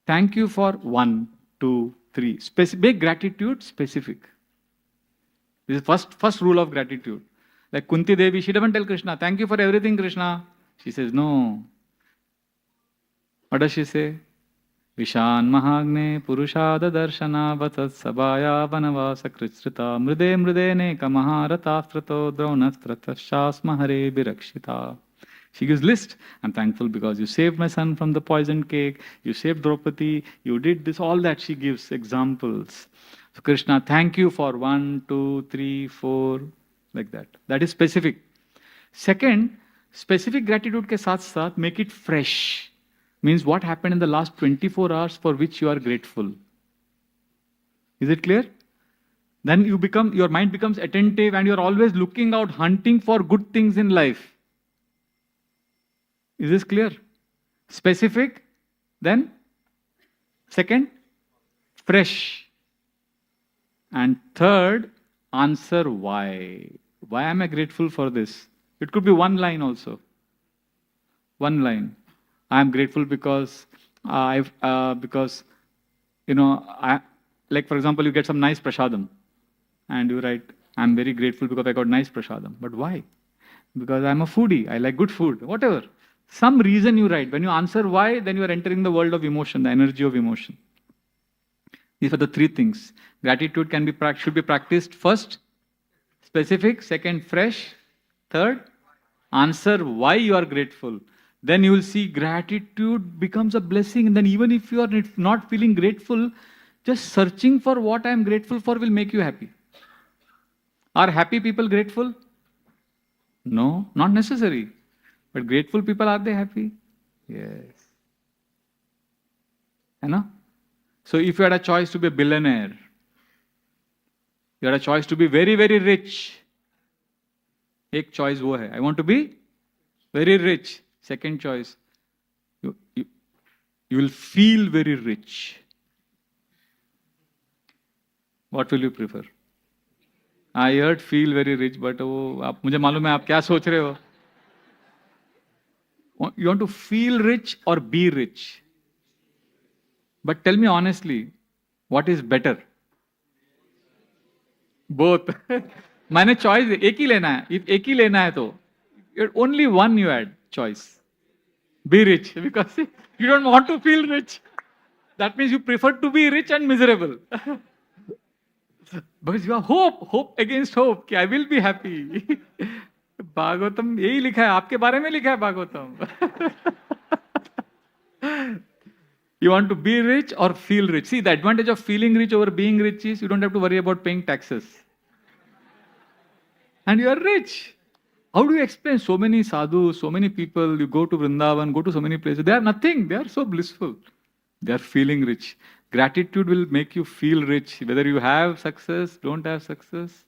Thank you for 1, 2, 3. Make gratitude specific. This is first rule of gratitude. Like Kunti Devi, she doesn't tell Krishna, thank you for everything, Krishna. She says, no. What does she say? Vishan Mahagne Purushada Darshana Vatat Sabaya Vanavasa Krishrita Mrude Ne Kamaharata Frato Dronastrata Shasma Hare Birakshita. She gives list. I'm thankful because you saved my son from the poisoned cake, you saved Draupadi, you did this, all that. She gives examples. So Krishna, thank you for 1, 2, 3, 4, like that. That is specific. Second, specific gratitude ke saath saath make it fresh. Means what happened in the last 24 hours for which you are grateful. Is it clear? Then your mind becomes attentive and you're always looking out, hunting for good things in life. Is this clear? Specific, then second, fresh. And third, answer why. Why am I grateful for this? It could be one line also. One line. I am grateful because like for example, you get some nice prasadam and you write, I'm very grateful because I got nice prasadam. But why? Because I'm a foodie, I like good food, whatever. Some reason you write. When you answer why, then you are entering the world of emotion, the energy of emotion. These are the three things. Gratitude should be practiced first, specific, second, fresh, third, answer why you are grateful. Then you will see gratitude becomes a blessing. And then even if you are not feeling grateful, just searching for what I am grateful for will make you happy. Are happy people grateful? No, not necessary. But grateful people, are they happy? Yes. You know? So if you had a choice to be a billionaire, you had a choice to be very, very rich. Ek choice wo hai. I want to be very rich. Second choice, you will feel very rich. What will you prefer? I heard feel very rich, but मुझे मालूम है आप क्या सोच रहे हो? You want to feel rich or be rich? But tell me honestly, what is better? Both. मैंने choice एक ही लेना है. If एक ही लेना है तो only one you had choice. Be rich because you don't want to feel rich. That means you prefer to be rich and miserable. Because you have hope against hope कि I will be happy. Bhagavatam यही लिखा है, आपके बारे में लिखा है Bhagavatam. You want to be rich or feel rich? See, the advantage of feeling rich over being rich is you don't have to worry about paying taxes. And you are rich. How do you explain so many sadhus, so many people, you go to Vrindavan, go to so many places, they are nothing, they are so blissful. They are feeling rich. Gratitude will make you feel rich, whether you have success, don't have success.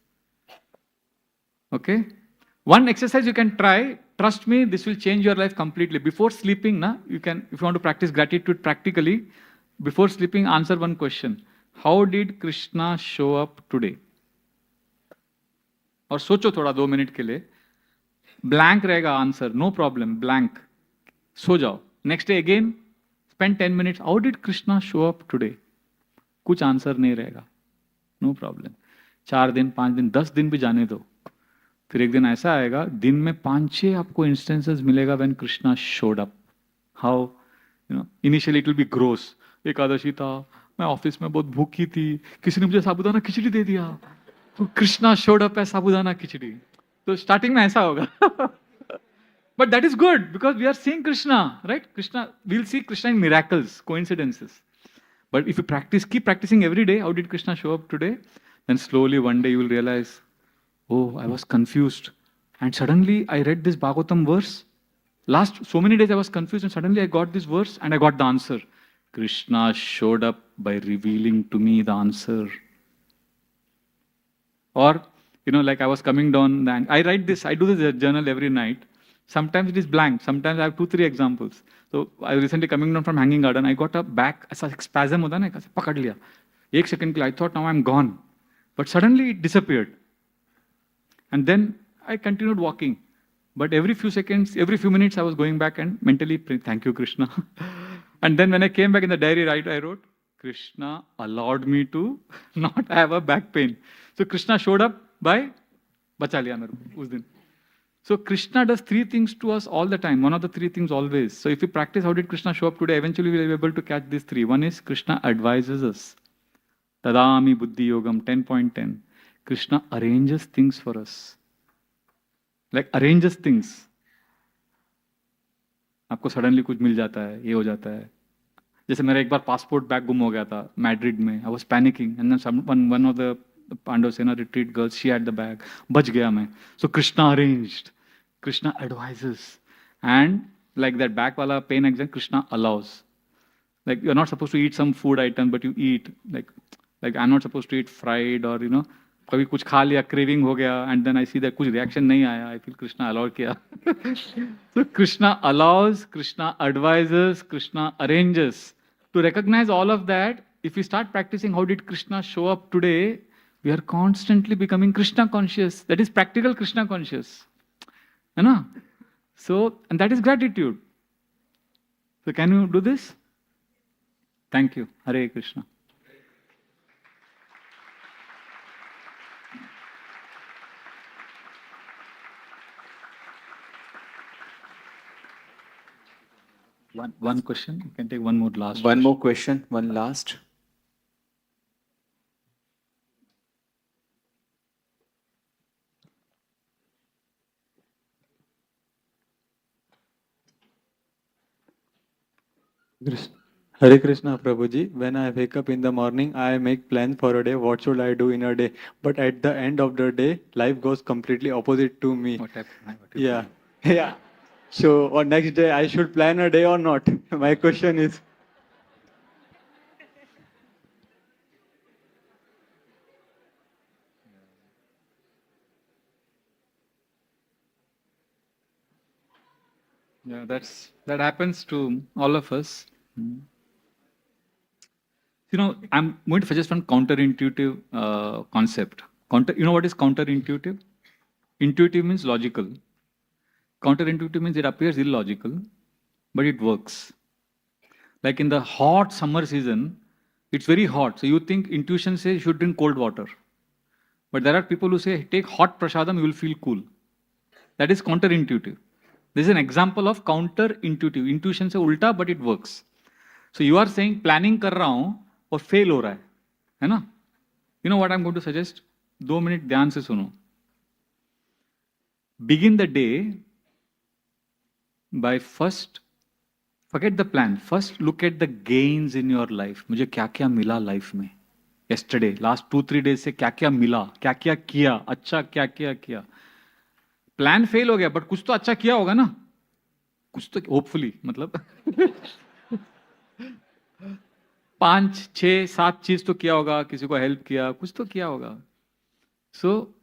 Okay? One exercise you can try, trust me, this will change your life completely. Before sleeping, you can, if you want to practice gratitude practically, before sleeping, answer one question. How did Krishna show up today? और सोचो थोड़ा 2 minute के लिए. Blank रहेगा answer, no problem, blank. सो जाओ. Next day again Spend 10 minutes. How did Krishna show up today? कुछ answer नहीं रहेगा. No problem. 4 दिन, 5 दिन, 10 दिन भी जाने दो. फिर एक दिन ऐसा आएगा, दिन में 5-6 आपको इंस्टेंसेस मिलेगा when Krishna showed up. How initially it will be gross. Ekadashi था, मैं ऑफिस में बहुत भूखी थी, किसी ने मुझे साबूदाना खिचड़ी दे दिया, तो कृष्णा शोड अप है साबूदाना खिचड़ी. तो स्टार्टिंग में ऐसा होगा. But that is good because we are seeing Krishna, right? Krishna, we'll see Krishna in miracles, coincidences. But if you keep practicing every day, how did Krishna show up today? Then slowly one day you will realize, oh, I was confused. And suddenly I read this Bhagavatam verse. Last so many days I was confused and suddenly I got this verse and I got the answer. Krishna showed up by revealing to me the answer. Or, like I was coming down, and I write this, I do this journal every night. Sometimes it is blank. Sometimes I have 2-3 examples. So I recently coming down from Hanging Garden, I got a back, ऐसा spasm होता ना, ऐसे पकड़ लिया. 1 second के लिए I thought now I'm gone, but suddenly it disappeared. And then I continued walking. But every few seconds, every few minutes, I was going back and mentally praying, thank you, Krishna. And then when I came back in the diary, I wrote, Krishna allowed me to not have a back pain. So Krishna showed up by बचा लिया मेरे को उस दिन. So Krishna does 3 things to us all the time. One of the 3 things always. So if we practice how did Krishna show up today, eventually we will be able to catch these 3. One is Krishna advises us. Tadami Buddhi Yogam 10.10. Krishna arranges things for us. Like arranges things. आपको suddenly कुछ मिल जाता है, ये हो जाता है. जैसे मेरा एक बार पासपोर्ट बैग गुम हो गया था मैड्रिड में. I was panicking and then one of the Pandavasena retreat girls, she had the bag. बच गया मैं. So Krishna arranged. Krishna advises. And like that back wala pain exam, Krishna allows. Like you're not supposed to eat some food item, but you eat. Like I'm not supposed to eat fried or कभी कुछ खा लिया, craving हो गया, and then I see that कुछ reaction नहीं आया. I feel Krishna allowed किया. So Krishna allows, Krishna advises, Krishna arranges. To recognize all of that, if we start practicing how did Krishna show up today, we are constantly becoming Krishna conscious. That is practical Krishna conscious. So, and that is gratitude. So can you do this? Thank you. Hare Krishna. One question. You can take one more last. One more question, one last. Hare Krishna, Prabhuji. When I wake up in the morning, I make plans for a day. What should I do in a day? But at the end of the day, life goes completely opposite to me. What happened? Yeah. Yeah. So on next day, I should plan a day or not? My question is. Yeah, that happens to all of us. I'm going to suggest one counterintuitive concept. What is counterintuitive? Intuitive means logical. Counterintuitive means it appears illogical, but it works. Like in the hot summer season, it's very hot. So you think intuition says you should drink cold water. But there are people who say, take hot prasadam, you will feel cool. That is counterintuitive. This is an example of counterintuitive. Intuition से उल्टा, but it works. So you are saying planning कर रहा हूँ और fail हो रहा है ना? You know what I'm going to suggest? 2 minutes ध्यान से सुनो. Begin the day by first, forget the plan. First look at the gains in your life. मुझे क्या क्या मिला life में? Yesterday, last 2-3 days से क्या क्या मिला? क्या क्या किया? अच्छा क्या क्या किया? प्लान फेल हो गया बट कुछ तो अच्छा किया होगा ना, कुछ तो होपफुली, मतलब 5, 6, 7 चीज तो किया होगा, किसी को हेल्प किया, कुछ तो किया होगा. सो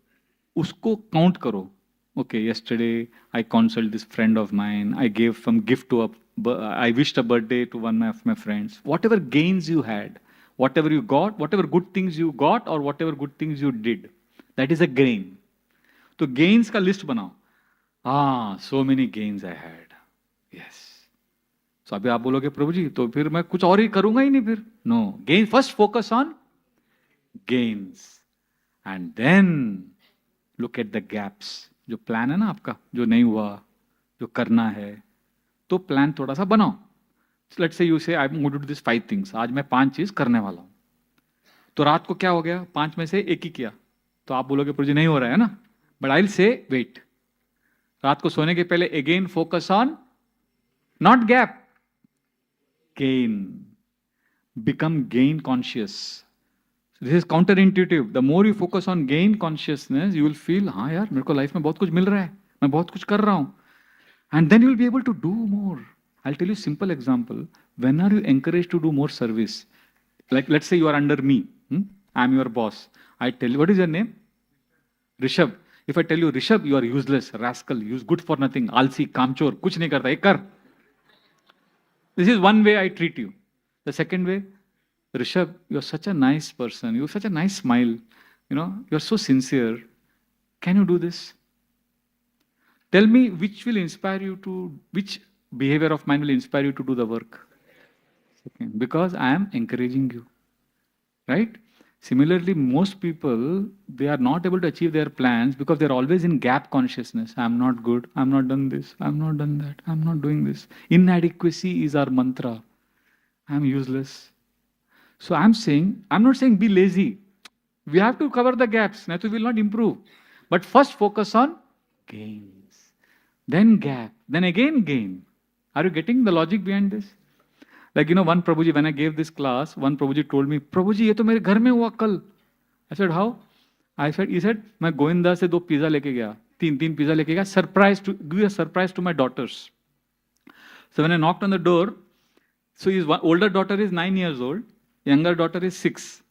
उसको काउंट करो. Okay, yesterday I consulted this friend of mine, I gave some gift to I wished a birthday to one of my friends. Whatever gains you had, whatever you got, whatever good things you got or whatever good things you did, that is a gain. तो gains का list बनाओ. so many gains I had. Yes. सो अभी आप बोलोगे प्रभु जी तो फिर मैं कुछ और ही करूंगा ही नहीं फिर. No, gain, first focus on gains and then look at the gaps. जो प्लान है ना आपका, जो नहीं हुआ, जो करना है, तो प्लान थोड़ा सा बनाओ. Let's say you say I am going to do this 5 things. आज मैं 5 चीज करने वाला हूं. तो रात को क्या हो गया, 5 में से एक ही किया, तो आप बोलोगे प्रभु जी नहीं हो रहा है ना. But I will say wait. रात को सोने के पहले again focus on not gap, gain. Become gain conscious. This is counterintuitive. The more you focus on gain consciousness, you will feel हाँ यार मेरे को लाइफ में बहुत कुछ मिल रहा है, मैं बहुत कुछ कर रहा हूं. And then you will be able to do more. I'll tell you simple example. When are you encouraged to do more service? Like let's say you are under me. I'm your boss. I tell you, what is your name? Rishabh. If I tell you Rishabh, you are useless, rascal, you good for nothing, alsi, kamchor, kuch nahi karta, ek kar. This is one way I treat you. The second way, Rishabh, you are such a nice person. You have such a nice smile. You know, you are so sincere. Can you do this? Tell me which will inspire you to, which behavior of mine will inspire you to do the work. Okay. Because I am encouraging you, right? Similarly, most people, they are not able to achieve their plans because they're always in gap consciousness. I'm not good, I'm not done this, I'm not done that, I'm not doing this. Inadequacy is our mantra. I'm useless. So I'm not saying be lazy. We have to cover the gaps, not we will not improve. But first focus on gains, then gap, then again gain. Are you getting the logic behind this? Like, you know, one Prabhuji, when I gave this class, one Prabhuji told me, Prabhuji, ये तो मेरे घर में हुआ कल. I said, how? He said, मैं गोविंदा से 2 pizza लेके गया, 3 पिज़्ज़ा लेके गया, give a surprise to my daughters. So when I knocked on the door, so his older daughter is 9 years old, younger daughter is 6.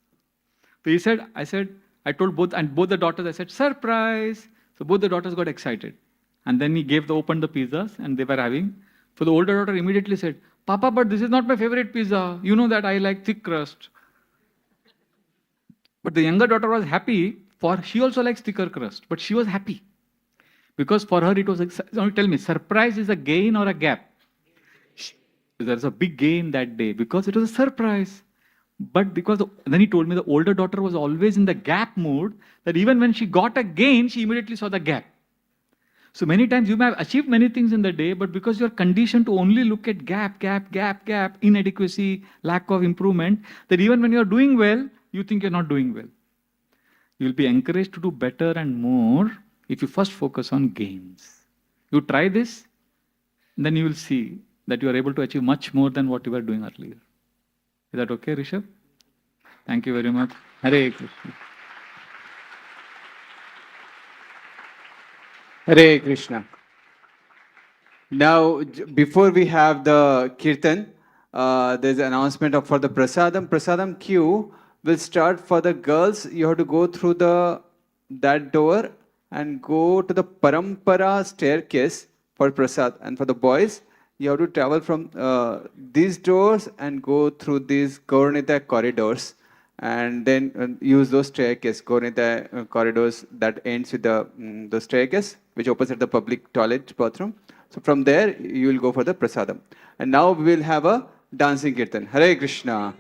So he said, I told both, and both the daughters, I said, surprise. So both the daughters got excited. And then he opened the pizzas and they were having. So the older daughter immediately said, Papa, but this is not my favorite pizza. You know that I like thick crust. But the younger daughter was happy, for she also likes thicker crust, but she was happy. Because for her it was, now tell me, surprise is a gain or a gap? There's a big gain that day because it was a surprise. But then he told me the older daughter was always in the gap mood, that even when she got a gain, she immediately saw the gap. So many times you may have achieved many things in the day, but because you're conditioned to only look at gap, inadequacy, lack of improvement, that even when you're doing well, you think you're not doing well. You'll be encouraged to do better and more if you first focus on gains. You try this, then you will see that you are able to achieve much more than what you were doing earlier. Is that okay, Rishabh? Thank you very much. Hare Krishna. Hare Krishna. Now, before we have the kirtan, there's an announcement for the prasadam. Prasadam queue will start for the girls. You have to go through that door and go to the parampara staircase for prasad. And for the boys, you have to travel from these doors and go through these Gaurnita corridors, and then use those staircase, Gaurnita corridors that ends with the staircase, which opens at the public toilet bathroom. So from there, you will go for the prasadam. And now we will have a dancing kirtan. Hare Krishna.